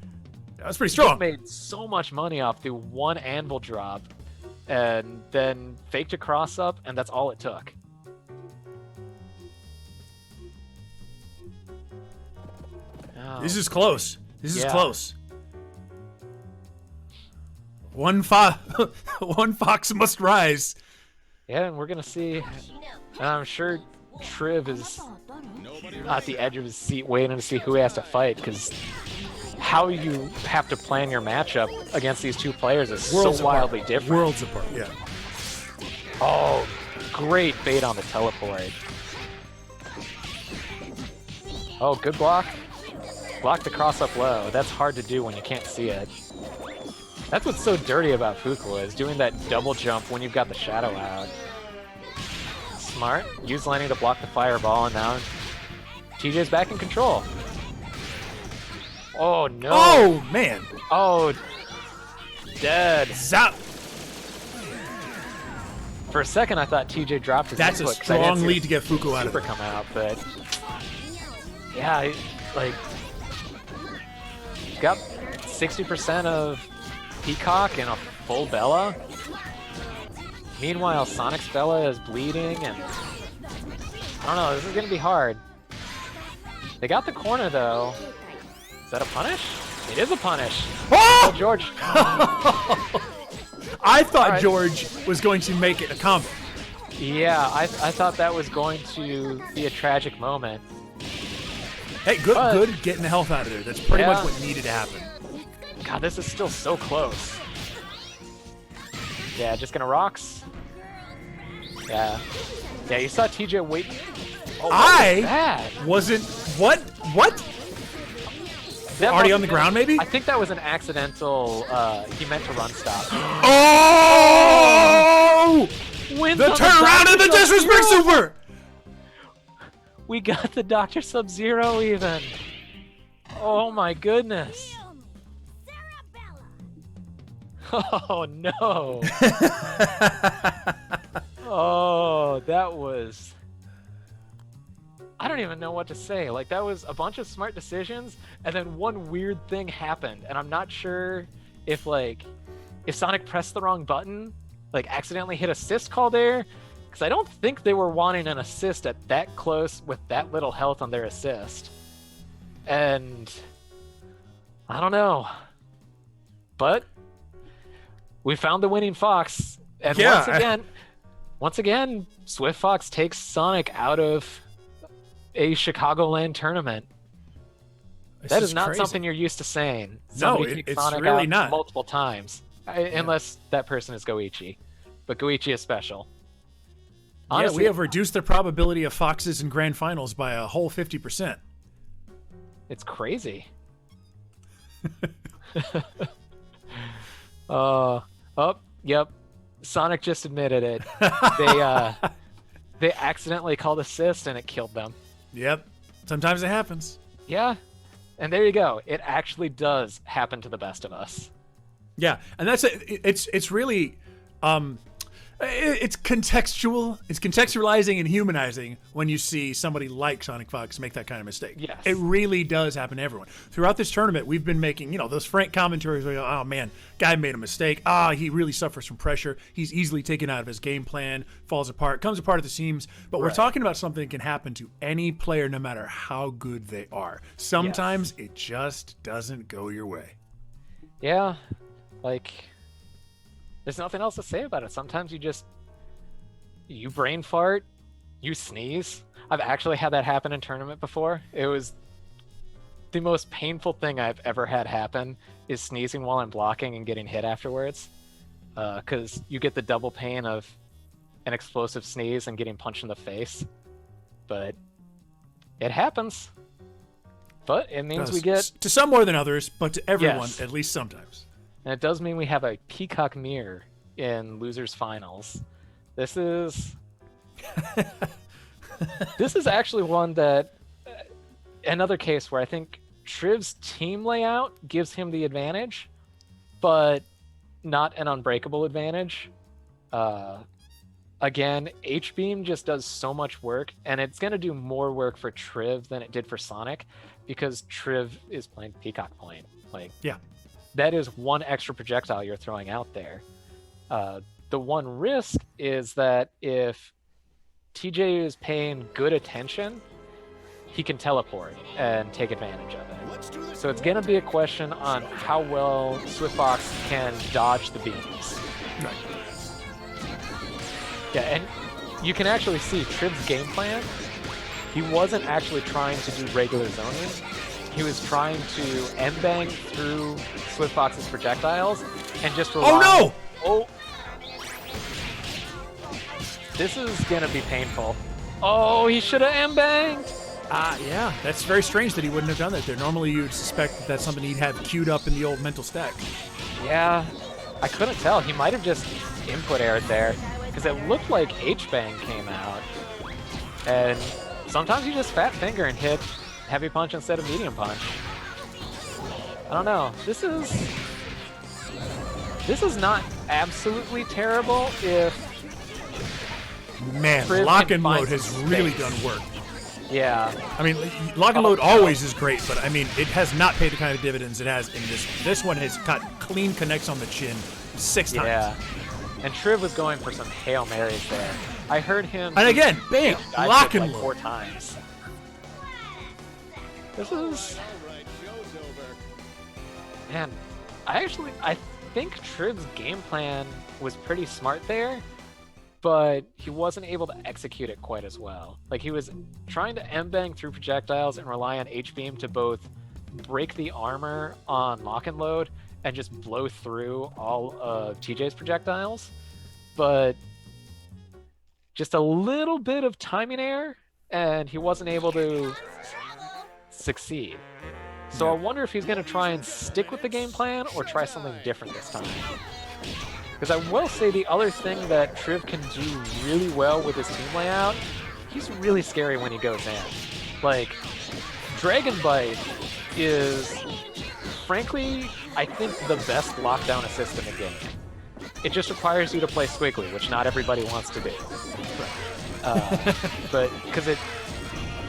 pretty strong. made so much money off the one anvil drop, and then faked a cross up, and that's all it took. Oh, This is close. This is Yeah. close. One fox must rise. yeah, and we're gonna see. And I'm sure Triv is at the edge of his seat waiting to see who he has to fight, because how you have to plan your matchup against these two players is Worlds so apart. wildly different. Worlds apart. Yeah. Oh, great bait on the teleport. Oh, good block. Block the cross up low. That's hard to do when you can't see it. That's what's so dirty about Fukua, is doing that double jump when you've got the shadow out. Smart. Use Lenny to block the fireball, and now TJ's back in control. Oh no. Oh man. Oh, dead. Zap. For a second, I thought TJ dropped his That's a input 'cause I didn't strong see lead to get Fuku out of super it. come out, but yeah, like got 60% of Peacock and a full Bella. Meanwhile, Sonic's Bella is bleeding, and I don't know. This is gonna be hard. They got the corner though. Is that a punish? It is a punish. Oh! George. I thought All right. George was going to make it a combo. Yeah, I thought that was going to be a tragic moment. Hey, good, But- good getting the health out of there. That's pretty Yeah. much what needed to happen. God, this is still so close. Yeah, just gonna rocks. Yeah. Yeah, you saw TJ wait. Oh, what was that? Wasn't what? That Already must on the have ground, been- maybe? I think that was an accidental. He meant to run stop. Oh! Wins The on turnaround and the Dr. disrespect Sub-Zero! super. We got the Dr. Sub-Zero even. Oh my goodness. Oh no. Oh, that was. I don't even know what to say. Like, that was a bunch of smart decisions, and then one weird thing happened, and I'm not sure if Sonic pressed the wrong button, like accidentally hit assist call there, because I don't think they were wanting an assist at that close with that little health on their assist. And I don't know. But we found the winning Fox, and Yeah, once again, Swift Fox takes Sonic out of a Chicagoland tournament. That is not crazy. something you're used to saying. No, Somebody kicks it's Sonic really out not. multiple times, unless that person is Goichi. But Goichi is special. Yeah, Honestly, we have reduced the probability of Foxes in grand finals by a whole 50%. it's crazy. Oh, yep. Sonic just admitted it. They accidentally called assist and it killed them. Yep. Sometimes it happens. Yeah. And there you go. It actually does happen to the best of us. Yeah, and that's it. It's really, It's contextual. It's contextualizing and humanizing when you see somebody like Sonic Fox make that kind of mistake. Yes. It really does happen to everyone. Throughout this tournament, we've been making, those frank commentaries where, oh man, guy made a mistake. He really suffers from pressure. He's easily taken out of his game plan, falls apart, comes apart at the seams. But we're talking about something that can happen to any player no matter how good they are. Sometimes it just doesn't go your way. Yeah, like, there's nothing else to say about it. Sometimes you brain fart, you sneeze. I've actually had that happen in tournament before. It was the most painful thing I've ever had happen is sneezing while I'm blocking and getting hit afterwards. Because you get the double pain of an explosive sneeze and getting punched in the face. But it happens. But it means we get... To some more than others, but to everyone, Yes. at least sometimes. And it does mean we have a peacock mirror in losers finals. This is actually one that another case where I think Triv's team layout gives him the advantage, but not an unbreakable advantage. Again, H-Beam just does so much work, and it's going to do more work for Triv than it did for Sonic because Triv is playing Peacock Point. Yeah. That is one extra projectile you're throwing out there. The one risk is that if TJ is paying good attention, he can teleport and take advantage of it. So it's going to be a question on how well Swiftfox can dodge the beams. Right. Yeah, and you can actually see Triv's game plan. He wasn't actually trying to do regular zoning. He was trying to M-bang through Swiftfox's projectiles and just rely... Oh no! Oh! This is gonna be painful. Oh, he should have M-banged! Yeah, that's very strange that he wouldn't have done that there. Normally you'd suspect that that's something he'd have queued up in the old mental stack. Yeah, I couldn't tell. He might have just input errored there because it looked like H-bang came out. And sometimes you just fat finger and hit heavy punch instead of medium punch. I don't know. This is not absolutely terrible if Man, Triv lock can and find load has some really space. done work. Yeah. I mean, lock and load always is great, but I mean, it has not paid the kind of dividends it has in this. This one has got clean connects on the chin 6 times. Yeah. And Triv was going for some Hail Marys there. I heard him... And again, bam, dive lock kick and like load. 4 times. This is... Man, I think Triv's game plan was pretty smart there, but he wasn't able to execute it quite as well. Like, he was trying to M-bang through projectiles and rely on H-Beam to both break the armor on lock and load and just blow through all of TJ's projectiles, but just a little bit of timing error, and he wasn't able to succeed. So I wonder if he's going to try and stick with the game plan or try something different this time. Because I will say the other thing that Triv can do really well with his team layout, he's really scary when he goes in. Like, Dragon Bite is, frankly, I think the best lockdown assist in the game. It just requires you to play Squiggly, which not everybody wants to do. But because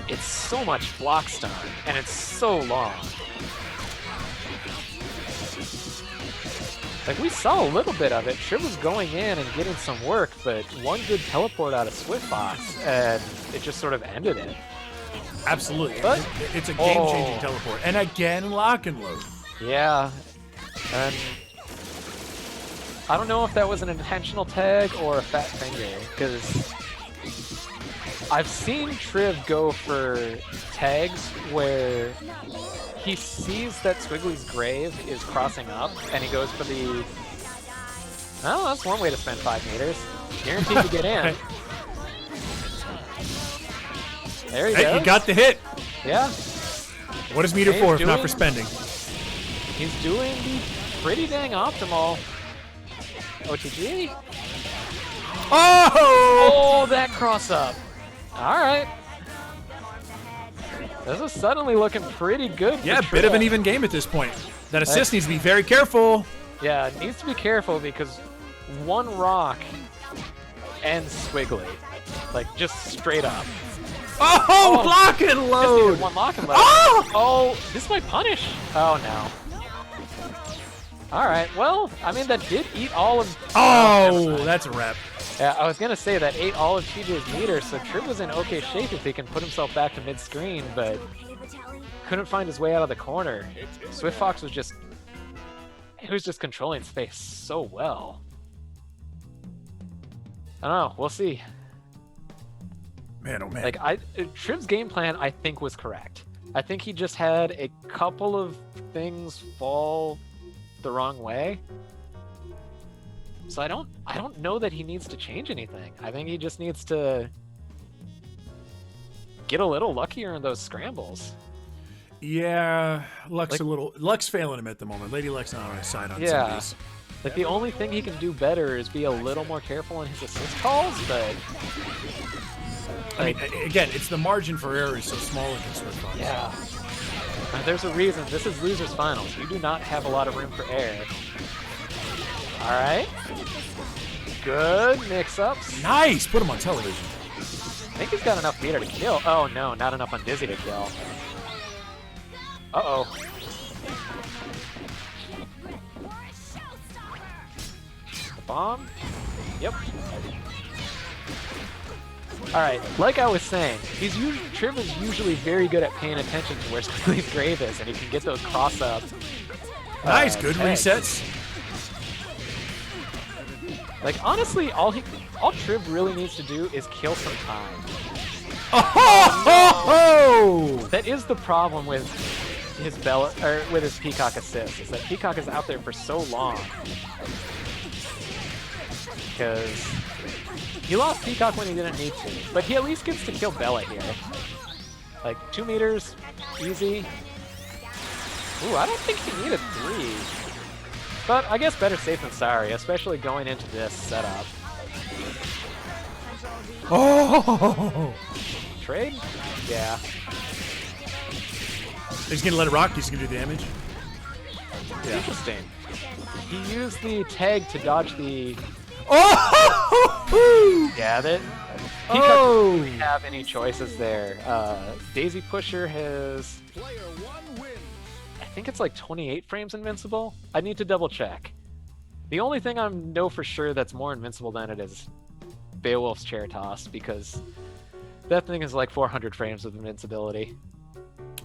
it's so much block stun, and it's so long. Like, we saw a little bit of it. Triv was going in and getting some work, but one good teleport out of Swiftfox, and it just sort of ended it. Absolutely. But- It's a game-changing teleport. And again, lock and load. Yeah, and I don't know if that was an intentional tag or a fat finger, because I've seen Triv go for tags where he sees that Squiggly's grave is crossing up, and he goes for the... Oh, that's one way to spend 5 meters. Guaranteed to get in. There he Hey, goes. you got the hit. Yeah, What is meter Hey, for he's if not for doing- spending? he's doing the pretty dang optimal. OTG? Oh! Oh, that cross up. All right. This is suddenly looking pretty good. Yeah, for bit of an Triv. even game at this point. That assist needs to be very careful. Yeah, it needs to be careful because one rock and squiggly. Like, just straight up. Oh, lock and Just needed load! one lock and load. Oh! Oh, this might punish. Oh, no. Alright, well, I mean, that did eat all of... Oh, that's a wrap. Yeah, I was gonna say that ate all of TJ's meter, so Trib was in okay shape if he can put himself back to mid-screen, but couldn't find his way out of the corner. Swift Fox was just... He was just controlling space so well. I don't know, we'll see. Man, oh man. Like, Trib's game plan, I think, was correct. I think he just had a couple of things fall the wrong way. So I don't know that he needs to change anything. I think he just needs to get a little luckier in those scrambles. Yeah, Luck's Like- Luck's failing him at the moment. Lady Luck's not on his side on some Yeah. of these. Like, the only thing he can do better is be a little more careful in his assist calls, but... I mean, again, it's the margin for error is so small against Swift Fox. Yeah. There's a reason. This is losers finals. You do not have a lot of room for error. Alright. Good mix-ups. Nice! Put him on television. I think he's got enough meter to kill. Oh no, not enough on Dizzy to kill. Uh-oh. The bomb? Yep. Alright, like I was saying, Trib is usually very good at paying attention to where Squiggly's grave is, and he can get those cross-up. Nice, good tags. resets. Like, honestly, all Trib really needs to do is kill some time. Oh! That is the problem with his Bella, or with his Peacock assist, is that Peacock is out there for so long. Because he lost Peacock when he didn't need to, but he at least gets to kill Bella here. Like, 2 meters, easy. Ooh, I don't think he needed 3. But I guess better safe than sorry, especially going into this setup. Oh! Trade? Yeah. He's gonna let it rock. He's gonna do damage. Interesting. He used the tag to dodge the... Oh! Yeah, that... Peacock Oh! doesn't really have any choices there. Daisy Pusher has... Player 1 wins. I think it's like 28 frames invincible. I need to double check. The only thing I know for sure that's more invincible than it is Beowulf's chair toss, because that thing is like 400 frames of invincibility.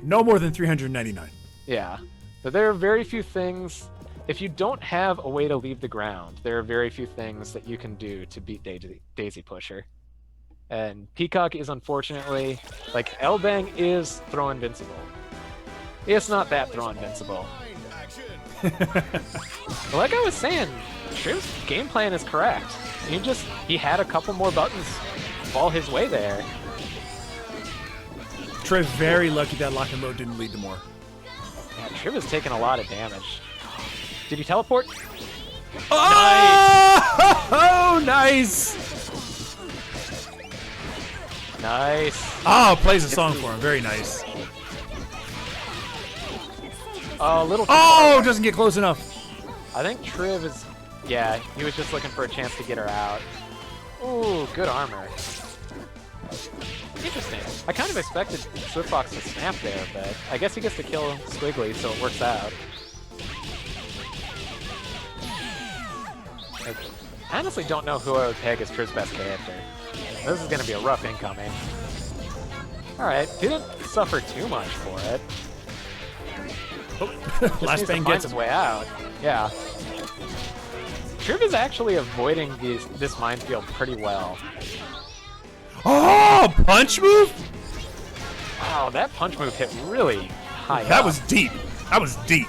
No more than 399. Yeah. But there are very few things... If you don't have a way to leave the ground, there are very few things that you can do to beat Daisy Pusher. And Peacock is unfortunately... Like, Elbang is throw invincible. It's not that throw invincible. But like I was saying, Trib's game plan is correct. He had a couple more buttons fall his way there. Trey very lucky that lock and load didn't lead to more. Yeah, Trib has taken a lot of damage. Did he teleport? Oh, nice! Nice. Oh, plays a song for him. Very nice. Oh, little. Oh, doesn't get close enough. I think Trib is... Yeah, he was just looking for a chance to get her out. Ooh, good armor. Interesting. I kind of expected Swift Fox to snap there, but I guess he gets to kill Squiggly, so it works out. I honestly don't know who I would peg as Trib's best character. This is going to be a rough incoming. Alright, didn't suffer too much for it. Oh, last bang gets his him. way out. Yeah. Trib is actually avoiding this minefield pretty well. Oh, punch move? Wow, that punch move hit really high That up. was deep. That was deep.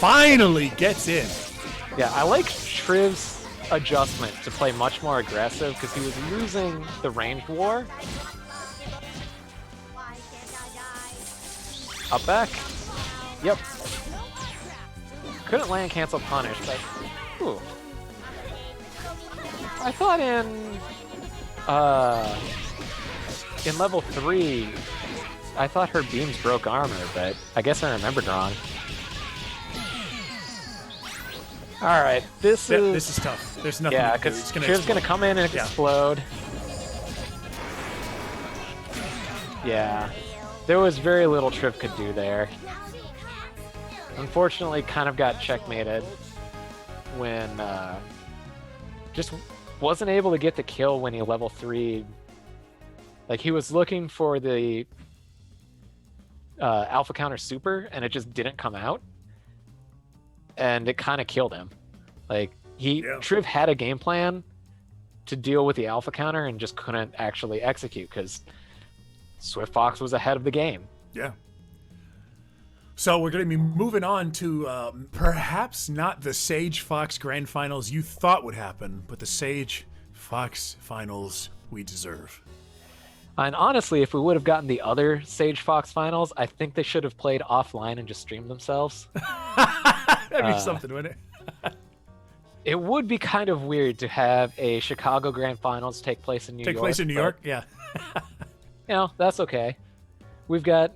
Finally gets in. Yeah, I like Trib's adjustment to play much more aggressive because he was losing the ranged war. Up back. Yep. Couldn't land cancel punish, but ooh. I thought in level 3 I thought her beams broke armor, but I guess I remembered wrong. All right, this is This is tough. There's nothing. yeah, we can do. because It's gonna Triv's gonna explode. come in and Yeah. explode. Yeah, there was very little Triv could do there. Unfortunately, kind of got checkmated when just wasn't able to get the kill when he level 3. Like, he was looking for the alpha counter super, and it just didn't come out, and it kind of killed him. Like, Triv had a game plan to deal with the alpha counter and just couldn't actually execute because Swift Fox was ahead of the game. Yeah. So we're going to be moving on to perhaps not the Sage Fox Grand Finals you thought would happen, but the Sage Fox Finals we deserve. And honestly, if we would have gotten the other Sage Fox Finals, I think they should have played offline and just streamed themselves. That'd be something, wouldn't it? It would be kind of weird to have a Chicago Grand Finals take place in New York. Take place in New but, York? Yeah. You know, that's okay. We've got...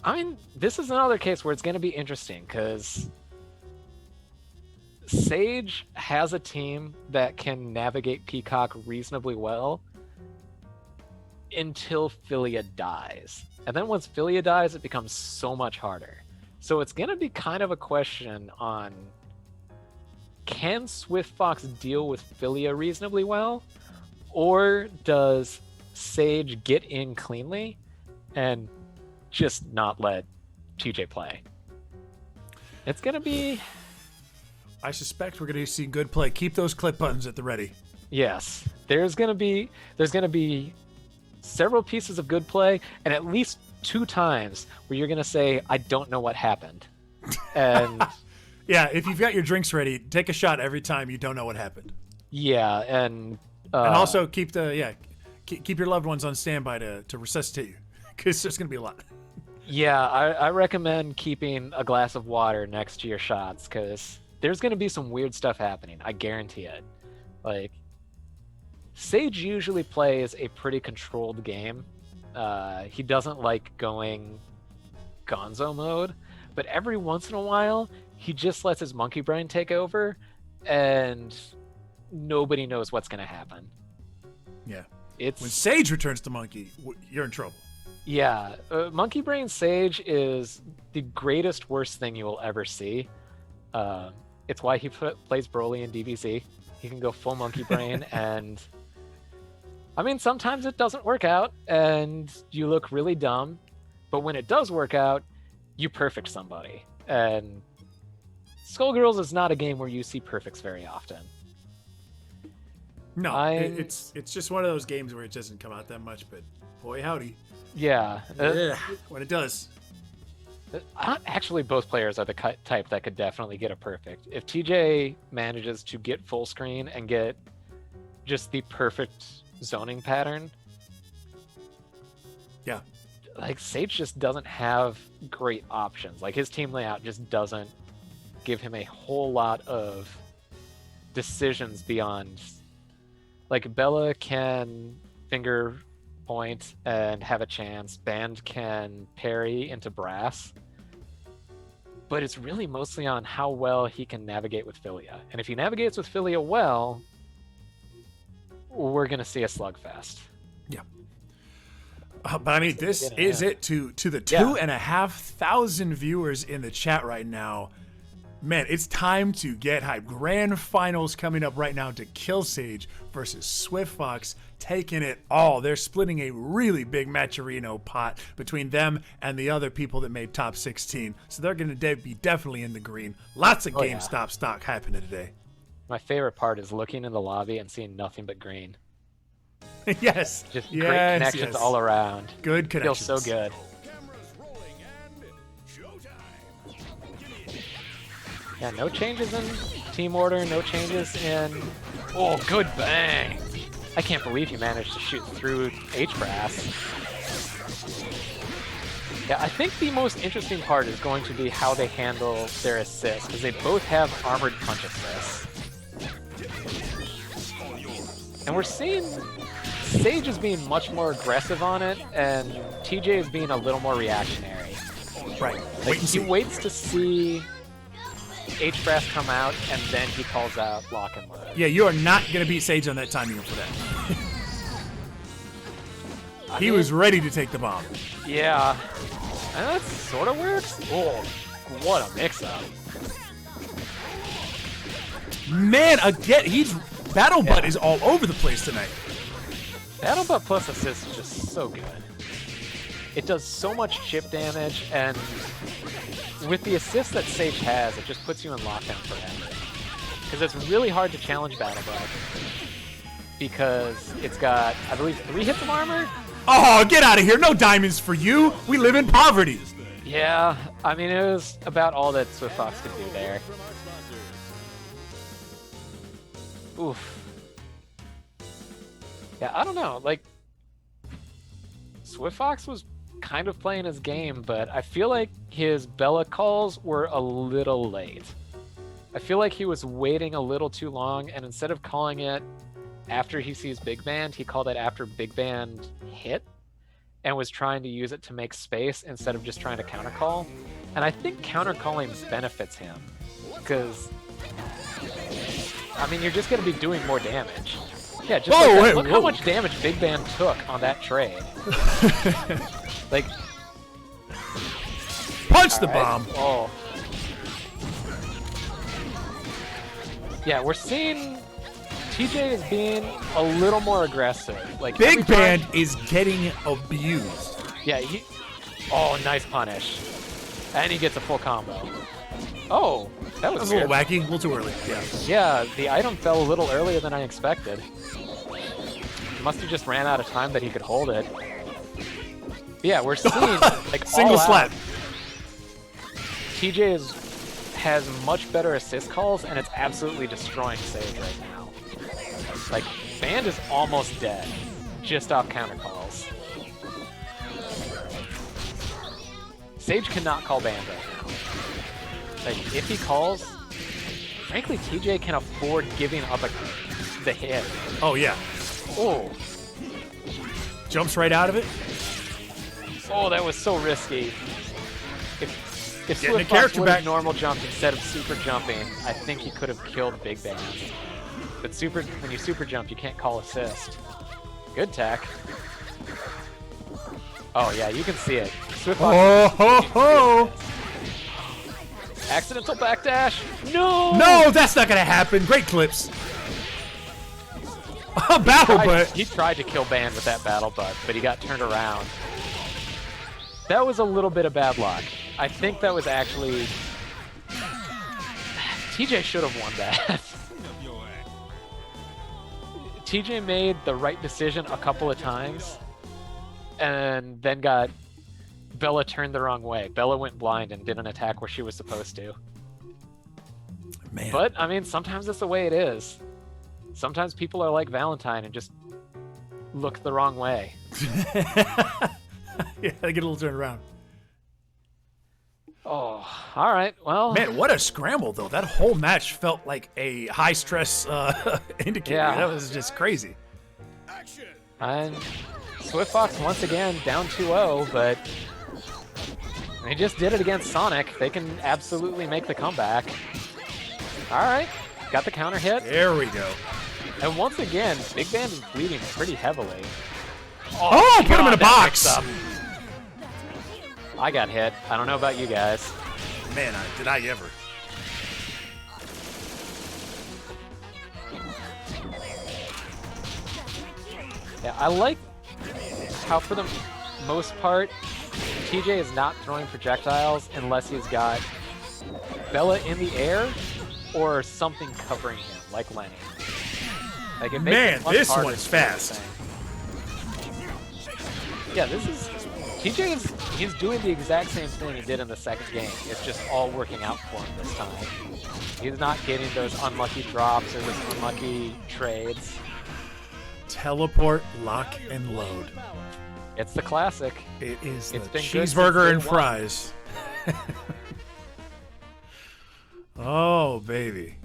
I mean, this is another case where it's going to be interesting because Sage has a team that can navigate Peacock reasonably well until Philia dies. And then once Philia dies, it becomes so much harder. So it's going to be kind of a question on, can Swift Fox deal with Philia reasonably well? Or does Sage get in cleanly and just not let TJ play? It's going to be... I suspect we're going to see good play. Keep those click buttons at the ready. Yes. There's going to be several pieces of good play, and at least 2 times where you're going to say, I don't know what happened. And Yeah, if you've got your drinks ready, take a shot every time you don't know what happened. yeah, and And also keep keep your loved ones on standby to resuscitate you, because there's going to be a lot. yeah, I recommend keeping a glass of water next to your shots because there's going to be some weird stuff happening. I guarantee it. Like, Sage usually plays a pretty controlled game. He doesn't like going gonzo mode, but every once in a while, he just lets his monkey brain take over, and nobody knows what's going to happen. Yeah. It's When Sage returns to Monkey, you're in trouble. Yeah, Monkey Brain Sage is the greatest worst thing you will ever see. It's why he plays Broly in DBZ. He can go full Monkey Brain, and I mean, sometimes it doesn't work out, and you look really dumb. But when it does work out, you perfect somebody. And Skullgirls is not a game where you see perfects very often. No, it's just one of those games where it doesn't come out that much, but boy howdy. Yeah. When it does. Actually, both players are the type that could definitely get a perfect. If TJ manages to get full screen and get just the perfect zoning pattern, Yeah. like, Sage just doesn't have great options. Like, his team layout just doesn't give him a whole lot of decisions beyond... Like, Bella can finger point and have a chance. Band can parry into brass. But it's really mostly on how well he can navigate with Philia. And if he navigates with Philia well, we're going to see a slugfest. Yeah. But I mean, this is it to the Yeah. 2,500 viewers in the chat right now. Man, it's time to get hyped. Grand finals coming up right now to Kill Sage versus Swift Fox, taking it all. They're splitting a really big Matcherino pot between them and the other people that made top 16. So they're going to be definitely in the green. Lots of yeah. GameStop stock happening today. My favorite part is looking in the lobby and seeing nothing but green. Yes. Just yes, great connections yes. all around. Good connections. Feels so good. Cameras rolling and showtime. Yeah, no changes in team order, no changes in... Oh, good bang! I can't believe he managed to shoot through H-Brass. Yeah, I think the most interesting part is going to be how they handle their assists, because they both have armored punch assists. And we're seeing Sage is being much more aggressive on it, and TJ is being a little more reactionary. Right. Like, he waits to see H-Brass come out, and then he calls out lock and load. Yeah, you are not going to beat Sage on that timing for that. He was ready to take the bomb. Yeah. And that sort of works. Oh, what a mix-up. Man, again, Battle Butt is all over the place tonight. Battle Butt plus assist is just so good. It does so much chip damage, and with the assist that Sage has, it just puts you in lockdown forever. Because it's really hard to challenge Battle Butt. Because it's got, I believe, 3 hits of armor? Oh, get out of here. No diamonds for you. We live in poverty. Yeah, I mean, it was about all that Swift Fox could do there. Oof. Yeah, I don't know. Like, Swift Fox was kind of playing his game, but I feel like his Bella calls were a little late. I feel like he was waiting a little too long, and instead of calling it after he sees Big Band, he called it after Big Band hit, and was trying to use it to make space instead of just trying to countercall. And I think countercalling benefits him, because, I mean, you're just going to be doing more damage. Yeah, just look how much damage Big Band took on that trade. Like, punch the bomb. Oh. Yeah, we're seeing TJ is being a little more aggressive. Like Big Band is getting abused. Yeah, oh, nice punish. And he gets a full combo. Oh, that was a little wacky, a little too early. Yeah. Yeah, the item fell a little earlier than I expected. He must have just ran out of time that he could hold it. Yeah, we're seeing like single slap. TJ has much better assist calls, and it's absolutely destroying Sage right now. Like, Band is almost dead, just off counter calls. Sage cannot call Band right now. Like, if he calls, frankly, TJ can afford giving up the hit. Oh, yeah. Oh. Jumps right out of it. Oh, that was so risky. If Getting Swift a character would back. have normal jumped instead of super jumping, I think he could have killed Big Band. But when you super jump, you can't call assist. Good tech. Oh yeah, you can see it. Swift ho ho! Accidental backdash. No. No, that's not gonna happen. Great clips. Battle Butt. He tried to kill Band with that Battle Butt, but he got turned around. That was a little bit of bad luck. I think that was actually... TJ should have won that. TJ made the right decision a couple of times, and then got Bella turned the wrong way. Bella went blind and didn't attack where she was supposed to. Man. But, I mean, sometimes that's the way it is. Sometimes people are like Valentine and just look the wrong way. Yeah, they get a little turned around. Oh, all right. Well, man, what a scramble though. That whole match felt like a high stress indicator. Yeah. That was just crazy. And Swift Fox once again down 2-0, but they just did it against Sonic. They can absolutely make the comeback. All right, got the counter hit. There we go. And once again, Big Band is bleeding pretty heavily. Oh, put him in a box. I got hit. I don't know about you guys. Man, did I ever. Yeah, I like how for the most part, TJ is not throwing projectiles unless he's got Bella in the air or something covering him, like Lenny. Like, it makes it much this harder one's to do fast. anything. Yeah, TJ he's doing the exact same thing he did in the second game. It's just all working out for him this time. He's not getting those unlucky drops or those unlucky trades. Teleport, lock, and load. It's the classic. It is It's the been good since cheeseburger day and one. fries. Oh, baby.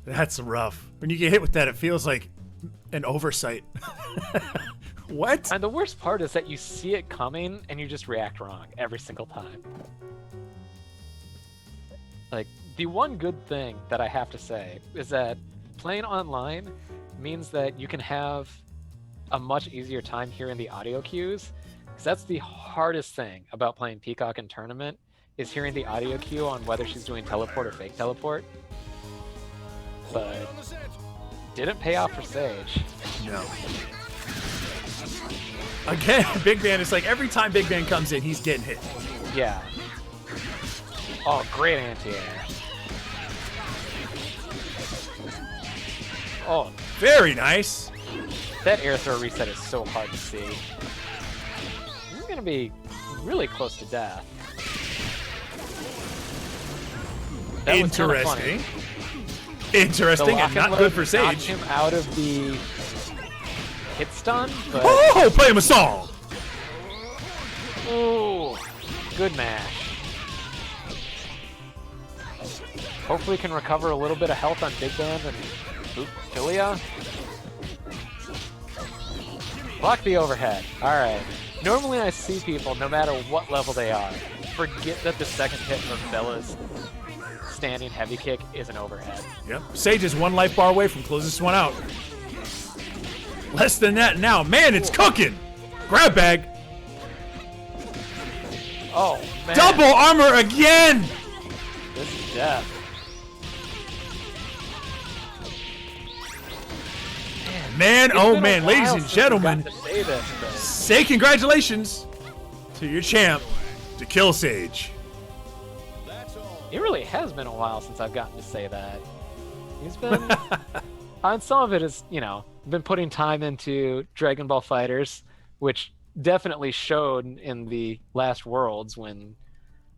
That's rough. When you get hit with that, it feels like an oversight. What? And the worst part is that you see it coming and you just react wrong every single time. Like, The one good thing that I have to say is that playing online means that you can have a much easier time hearing the audio cues, because that's the hardest thing about playing Peacock in tournament, is hearing the audio cue on whether she's doing teleport or fake teleport. But didn't pay off for Sage. No. Again, Big Man is like every time Big Man comes in, he's getting hit. Yeah. Oh, great anti-air. Oh, Very nice. that air throw reset is so hard to see. This is going to be really close to death. That was kinda funny. Interesting. Interesting, The and lock not and good for load knocked Sage. him out of the hit stun, but Oh, play him a song. ooh, good mash. Hopefully can recover a little bit of health on Big Band and oop, Filia. Block the overhead. Alright. Normally I see people, no matter what level they are, forget that the second hit of Bella's standing heavy kick is an overhead. Yep. Sage is one life bar away from closing this one out. Less than that now. Man, it's cooking. Grab bag. Oh, man. Double armor again. This is death. Man, It's oh been a man, ladies while and since we got gentlemen, to say this, but say congratulations to your champ, to Kill Sage. it really has been a while since I've gotten to say that. He's been, on some of it is, you know, been putting time into Dragon Ball Fighters, which definitely showed in the last Worlds when,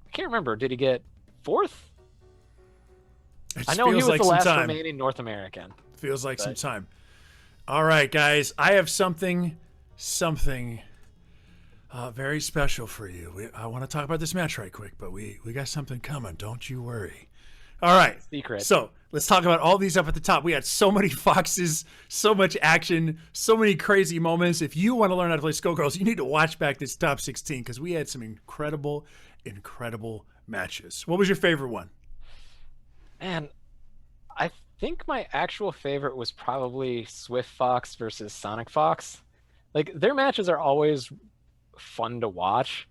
I can't remember, did he get 4th? It I know he feels was like the some last time. remaining North American. Feels like some But- time. All right, guys, I have something very special for you. I want to talk about this match right quick, but we got something coming. Don't you worry. All right. Secret. So let's talk about all these up at the top. We had so many foxes, so much action, so many crazy moments. If you want to learn how to play Skullgirls, you need to watch back this top 16 because we had some incredible matches. What was your favorite one? Man, I think my actual favorite was probably Swift Fox versus Sonic Fox. Like, their matches are always fun to watch.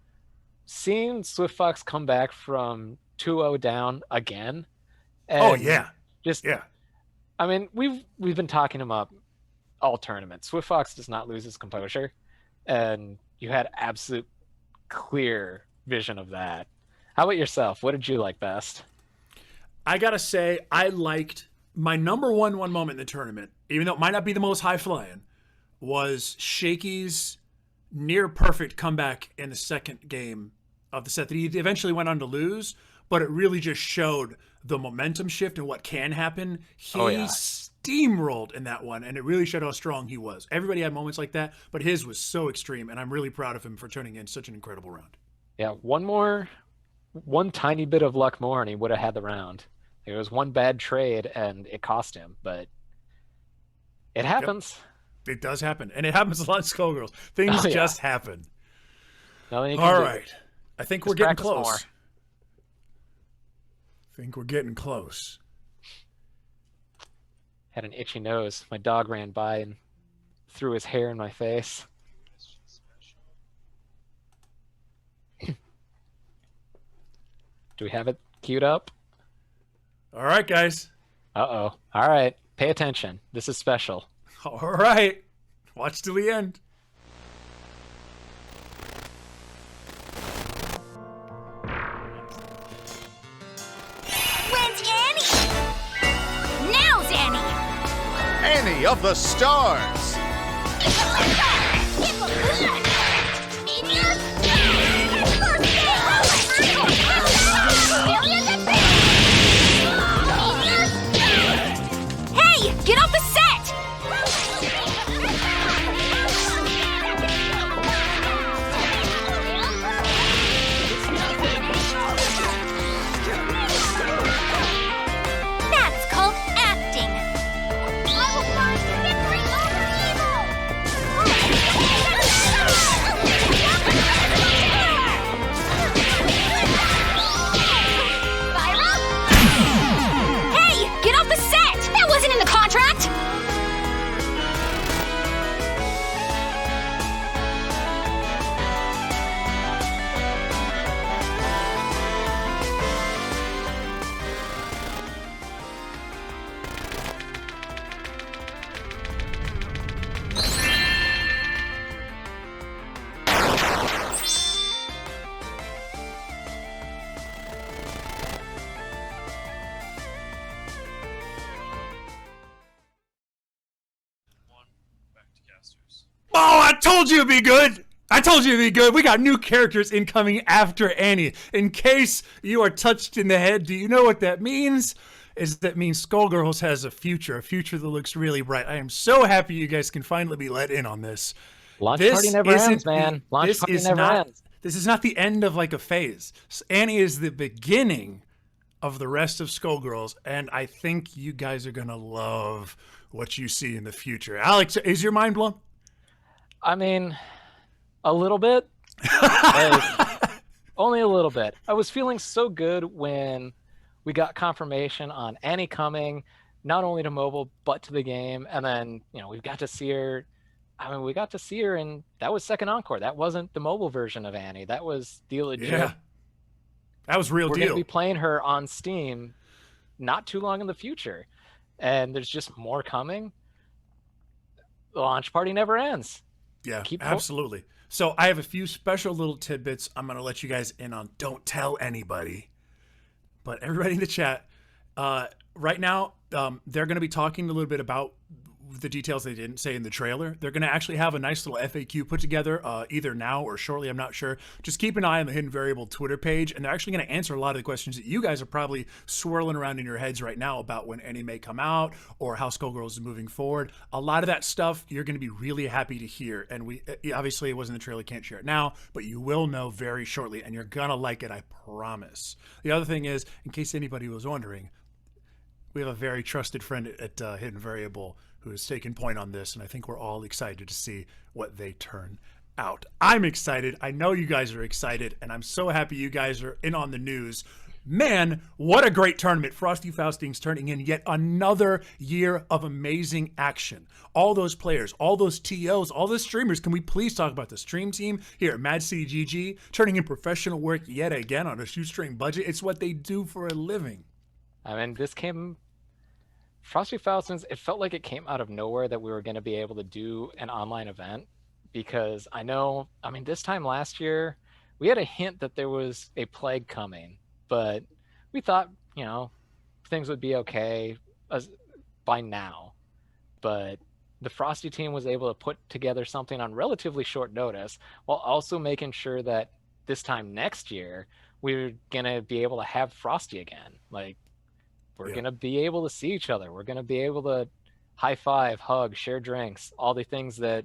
Seeing Swift Fox come back from 2-0 down again. And Oh, yeah. Just, Yeah. I mean, we've been talking him up all tournament. Swift Fox does not lose his composure, and you had absolute clear vision of that. How about yourself? What did you like best? I gotta say, I liked my number one moment in the tournament, even though it might not be the most high flying, was Shaky's near perfect comeback in the second game of the set that he eventually went on to lose, but it really just showed the momentum shift and what can happen. He steamrolled in that one, and it really showed how strong he was. Everybody had moments like that, but his was so extreme, and I'm really proud of him for turning in such an incredible round. Yeah, one tiny bit of luck more, and he would have had the round. It was one bad trade, and it cost him, but it happens. It does happen, and it happens a lot in Skullgirls. Things Oh, yeah. just happen. Nothing you can All do. right. I think Just we're getting practice close. more. I think we're getting close. Had an itchy nose. My dog ran by and threw his hair in my face. Do we have it queued up? All right, guys. Uh-oh. All right. Pay attention. This is special. All right. Watch till the end. When's Annie? Now's Annie! Annie of the Stars. Hey, get off the set! That's called acting. I will find victory over evil! told you it'd be good. I told you it'd be good. We got new characters incoming after Annie. In case you are touched in the head, do you know what that means? That means Skullgirls has a future that looks really bright. I am so happy you guys can finally be let in on this. Launch party never ends, man. Launch party never ends. This is not the end of like a phase. Annie is the beginning of the rest of Skullgirls, and I think you guys are gonna love what you see in the future. Alex, is your mind blown? I mean, a little bit. Only a little bit. I was feeling so good when we got confirmation on Annie coming, not only to mobile, but to the game. And then, we got to see her. I mean, we got to see her, and that was second encore. That wasn't the mobile version of Annie. That was the legit. Yeah. That was real We're deal. going to be playing her on Steam not too long in the future. And there's just more coming. The launch party never ends. Yeah, absolutely. So I have a few special little tidbits I'm going to let you guys in on. Don't tell anybody. But everybody in the chat, right now, they're going to be talking a little bit about the details they didn't say in the trailer. They're going to actually have a nice little FAQ put together either now or shortly. I'm not sure. Just keep an eye on the Hidden Variable Twitter page, and they're actually going to answer a lot of the questions that you guys are probably swirling around in your heads right now about when Annie may come out or how Skullgirls is moving forward. A lot of that stuff you're going to be really happy to hear, and we obviously it wasn't in the trailer, can't share it now, but you will know very shortly, and you're going to like it, I promise. The other thing is, in case anybody was wondering, we have a very trusted friend at Hidden Variable who has taken point on this, and I think we're all excited to see what they turn out. I'm excited. I know you guys are excited, and I'm so happy you guys are in on the news. Man, what a great tournament. Frosty Faustings turning in yet another year of amazing action. All those players, all those TOs, all those streamers, can we please talk about the stream team here at Mad City GG, turning in professional work yet again on a shoestring budget. It's what they do for a living. I mean, Frosty Faustings, it felt like it came out of nowhere that we were going to be able to do an online event, because this time last year, we had a hint that there was a plague coming, but we thought, things would be okay by now. But the Frosty team was able to put together something on relatively short notice, while also making sure that this time next year, we're going to be able to have Frosty again. We're going to be able to see each other. We're going to be able to high five, hug, share drinks, all the things that,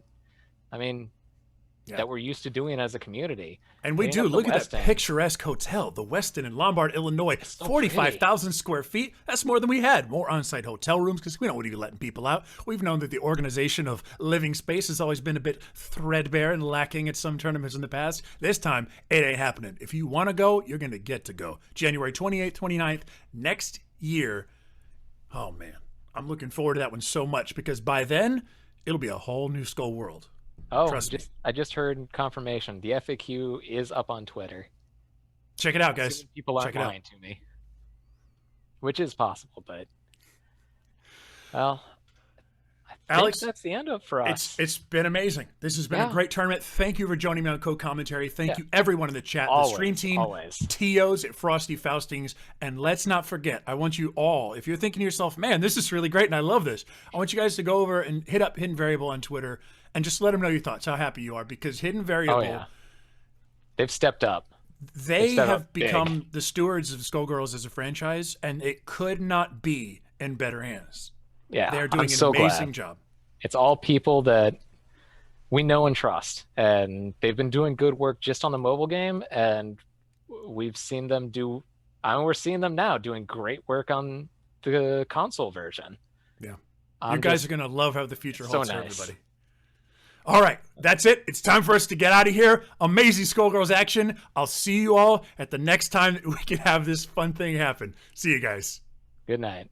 that we're used to doing as a community. And we do. Look at that picturesque hotel, the Westin in Lombard, Illinois. 45,000 square feet. That's more than we had. More on-site hotel rooms because we don't want to be letting people out. We've known that the organization of living space has always been a bit threadbare and lacking at some tournaments in the past. This time, it ain't happening. If you want to go, you're going to get to go. January 28th, 29th, next year. Oh man, I'm looking forward to that one so much, because by then it'll be a whole new Skull world. I just heard confirmation. The FAQ is up on Twitter. Check it out, guys. People aren't lying to me, which is possible, but Alex, that's the end of for us. It's been amazing. This has been a great tournament. Thank you for joining me on co-commentary. Thank you everyone in the chat, the stream team, TOs at Frosty Faustings, and let's not forget, I want you all, if you're thinking to yourself, man, this is really great and I love this, I want you guys to go over and hit up Hidden Variable on Twitter and just let them know your thoughts, how happy you are, because Hidden Variable, they've stepped up. They have become the stewards of Skullgirls as a franchise, and it could not be in better hands. Yeah, they're doing an amazing job. It's all people that we know and trust, and they've been doing good work just on the mobile game, and we've seen them do. We're seeing them now doing great work on the console version. Yeah, you guys are gonna love how the future holds for everybody. All right, that's it. It's time for us to get out of here. Amazing Skullgirls action. I'll see you all at the next time that we can have this fun thing happen. See you guys. Good night.